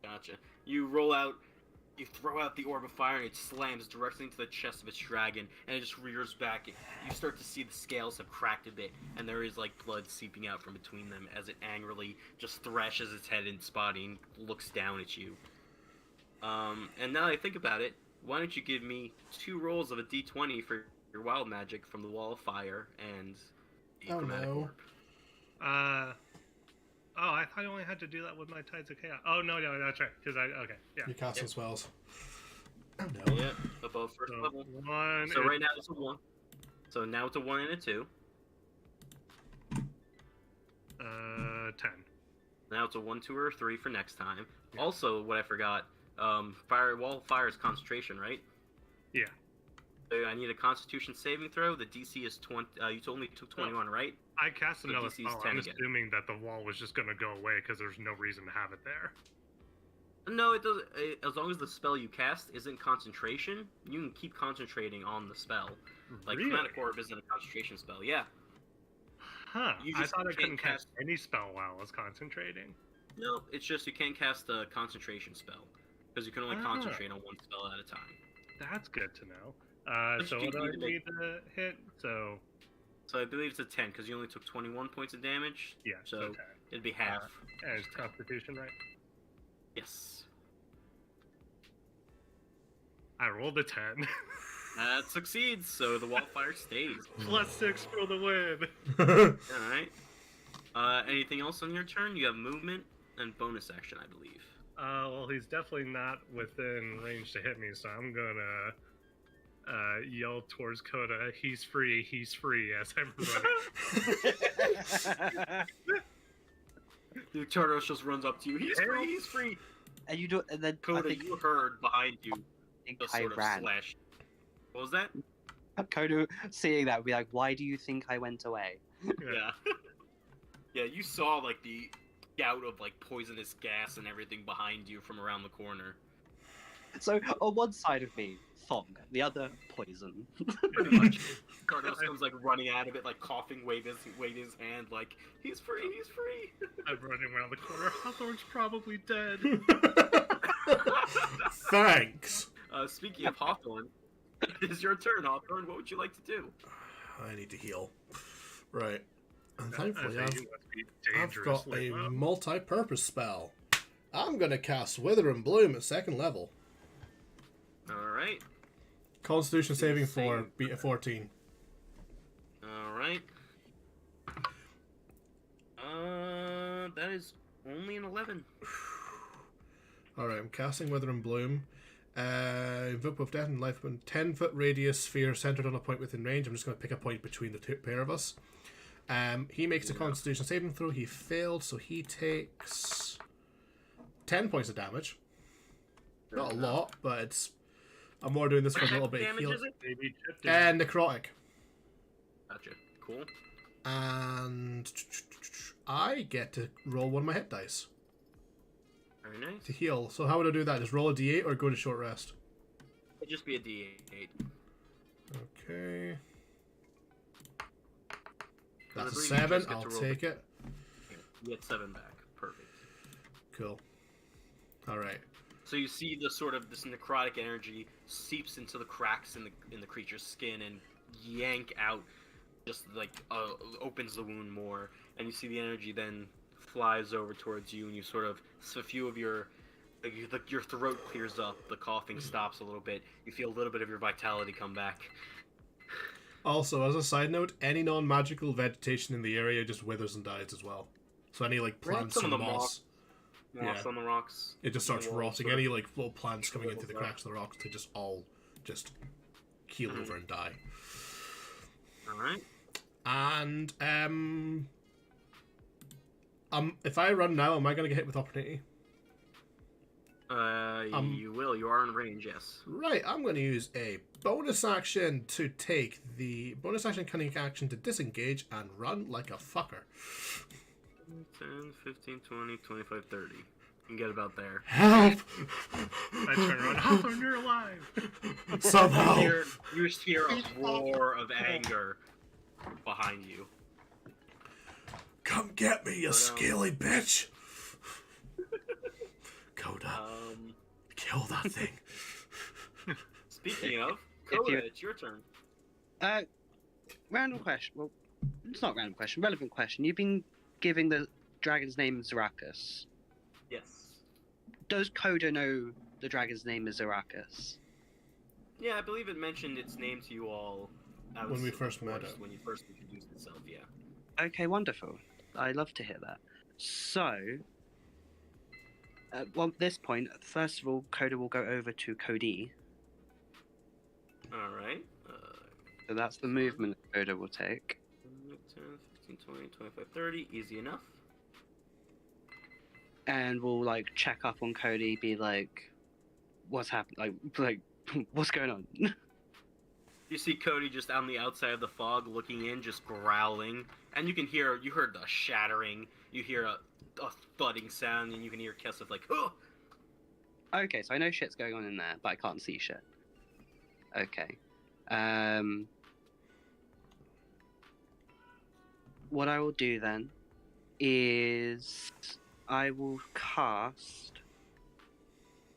Gotcha. You roll out... You throw out the orb of fire and it slams directly into the chest of its dragon, and it just rears back. You start to see the scales have cracked a bit, and there is blood seeping out from between them as it angrily just thrashes its head in its body and looks down at you. And now that I think about it, why don't you give me 2 rolls of a d20 for your wild magic from the wall of fire and the chromatic orb. Oh, I thought I only had to do that with my Tides of Chaos. Oh, no, that's right. Because okay, yeah. You casting spells. Oh no. Yep, above first So, level. 1 So right now it's a 1. So now it's a 1 and a 2. 10. Now it's a 1, 2, or a 3 for next time. Yeah. Also, what I forgot, wall of fire is concentration, right? Yeah. So I need a Constitution saving throw. The DC is 20. You told me it took 21, right? I cast So another DC is spell. 10 I'm again. assuming that the wall was just going to go away because there's no reason to have it there. No, it doesn't. As long as the spell you cast isn't concentration, you can keep concentrating on the spell. Like Really? Chromatic Orb isn't a concentration spell. Yeah. Huh. You I just thought I can't couldn't cast cast- any spell while I was concentrating. No, it's just you can't cast a concentration spell because you can only Ah. concentrate on one spell at a time. That's good to know. But So you what do I need to need to hit? So, So I believe it's a 10 because you only took 21 points of damage. yeah, So 10. it'd be half. And it's Constitution, right? Yes. I rolled a 10. That succeeds, so the wildfire stays. +6 for the win. Alright. Anything else on your turn? You have movement and bonus action, I believe. Well, he's definitely not within range to hit me, so I'm gonna yell towards Coda, he's free, as I'm running. The Tartarus just runs up to you. He's free, he's free! And you do, and then I Coda, think, you heard behind you think the I sort of ran. slash. What was that? Kodo seeing that would be like, "Why do you think I went away?" Yeah. Yeah, you saw, like, the gout of, like, poisonous gas and everything behind you from around the corner. So on one side of me, fog, the other poison. Pretty much. Tartarus comes, like, running out of it, like, coughing, wave his hand, like, he's free, he's free! I'm running around the corner. Hawthorne's probably dead. Thanks. Speaking of Hawthorne, it is your turn, Hawthorne. What would you like to do? I need to heal. Right. And I thankfully, think I've you must be got dangerously a low. multi-purpose spell. I'm gonna cast Wither and Bloom at 2nd level. Alright. Constitution saving Save. 4, beat a 14. Alright. That is only an 11. Alright, I'm casting Wither and Bloom. Invoke both death and life. 10-foot radius sphere centered on a point within range. I'm just going to pick a point between the pair of us. He makes a Constitution saving throw. He failed, so he takes 10 points of damage. Not a lot, but it's. I'm more doing this for a little bit of damage heal. is it? Maybe chip And necrotic. Gotcha. Cool. And I get to roll one of my hit dice Very nice. to heal. So how would I do that? Just roll a d8 or go to short rest? It'd just be a D8. Okay. I That's a believe you 7. just get I'll to roll take the- it. You get 7 back. Perfect. Cool. Alright. So you see the sort of this necrotic energy seeps into the cracks in the creature's skin and yank out, just like opens the wound more, and you see the energy then flies over towards you, and you sort of a few of your your throat clears up, the coughing stops a little bit, you feel a little bit of your vitality come back. Also, as a side note, any non-magical vegetation in the area just withers and dies as well. So any like plants Some and of the moss, Moss Yeah. on the rocks. it just starts the walls, rotting. sort of Any like little plants coming in through the withers up. cracks of the rocks, they just all just keel over and die. Alright. And if I run now, am I going to get hit with opportunity? You will. You are in range, yes. Right, I'm going to use a bonus action to take the bonus action cunning action to disengage and run like a fucker. 10, 15, 20, 25, 30. You can get about there. Help! I turn around. Hawthorne, you're alive. Somehow. You just hear a roar of anger behind you. Come get me, you But, scaly bitch! Coda, kill that thing. Speaking of, Coda, it's your turn. Random question. Well, it's not random question. Relevant question. You've been giving the dragon's name Zarakus. Yes. Does Koda know the dragon's name is Zarakus? Yeah, I believe it mentioned its name to you all When we first met it. When you first introduced itself, yeah. Okay, wonderful. I love to hear that. So, at this point, first of all, Koda will go over to Cody. Alright. So that's the movement Koda will take. 10, 15, 20, 25, 30. Easy enough. And we'll, like, check up on Cody, be like, what's happening? Like, what's going on? You see Cody just on the outside of the fog looking in, just growling. And you heard the shattering, you hear a thudding sound, and you can hear Kesef like, oh! Okay, so I know shit's going on in there, but I can't see shit. Okay. What I will do then is I will cast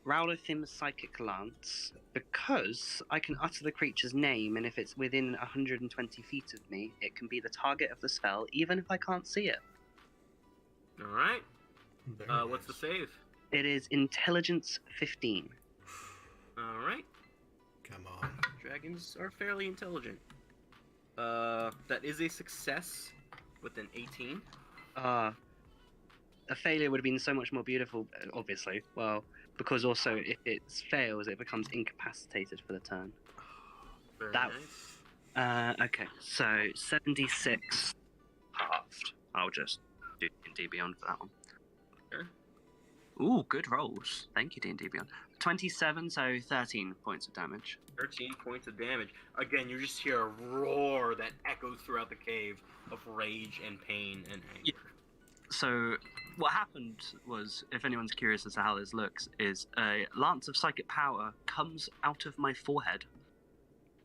Rowlathim's Psychic Lance, because I can utter the creature's name, and if it's within 120 feet of me, it can be the target of the spell, even if I can't see it. Alright. Very What's the nice. save? It is Intelligence 15. Alright. Come on. Dragon dragons are fairly intelligent. That is a success with an 18. A failure would have been so much more beautiful, obviously. Well, because also if it fails, it becomes incapacitated for the turn. Very That- nice. Okay, so 76 halved. I'll just do D&D Beyond for that one. Sure. Ooh, good rolls. Thank you, D&D Beyond. 27, so 13 points of damage. 13 points of damage. Again, you just hear a roar that echoes throughout the cave of rage and pain and anger. So what happened was, if anyone's curious as to how this looks, is a lance of psychic power comes out of my forehead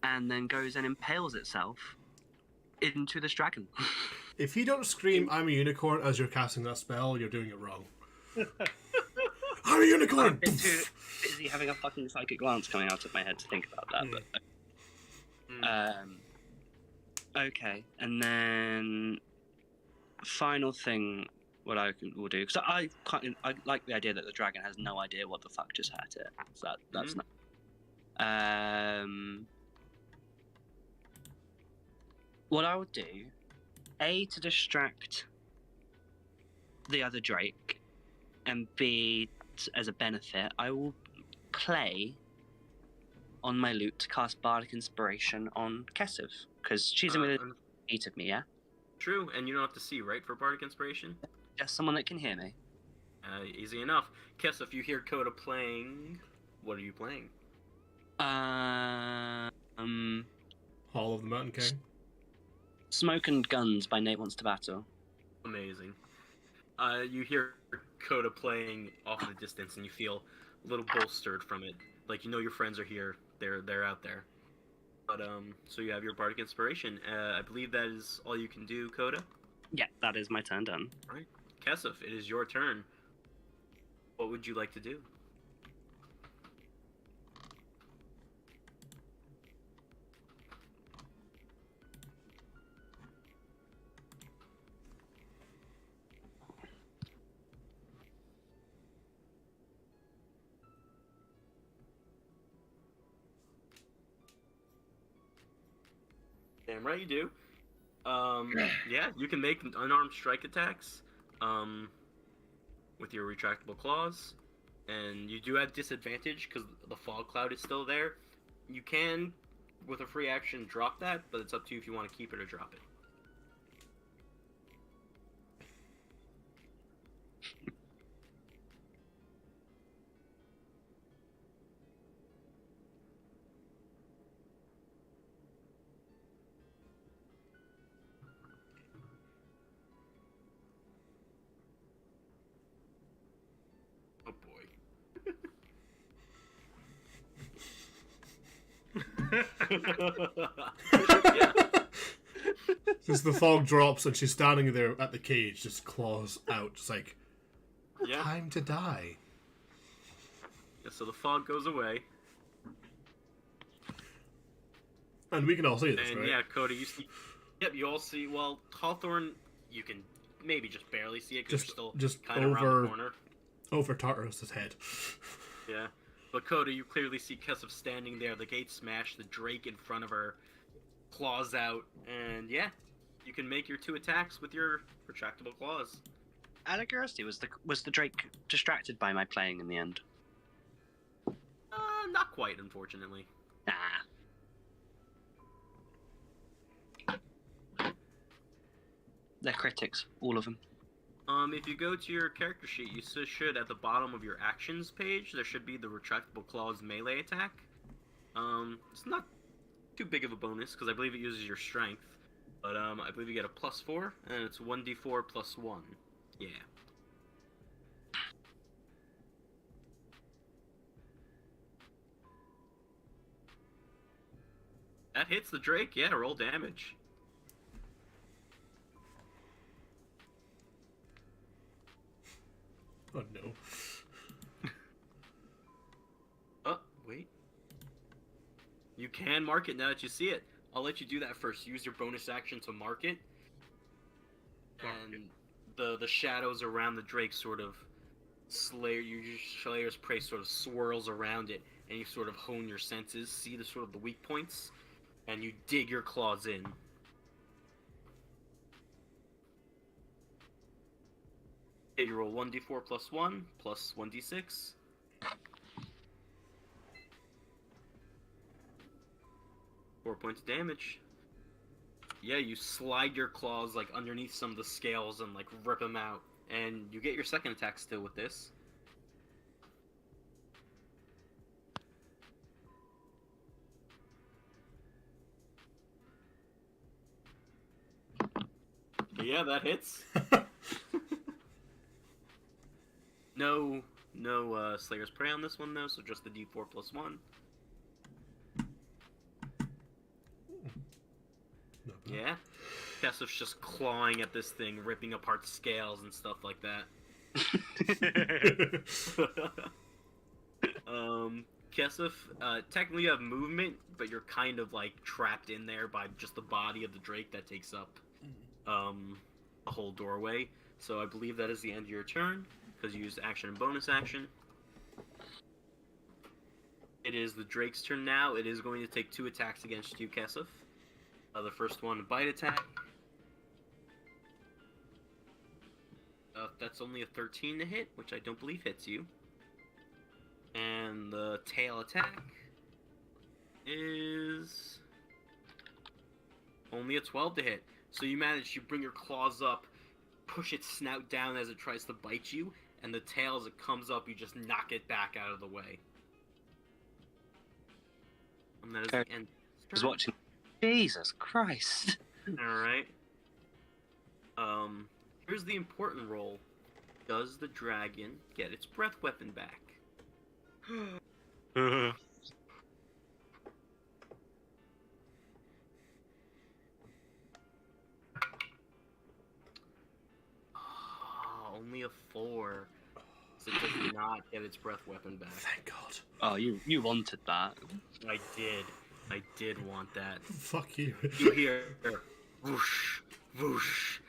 and then goes and impales itself into this dragon. If you don't scream, I'm a unicorn, as you're casting that spell, you're doing it wrong. I'm a unicorn! I've been too busy having a fucking psychic lance coming out of my head to think about that. But okay, and then final thing, what will do, because I like the idea that the dragon has no idea what the fuck just hurt it. So that's not. What I would do, A, to distract the other Drake, and B, as a benefit, I will play on my lute to cast Bardic Inspiration on Kesef, because she's within 8 of me, yeah? True, and you don't have to see, right, for Bardic Inspiration? Just someone that can hear me. Easy enough. Kesef, you hear Coda playing. What are you playing? Hall of the Mountain King. Smoke and Guns by Nate Wants to Battle. Amazing. You hear Coda playing off in the distance, and you feel a little bolstered from it. Like, you know your friends are here. They're out there. But, so you have your Bardic Inspiration. I believe that is all you can do, Coda? Yeah, that is my turn done. Alright. Kesef, it is your turn. What would you like to do? Damn right you do. Yeah, you can make unarmed strike attacks with your retractable claws, and you do have disadvantage because the fog cloud is still there. You can, with a free action, drop that, but it's up to you if you want to keep it or drop it. Oh boy. Yeah. Since the fog drops and she's standing there at the cage, just claws out, just like, Yeah. time to die. Yeah, so the fog goes away, And we can all see this, and right? yeah, Coda, you see. Yep, you all see. Well, Hawthorne, you can maybe just barely see it because you're still just kind of around over the corner. over Tartarus' head. Yeah. But Coda, you clearly see Kesef standing there, the gate smashed, the Drake in front of her, claws out, and yeah, you can make your 2 attacks with your retractable claws. Out of curiosity, was the Drake distracted by my playing in the end? Not quite, unfortunately. Nah. They're critics, all of them. If you go to your character sheet, you should, at the bottom of your actions page, there should be the retractable claws melee attack. It's not too big of a bonus, because I believe it uses your strength. But, I believe you get a +4, and it's 1d4 + 1. Yeah. That hits the Drake, yeah, roll damage. Oh no. Oh, wait. You can mark it now that you see it. I'll let you do that first. Use your bonus action to mark it. And the shadows around the Drake sort of Slayer's prey sort of swirls around it, and you sort of hone your senses, see the sort of the weak points, and you dig your claws in. Okay, you roll 1d4 plus 1 plus 1d6. Four points of damage. Yeah, you slide your claws like underneath some of the scales and like rip them out, and you get your second attack still with this. Yeah, that hits. No Slayer's Prey on this one though, so just the D4 plus 1. Yeah. Kesef's just clawing at this thing, ripping apart scales and stuff like that. Kesef, technically you have movement, but you're kind of like trapped in there by just the body of the Drake that takes up a whole doorway. So I believe that is the end of your turn, because you used action and bonus action. It is the Drake's turn now. It is going to take 2 attacks against you, Kesef. The first one, a bite attack. That's only a 13 to hit, which I don't believe hits you. And the tail attack is only a 12 to hit. So you manage to bring your claws up, push its snout down as it tries to bite you, and the tail, as it comes up, you just knock it back out of the way. And that is the end. I was watching. Jesus Christ. Alright. Here's the important roll. Does the dragon get its breath weapon back? Only a 4. So it does not get its breath weapon back. Thank God. Oh, you wanted that. I did want that. Fuck you. You hear whoosh, whoosh.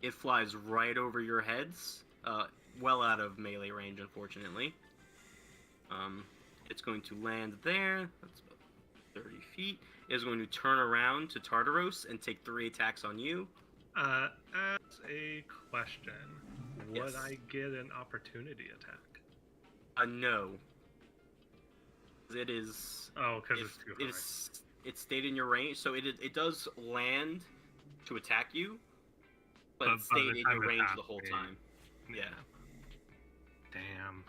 It flies right over your heads, well out of melee range, unfortunately. It's going to land there. That's about 30 feet. It is going to turn around to Tartaros and take 3 attacks on you. As a question, would Yes. I get an opportunity attack? No. It is. Oh, because it's too high. It stayed in your range, so it does land to attack you, but But it by stayed the in time your it range passed the whole me. time. Yeah. Damn.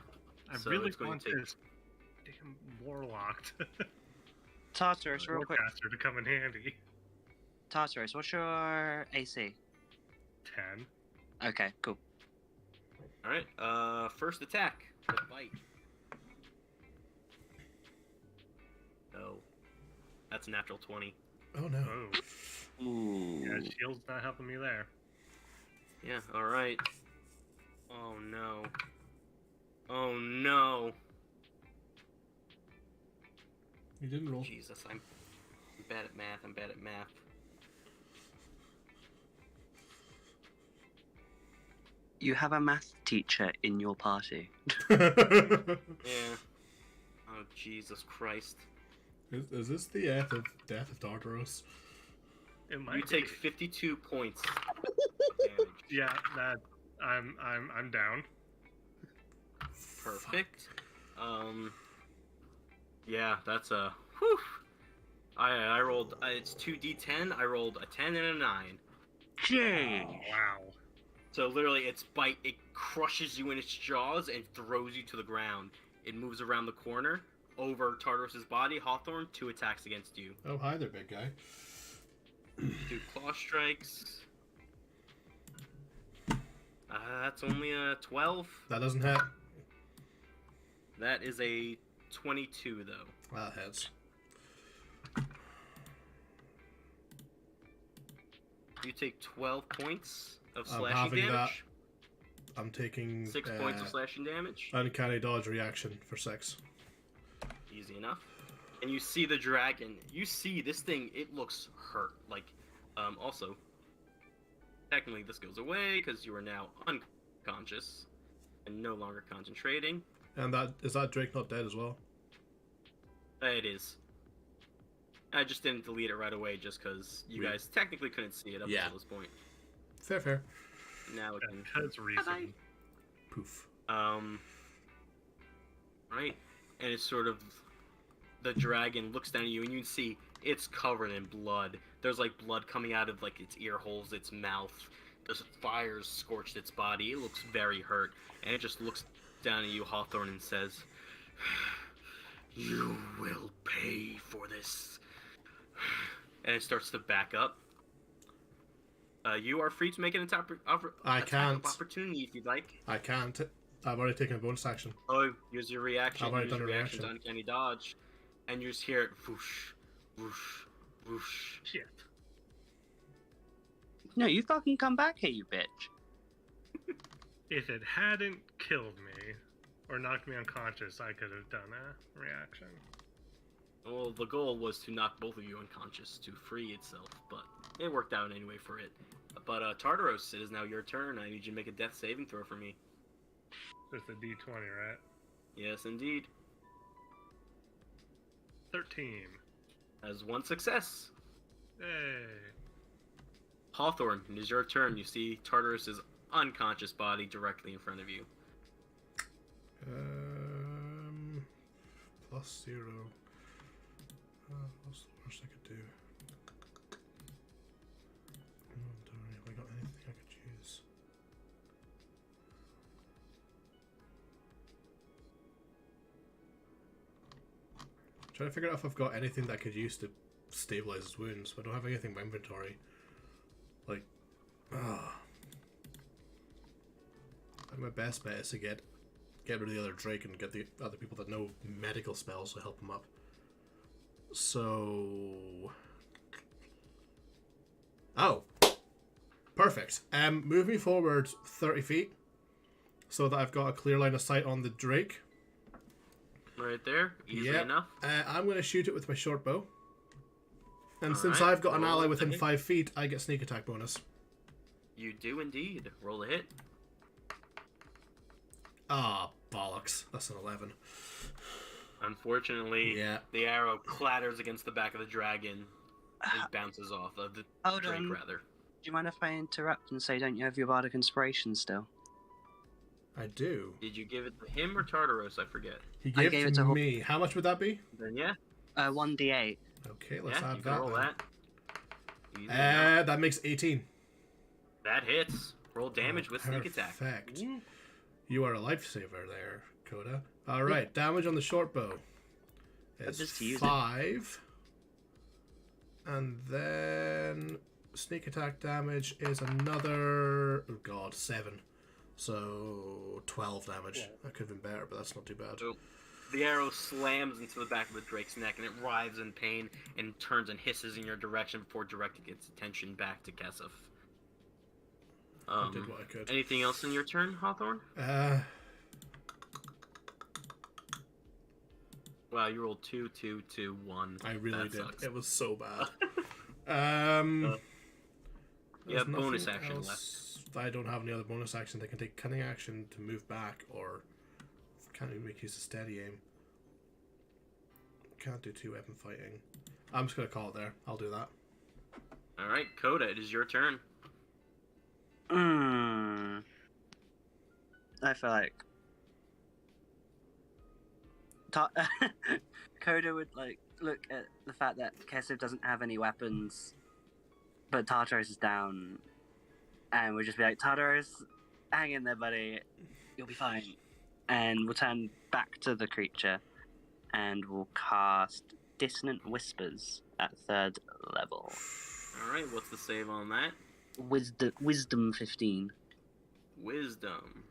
I So really it's going want to take- this damn warlock Tartarus, real quick. warcaster to come in handy. Tartarus, what's your AC? 10. Okay, cool. All right. First attack. The bite. No. That's a natural 20. Oh no. Oh. Ooh. Yeah, shield's not helping me there. Yeah. All right. Oh no. Oh no. You didn't roll. Jesus, I'm bad at math. I'm bad at math. You have a math teacher in your party. Yeah. Oh Jesus Christ. Is this the death of Tartaros? It might You take be. 52 points of damage. Yeah, that I'm down. Perfect. Yeah, that's a whew. I rolled it's 2d10. I rolled a 10 and a 9. Jeez. Wow. So literally its bite, it crushes you in its jaws and throws you to the ground. It moves around the corner over Tartarus's body. Hawthorne, 2 attacks against you. Oh, hi there, big guy. 2 claw strikes. That's only a 12. That doesn't hit. That is a 22 though. That hits. You take 12 points of I'm slashing having damage. I'm taking 6 points of slashing damage. uncanny dodge reaction for 6. Easy enough. And you see the dragon. You see this thing. It looks hurt. Like, also, technically this goes away because you are now unconscious and no longer concentrating. And is that Drake not dead as well? It is. I just didn't delete it right away just because you guys technically couldn't see it up until this point. Fair. Now it can. Because reason. Poof. Right, and it's sort of the dragon looks down at you, and you can see it's covered in blood. There's like blood coming out of like its ear holes, its mouth. The fire's scorched its body. It looks very hurt, and it just looks down at you, Hawthorne, and says, "You will pay for this." And it starts to back up. You are free to make an attack of opportunity if you'd like. I can't. I've already taken a bonus action. Oh, use your reaction. I've already Use done your a reaction to reaction. uncanny dodge. And you just hear it whoosh, whoosh, whoosh. Shit. No, you fucking come back here, you bitch. If it hadn't killed me or knocked me unconscious, I could have done a reaction. Well, the goal was to knock both of you unconscious to free itself, but it worked out anyway for it. But Tartaros, it is now your turn. I need you to make a death saving throw for me. Just a d20, right? Yes, indeed. 13. As one success. Hey. Hawthorne, it is your turn. You see Tartarus' unconscious body directly in front of you. +0. What's the worst I could do? Inventory. Have I got anything I could use? Trying to figure out if I've got anything that I could use to stabilize his wounds, but I don't have anything in my inventory. Like, I think my best bet is to get rid of the other Drake and get the other people that know medical spells to help him up. So... Oh! Perfect. Move me forward 30 feet so that I've got a clear line of sight on the Drake. Right there, easily Yep. enough. I'm going to shoot it with my short bow. And All since right, I've got an roll ally within it. 5 feet, I get sneak attack bonus. You do indeed. Roll a hit. Ah, bollocks. That's an 11. Unfortunately, Yeah. the arrow clatters against the back of the dragon and bounces off of the Hold Drake, on. rather. Do you mind if I interrupt and say, don't you have your Bardic Inspiration still? I do. Did you give it to him or Tartaros? I forget. He I gave gave it it to to me. How much would that be? Then yeah, 1d8. Okay, let's yeah, you add can that. roll then. that. Easy enough. That makes 18. That hits. Roll damage with sneak attack. Perfect. You are a lifesaver there, Coda. Alright, damage on the short bow is just use it. 5. And then sneak attack damage is another... Oh god, 7. So 12 damage. That could have been better, but that's not too bad. So the arrow slams into the back of the Drake's neck, and it writhes in pain and turns and hisses in your direction before directing its attention back to Kesef. I did what I could. Anything else in your turn, Hawthorne? Wow, you rolled 2, 2, 2, 1. I really That did. sucks. It was so bad. You have there's bonus nothing action else. I don't have any other bonus actions. I can take cunning action to move back, or can't even make use of steady aim. Can't do 2-weapon fighting. I'm just gonna call it there. I'll do that. Alright, Coda, it is your turn. I feel like Coda would like look at the fact that Kesef doesn't have any weapons, but Tartaros is down, and we'll just be like, Tartaros, hang in there, buddy, you'll be fine. And we'll turn back to the creature, and we'll cast Dissonant Whispers at 3rd level. Alright, what's the save on that? Wisdom 15. Wisdom.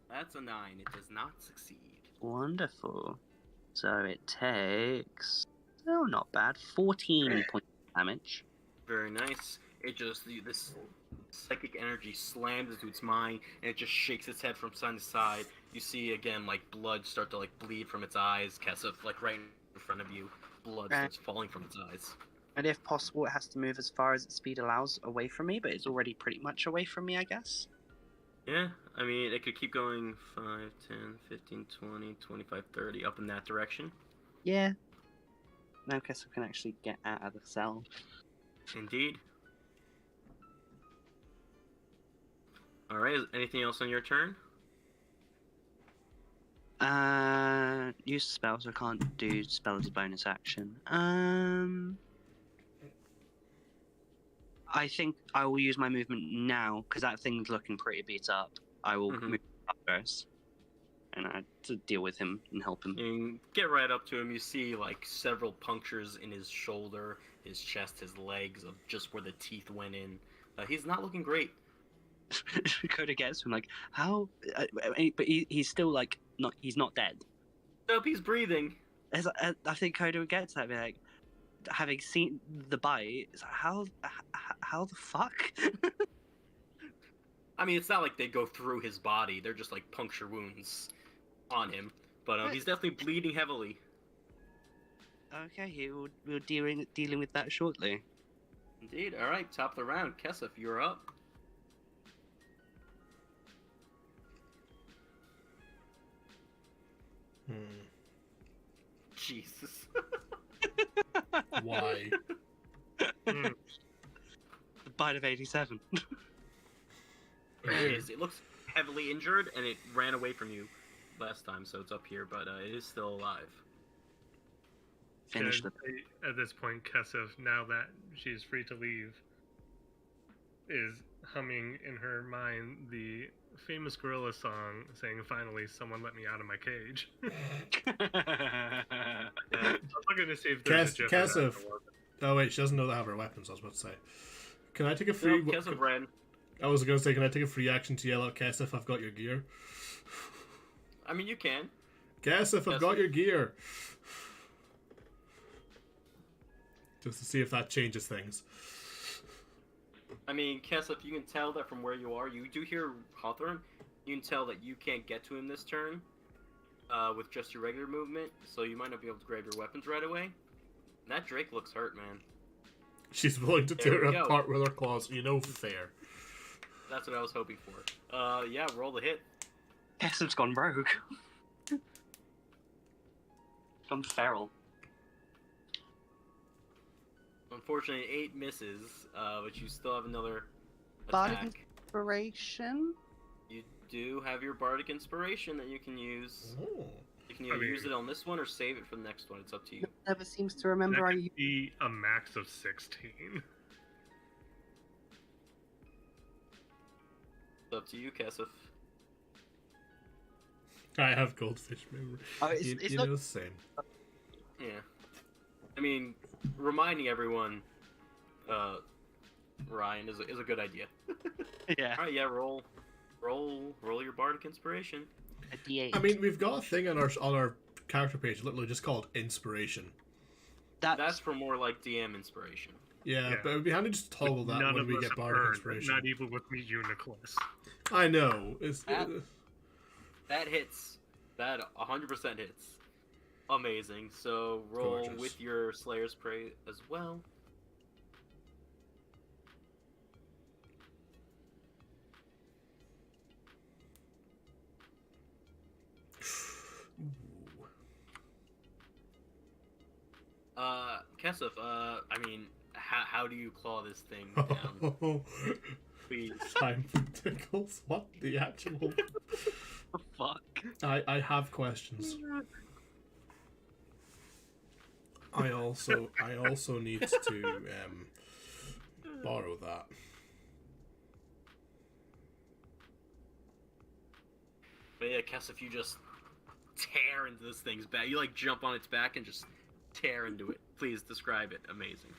That's a 9. It does not succeed. Wonderful. So it takes, oh, not bad, 14 points of damage. Very nice. It just, this psychic energy slams into its mind, and it just shakes its head from side to side. You see, again, like, blood start to, like, bleed from its eyes. Kesef, like, right in front of you. Blood starts falling from its eyes. And if possible, it has to move as far as its speed allows away from me, but it's already pretty much away from me, I guess. Yeah, I mean, it could keep going 5, 10, 15, 20, 25, 30, up in that direction. Yeah. Now Kesef can actually get out of the cell. Indeed. Alright, anything else on your turn? Use spells. I can't do spell as a bonus action. I think I will use my movement now because that thing's looking pretty beat up. I will move up first, and to deal with him and help him. You get right up to him. You see like several punctures in his shoulder, his chest, his legs, of just where the teeth went in. He's not looking great. Coda gets him like, how? But he's still like not. He's not dead. Nope, he's breathing. I think Coda would get to that. Be like, having seen the bite, it's like, how the fuck? I mean, it's not like they go through his body. They're just like puncture wounds on him. But he's definitely bleeding heavily. Okay, we'll dealing with that shortly. Indeed. All right, top of the round. Kesef, you're up. Jesus. Why? The bite of 87. It is. It looks heavily injured, and it ran away from you last time, so it's up here, but it is still alive. Finish the. At this point, Kesef, now that she's free to leave, is humming in her mind the famous gorilla song saying, "Finally, someone let me out of my cage." I'm looking to see if there's a gif of that in the Kesef. world. Oh wait, she doesn't know they have her weapons. I was about to say. Can I take a free? No, Kesef ran. I was going to say, can I take a free action to yell at Kesef, I've got your gear? I mean, you can. Kesef, I've got your gear. Just to see if that changes things. I mean, Kesef, you can tell that from where you are. You do hear Hawthorne. You can tell that you can't get to him this turn with just your regular movement, so you might not be able to grab your weapons right away. That Drake looks hurt, man. She's willing to There tear we it go. apart with her claws. You know, fair. That's what I was hoping for. Yeah, roll the hit. Kesef's gone rogue. Gone feral. Unfortunately, 8 misses, but you still have another Bardic attack. Inspiration. You do have your Bardic Inspiration that you can use. Oh. You can either use it on this one or save it for the next one. It's up to you. Never seems to remember That I could be a max of 16. It's up to you, Kesef. I have goldfish memory. Oh, it's you not- know the same. Yeah. I mean, reminding everyone, Ryan, is a good idea. Yeah. Alright, yeah, roll your Bardic Inspiration. A D8. I mean, we've got a thing on our character page, literally just called inspiration. That's for more like DM Inspiration. Yeah, Yeah. but it would be handy just to toggle that None when of we us get have bardic earned, inspiration. not even with me, Uniclus. I know. It's That hits. That 100% hits. Amazing. So roll Gorgeous. with your Slayer's Prey as well. Kesef, I mean, how do you claw this thing down? Please. time for tickles. What the actual? Fuck. I have questions. I also need to borrow that. But yeah, Kesef, you just tear into this thing's back. You like jump on its back and just tear into it. Please describe it. Amazing.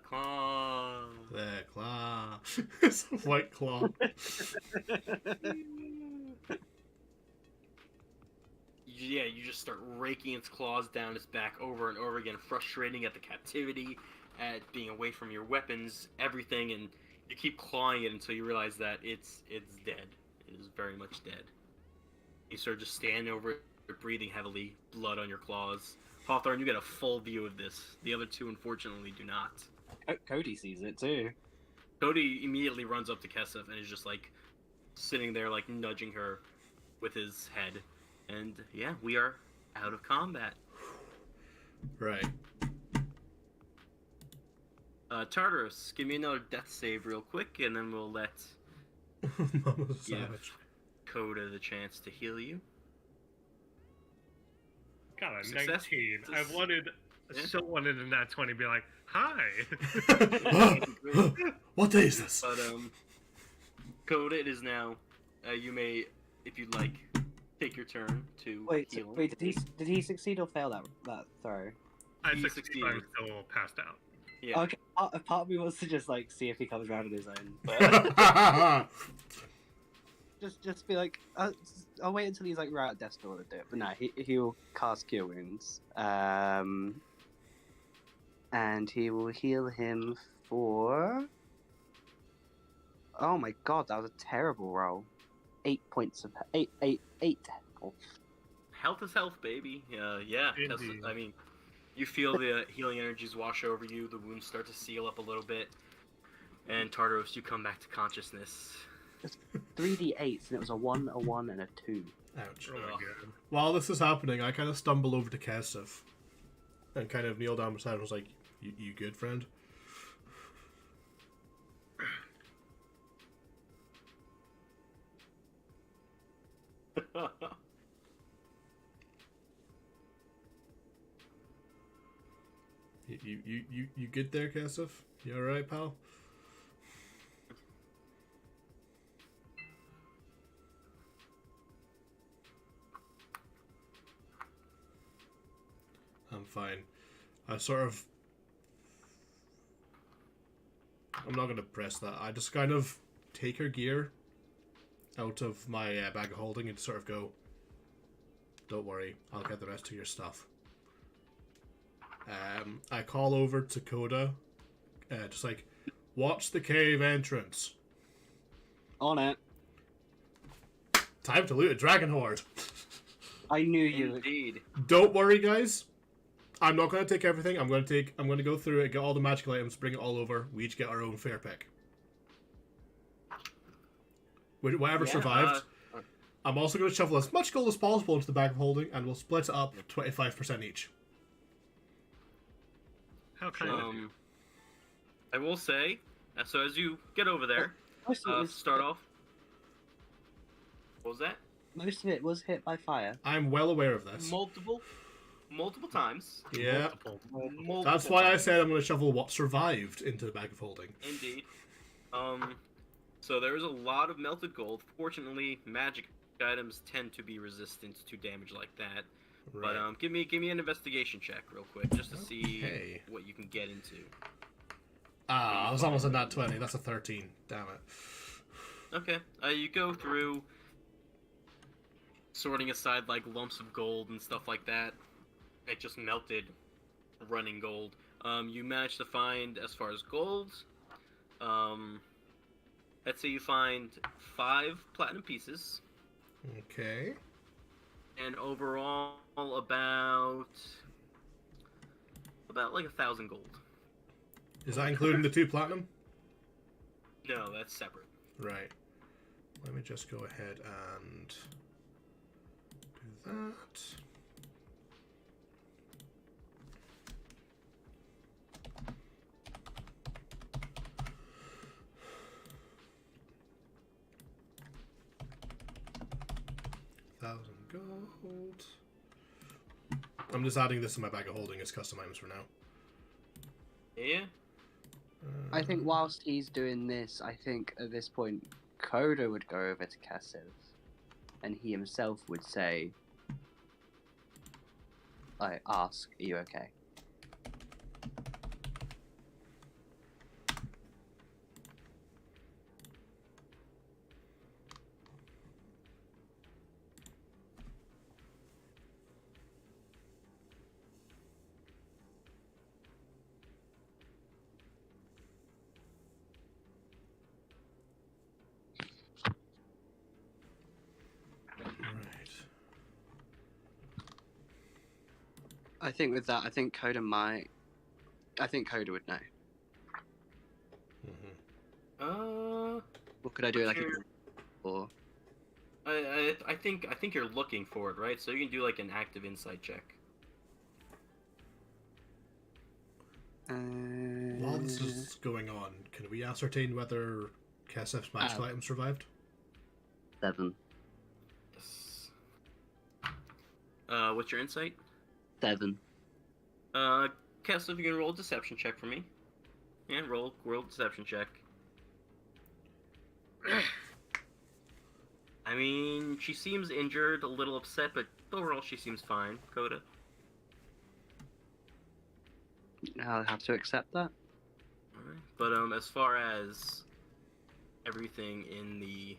Claw. There, claw. It's a white claw. Yeah, you just start raking its claws down its back over and over again, frustrating at the captivity, at being away from your weapons, everything, and you keep clawing it until you realize that it's dead. It is very much dead. You sort of just stand over it, breathing heavily, blood on your claws. Hawthorne, you get a full view of this. The other two, unfortunately, do not. Cody sees it too. Cody immediately runs up to Kesef and is just like sitting there, like nudging her with his head. And yeah, we are out of combat. Right. Tartarus, give me another death save real quick, and then we'll let Mama's a give savage. Coda the chance to heal you. Got a Success. 19. I Yeah. so wanted in that 20 to be like, hi. What day is this? But Coda, it is now. You may, if you'd like, take your turn to heal. Wait, did he succeed or fail that throw? I He succeeded. I'm succeeded. still passed out. Yeah. Okay, a part of me wants to just like see if he comes around on his own, but just be like, I'll wait until he's like right at death's door to do it. But no, he'll cast Cure Wounds, and he will heal him for. Oh my god, that was a terrible roll. 8 points of eight. Oh. Health is health, baby. Yeah. Indeed. I mean, you feel the healing energies wash over you. The wounds start to seal up a little bit, and Tartaros, you come back to consciousness. 3d8s, and it was a 1, a 1, and a 2. Ouch. Oh my Ugh. god. While this is happening, I kind of stumble over to Kesef and kind of kneel down beside him and was like, you good, friend? You good there, Kesef? You alright, pal? I'm fine. I'm not going to press that. I just kind of take her gear out of my bag of holding and sort of go, don't worry, I'll get the rest of your stuff. I call over to Coda, just like, watch the cave entrance. On it. Time to loot a dragon horde. I knew you. Indeed. Don't worry, guys. I'm not going to take everything. I'm going to go through it, get all the magical items, bring it all over. We each get our own fair pick. Whatever Yeah, survived. I'm also going to shovel as much gold as possible into the bag of holding, and we'll split it up 25% each. How kind of you. I will say, so as you get over there, Most of, it was, start off. What was that? most of it was hit by fire. I'm well aware of this. Multiple times. Yeah. Multiple That's why I times. said I'm going to shovel what survived into the bag of holding. Indeed. So there is a lot of melted gold. Fortunately, magic items tend to be resistant to damage like that. Right. But give me an investigation check real quick, just to see Okay. what you can get into. I was almost in that 20. That's a 13. Damn it. Okay. You go through, sorting aside like lumps of gold and stuff like that. It just melted, running gold. You managed to find, as far as gold, let's say you find 5 platinum pieces, Okay. and overall about like 1,000 gold. Is that including the 2 platinum? No, that's separate. Right. Let me just go ahead and do that. Gold. I'm just adding this to my bag of holding as custom items for now. Yeah. I think whilst he's doing this, I think at this point, Coda would go over to Kesef, and he himself would say, I ask, are you okay? I think with that, I think Coda might. I think Coda would know. What could I do? Like, your- or I think you're looking for it, right? So you can do like an active insight check. While this is going on, can we ascertain whether Kesef's magical item survived? 7. Yes. What's your insight? 7. Kesef, you can roll a deception check for me. Yeah, roll deception check. I mean, she seems injured, a little upset, but overall she seems fine. Coda. I'll have to accept that. Alright. But as far as everything in the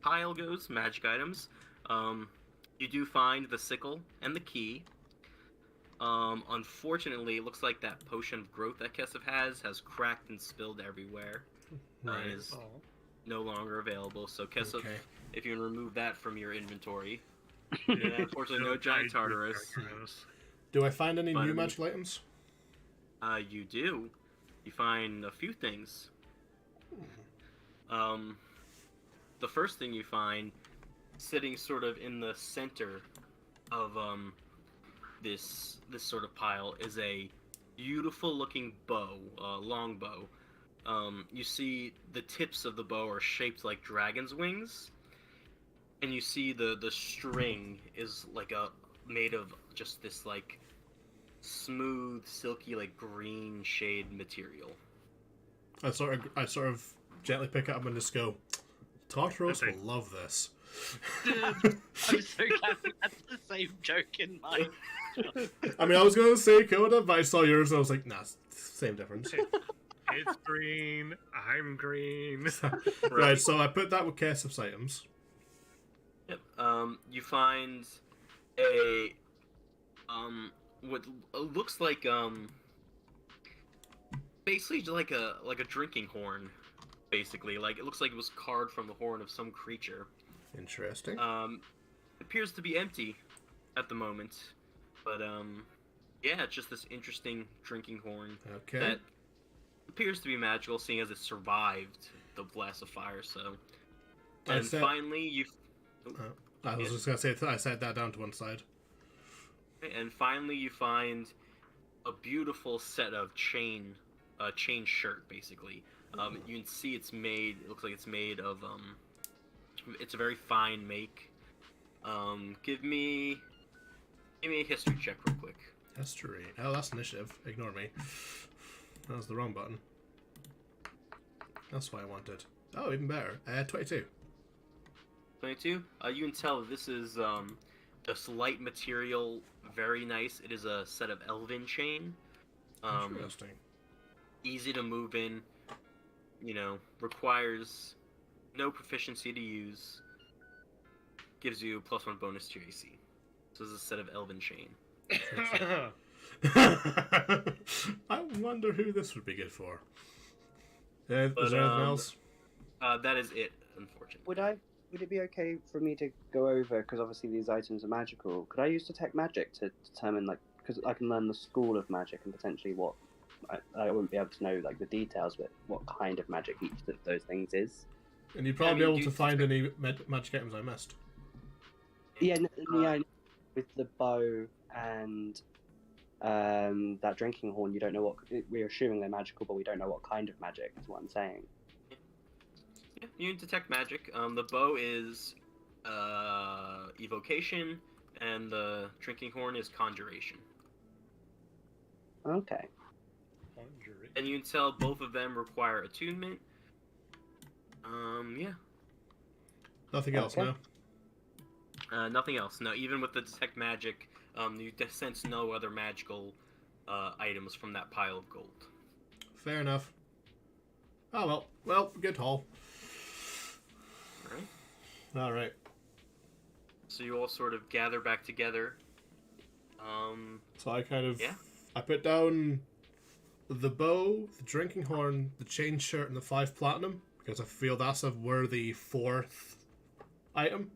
pile goes, magic items, you do find the sickle and the key. Unfortunately, it looks like that potion of growth that Kesef has cracked and spilled everywhere. Right. And is no longer available. So Kesef, Okay. if you can remove that from your inventory. Yeah, unfortunately, no giant Tartarus. Do I find any But, new magical items? You do. You find a few things. The first thing you find, sitting sort of in the center of this sort of pile, is a beautiful looking bow, long bow. You see the tips of the bow are shaped like dragon's wings, and you see the string is like made of just this like smooth, silky, like green shade material. I sort of gently pick it up and just go, Tartaros will love this. I'm so glad we had the same joke in mind. I mean, I was going to say Coda, but I saw yours and I was like, nah, same difference. It's green. I'm green. Right, so I put that with Kesef's items. Yep. You find a what looks like basically like a drinking horn, basically. Like it looks like it was carved from the horn of some creature. Interesting. Appears to be empty at the moment, but yeah, it's just this interesting drinking horn Okay. that appears to be magical, seeing as it survived the blast of fire. So, and finally you. I was just gonna say I set that down to one side. And finally, you find a beautiful set of chain shirt, basically. You can see it's made. It looks like it's made of. It's a very fine make. Give me a history check real quick. History. Oh, that's initiative. Ignore me. That was the wrong button. That's what I wanted. Oh, even better. 22. 22. You can tell that this is just light material, very nice. It is a set of elven chain. Interesting. Easy to move in. You know, requires no proficiency to use. Gives you a +1 bonus to your AC. So this is a set of elven chain. I wonder who this would be good for. Is there anything else? That is it, unfortunately. Would it be okay for me to go over, because obviously these items are magical, could I use Detect Magic to determine, like, because I can learn the school of magic and potentially what, I wouldn't be able to know, like, the details, but what kind of magic each of those things is. And you'd probably be able to find any magic items I missed. Yeah, with the bow and that drinking horn, you don't know what, we're assuming they're magical, but we don't know what kind of magic, is what I'm saying. Yeah, you can detect magic. The bow is evocation, and the drinking horn is conjuration. Okay. And you can tell both of them require attunement. Yeah. Nothing else, Okay. no? Nothing else. No, even with the detect magic, you sense no other magical items from that pile of gold. Fair enough. Oh, well, good haul. Alright. Alright. So you all sort of gather back together. So I kind of... Yeah. I put down the bow, the drinking horn, the chain shirt, and the 5 platinum, because I feel that's a worthy 4th item.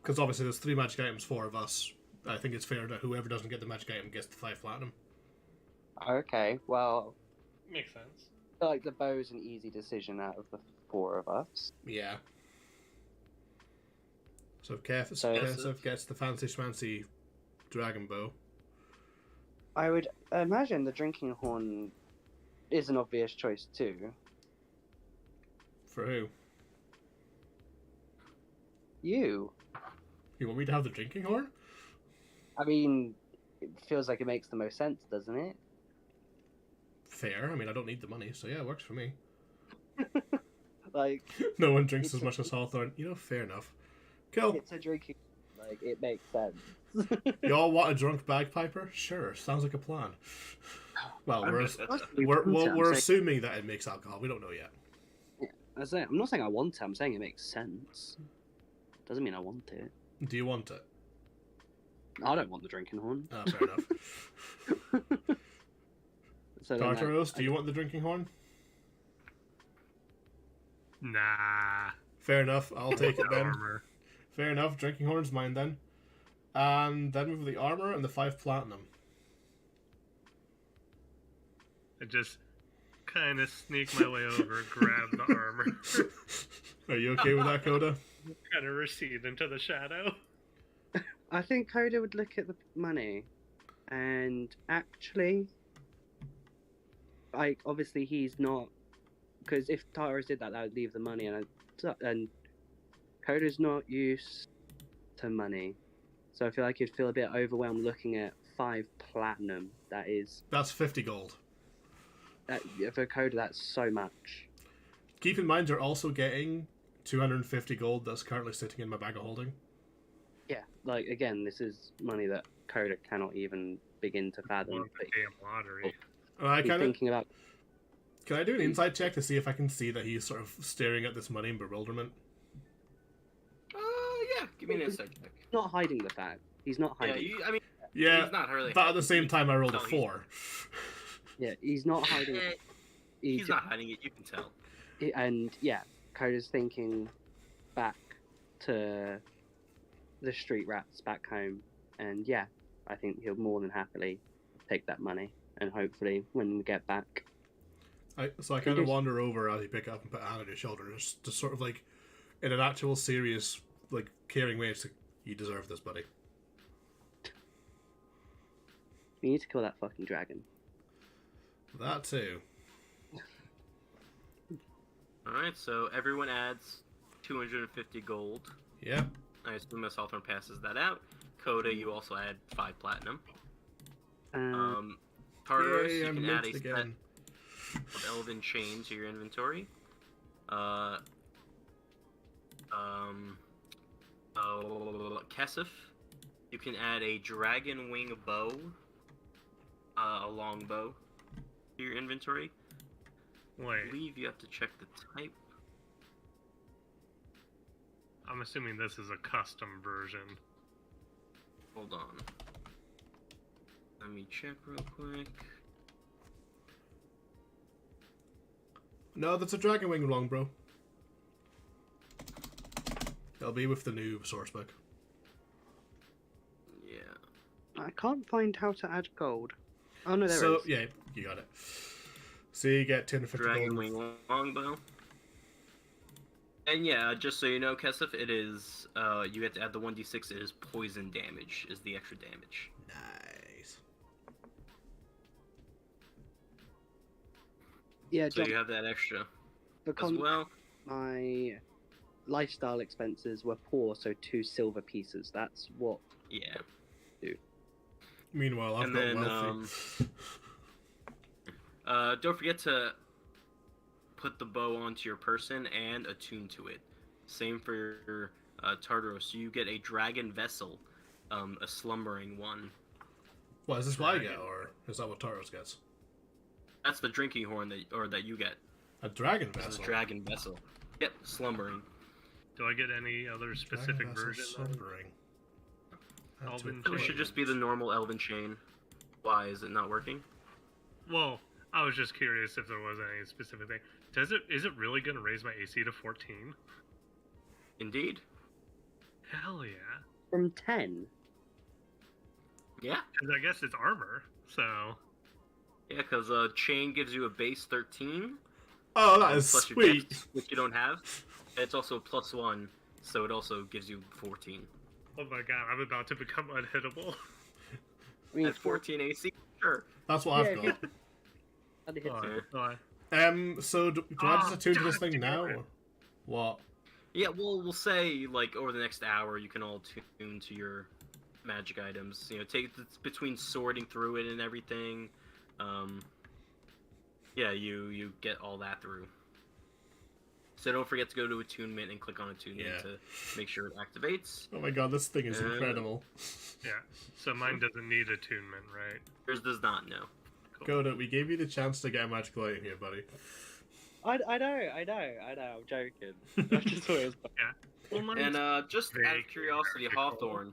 Because obviously there's 3 magic items, 4 of us. I think it's fair that whoever doesn't get the magic item gets the 5 platinum. Okay, well, Makes sense. I feel like the bow's an easy decision out of the 4 of us. Yeah. So Kesef So- gets the fancy schmancy dragon bow. I would imagine the drinking horn is an obvious choice too. For who? You. You want me to have the drinking horn? I mean, it feels like it makes the most sense, doesn't it? Fair. I mean, I don't need the money, so yeah, it works for me. Like, No one drinks It's as a- much as Hawthorne. You know, fair enough. Cool. it's a drinking. Like, it makes sense. Y'all want a drunk bagpiper? Sure, sounds like a plan. Well, I'm we're just- we're assuming that it makes alcohol. We don't know yet. I'm not saying I want it. I'm saying it makes sense. Doesn't mean I want it. Do you want it? I don't want the drinking horn. Ah, fair enough. So then Tartaros, do you want the drinking horn? Nah. Fair enough. I'll take it then. Armor. Fair enough. Drinking horn's mine then. And then we have the armor and the 5 platinum. I just kind of sneak my way over, grab the armor, Are you okay with that, Coda? kind of recede into the shadow. I think Coda would look at the money, and actually, like, obviously he's not, because if Tartaros did that, that would leave the money, and Coda's not used to money, so I feel like he'd feel a bit overwhelmed looking at 5 platinum. That is, That's 50 gold. for Coda, that's so much. Keep in mind, you're also getting 250 gold that's currently sitting in my bag of holding. Yeah, like, again, this is money that Coda cannot even begin to fathom. Won the But damn lottery. I he's kind of thinking about. can I do an insight check to see if I can see that he's sort of staring at this money in bewilderment? Yeah, give me an insight check. Not hiding the fact. He's not Yeah, hiding. I mean, Yeah, he's not really. but at the same time, I rolled a No, he's- 4. Yeah, he's not hiding. Eh, He's not hiding it. You can tell. And yeah, Coda's thinking back to the street rats back home, and yeah, I think he'll more than happily take that money, and hopefully when we get back, So I kind of wander over as you pick it up and put a hand on your shoulder, just sort of like, in an actual serious, like, caring way, it's like, you deserve this, buddy. we need to kill that fucking dragon. That too. Alright, so everyone adds 250 gold. Yep. I assume Miss Hawthorne passes that out. Coda, you also add 5 platinum. Uh, Tartaros, Yay, you I'm can add a minted set again. of Elven Chain to your inventory. Kesef, you can add a Dragon Wing bow, a long bow, to your inventory. I Wait, believe you have to check the type. I'm assuming this is a custom version. Hold on. Let me check real quick. No, that's a dragon wing longbow. It'll be with the new source book. Yeah. I can't find how to add gold. Oh no, there So is. yeah, you got it. So you get 250 Dragon gold. Wing longbow. And yeah, just so you know, Kesef, it is, you have to add the 1d6, it is poison damage, is the extra damage. Nice. Yeah, So John, you have that extra for as con- well. my lifestyle expenses were poor, so 2 silver pieces. That's what. Yeah. Meanwhile, I've And got then, wealthy. don't forget to put the bow onto your person and attune to it. Same for your Tartaros. So you get a dragon vessel, a slumbering one. What is this what I get, or is that what Taros gets? That's the drinking horn that you get. A dragon This is vessel. a dragon vessel. Yep, slumbering. Do I get any other specific Dragon vessel version? slumbering. Add to Elven So it should just be the normal elven chain. Why is it not working? Well, I was just curious if there was any specific thing. Is it really going to raise my AC to 14? Indeed. Hell yeah. From 10. Yeah. Because I guess it's armor, so... Yeah, because chain gives you a base 13. Oh, that is plus your sweet. dex, which you don't have. And it's also +1, so it also gives you 14. Oh my god, I'm about to become unhittable. I mean, At 14 AC, sure. That's what I've Yeah, got. That hits Oh, it. oh, So do I just Oh, attune to this God thing damn now? it. Or what? Yeah, well, we'll say, like, over the next hour, you can all tune to your magic items. You know, between sorting through it and everything. Yeah, you get all that through. So don't forget to go to attunement and click on attunement Yeah. to make sure it activates. Oh my god, this thing is incredible. yeah. So mine doesn't need attunement, right? Yours does not, no. Cool. Goda, we gave you the chance to get a magical item here, buddy. I know. I'm joking. I just thought it was fun. Well, mine's And just out very of curiosity, magical. Hawthorne.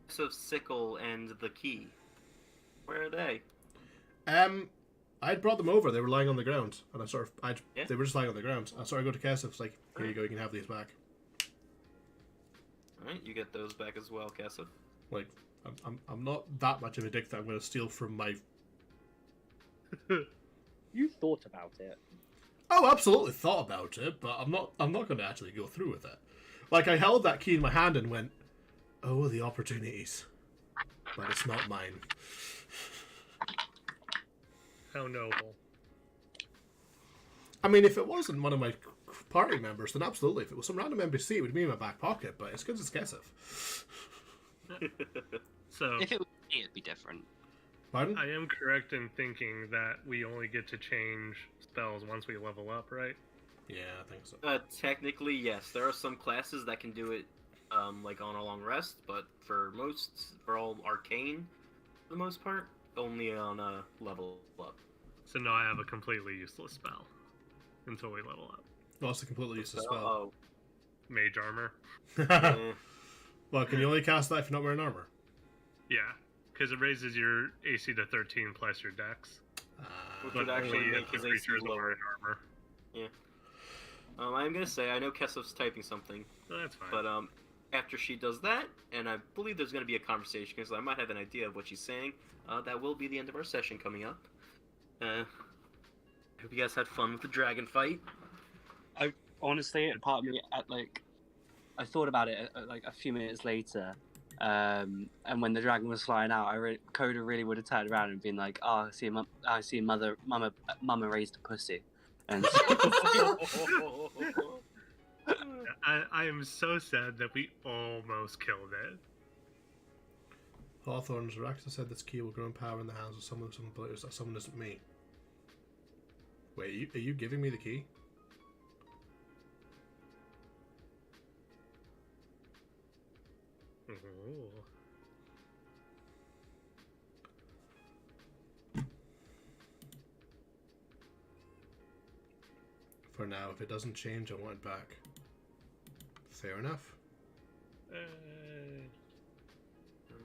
So sickle and the key. Where are they? I'd brought them over. They were lying on the ground, and Yeah. they were just lying on the ground. I sort of go to Kesef, it's like, here you go, you can have these back. Alright, you get those back as well, Kesef. Like, I'm not that much of a dick that I'm going to steal from my. You thought about it. Oh, absolutely thought about it, but I'm not going to actually go through with it. Like, I held that key in my hand and went, oh, the opportunities, but it's not mine. How noble. I mean, if it wasn't one of my party members, then absolutely. If it was some random NPC, it would be in my back pocket, but it's because it's Kesef. So, If it was me, it'd be different. Pardon? I am correct in thinking that we only get to change spells once we level up, right? Yeah, I think so. Technically, yes. There are some classes that can do it, like on a long rest, but for all arcane, for the most part, only on a level up. So now I have a completely useless spell until we level up. Well, it's a completely useless spell. Oh, Mage armor. eh. Well, can you only cast that if you're not wearing armor? Yeah, because it raises your AC to 13 plus your dex. Which But would actually only make if the his AC creatures are lower. wearing armor. I'm gonna say I know Kesef's typing something, So that's fine. but after she does that, and I believe there's gonna be a conversation because I might have an idea of what she's saying. That will be the end of our session coming up. I hope you guys had fun with the dragon fight. Honestly, part of me, I thought about it like a few minutes later, and when the dragon was flying out, Coda really would have turned around and been like, "Oh, I see mama raised a pussy," and I am so sad that we almost killed it. Hawthorne, Zaraxa said this key will grow in power in the hands of someone with some abilities that someone isn't me. Wait, are you giving me the key? Ooh. For now, if it doesn't change, I want it back. Fair enough.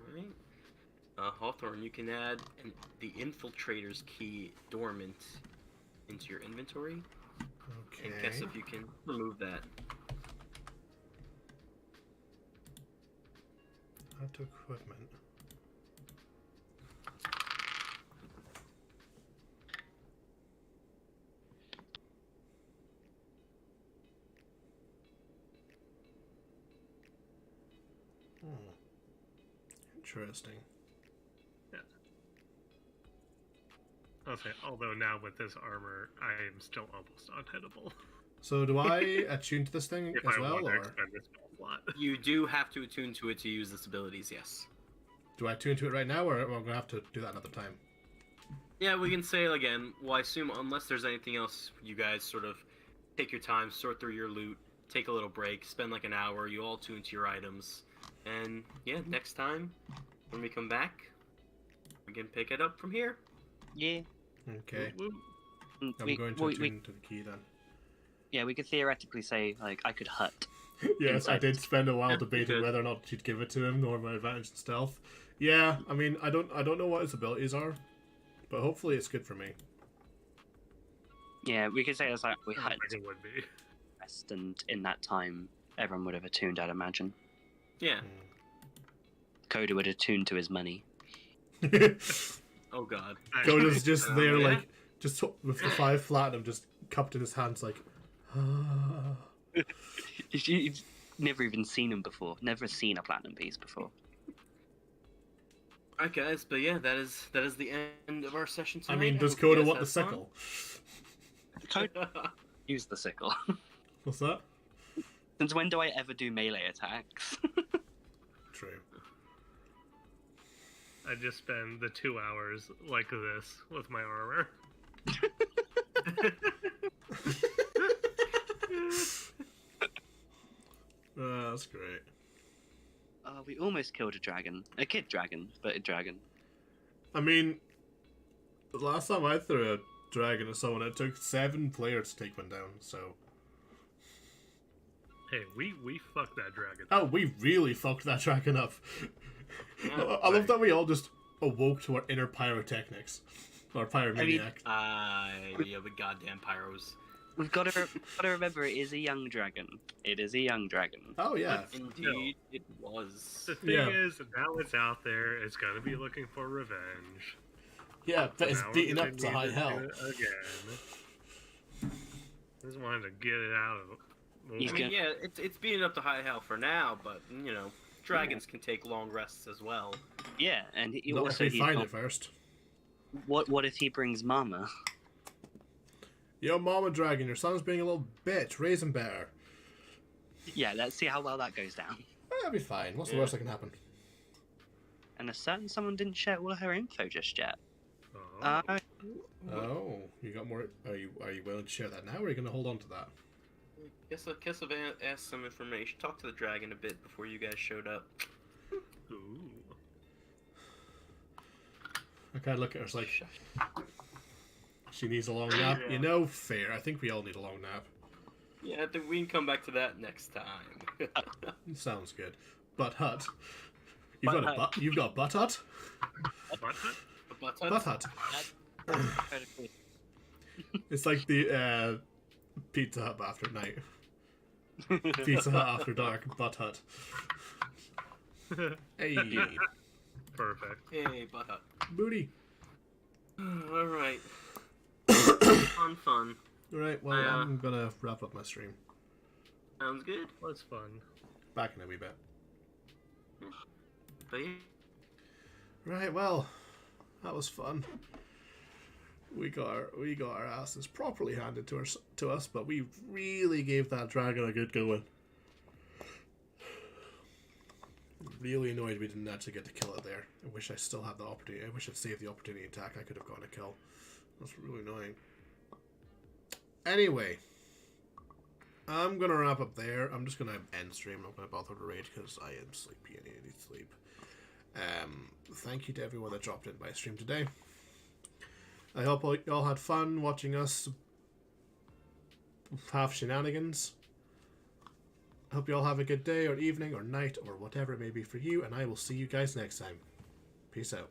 Alright. Hawthorne, you can add the Infiltrator's key dormant into your inventory. Okay. And Kesef, you can remove that. Add to equipment. Interesting. I'll say, although now with this armor, I am still almost unhittable. So do I attune to this thing If as I well, want to or expend this spell slot. You do have to attune to it to use its abilities, yes. do I attune to it right now, or am I going to have to do that another time? Yeah, we can say again, well, I assume unless there's anything else, you guys sort of take your time, sort through your loot, take a little break, spend like an hour, you all tune to your items, and yeah, next time, when we come back, we can pick it up from here. yeah. Okay. Woo, woo. I'm going to attune to the key then. Yeah, we could theoretically say like I could hut. Yes, I did spend a while Yeah, debating good. whether or not you'd give it to him, or my advantage in stealth. Yeah, I mean, I don't know what his abilities are, but hopefully it's good for me. Yeah, we could say it's like we I hut think it would be. rest, and in that time, everyone would have attuned, I'd imagine. Yeah, Coda would attune to his money. Oh god. Coda's just there, Yeah. like, just with the 5 platinum just cupped in his hands, like, You've never even seen him before. Never seen a platinum piece before. Alright guys, but yeah, that is the end of our session I tonight. mean, does hope you Coda guys want the had fun. sickle? Use the sickle. What's that? Since when do I ever do melee attacks? True. I just spend the 2 hours like this with my armor. That's great. We almost killed a dragon. A kid dragon, but a dragon. I mean, the last time I threw a dragon at someone, it took 7 players to take one down, so... Hey, we fucked that dragon. Oh, we really fucked that dragon up. Yeah, I love that we all just awoke to our inner pyrotechnics. Or pyromaniac. Yeah, with goddamn pyros. We've got to remember it is a young dragon. It is a young dragon. Oh, yeah. Indeed, it was. The thing Yeah. is, now it's out there, it's gonna be looking for revenge. Yeah, but it's Now beaten we're up gonna to need high do hell. it again. Just wanted to get it out of He's I mean, gonna- yeah, it's beating up to high hell for now, but you know, dragons can take long rests as well. Yeah, and he Not if also we he's find got- it first. What if he brings Mama? Yo, Mama Dragon, your son's being a little bitch. Raisin bear. Yeah, let's see how well that goes down. That'll be fine. What's the Yeah. worst that can happen? And a certain someone didn't share all of her info just yet. Oh. Oh, you got more? Are you willing to share that now, or are you going to hold on to that? Kesef asked some information. Talked to the dragon a bit before you guys showed up. Ooh. I kind of look at her, it's like, she needs a long nap. You know, fair. I think we all need a long nap. Yeah, I think we can come back to that next time. Sounds good. Butt hut. You've got a butt. You've got a butt hut. What? Butt hut. It's like the Pizza Hut after night. Pizza Hut after dark. Butt hut. Hey, Perfect. Hey, butt hut. booty. Alright. Fun. All right. Well, I'm gonna wrap up my stream. Sounds good. Was fun. Back in a wee bit. But yeah. Right. Well, that was fun. We got our asses properly handed to us, but we really gave that dragon a good going. Really annoyed we didn't actually get to kill it there. I wish I still had the opportunity. I wish I'd saved the opportunity attack. I could have gotten a kill. That's really annoying. Anyway, I'm gonna wrap up there. I'm just gonna end stream. I'm not gonna bother to rage because I am sleepy and I need sleep. Thank you to everyone that dropped in my stream today. I hope you all had fun watching us have shenanigans. I hope you all have a good day or evening or night or whatever it may be for you, and I will see you guys next time. Peace out.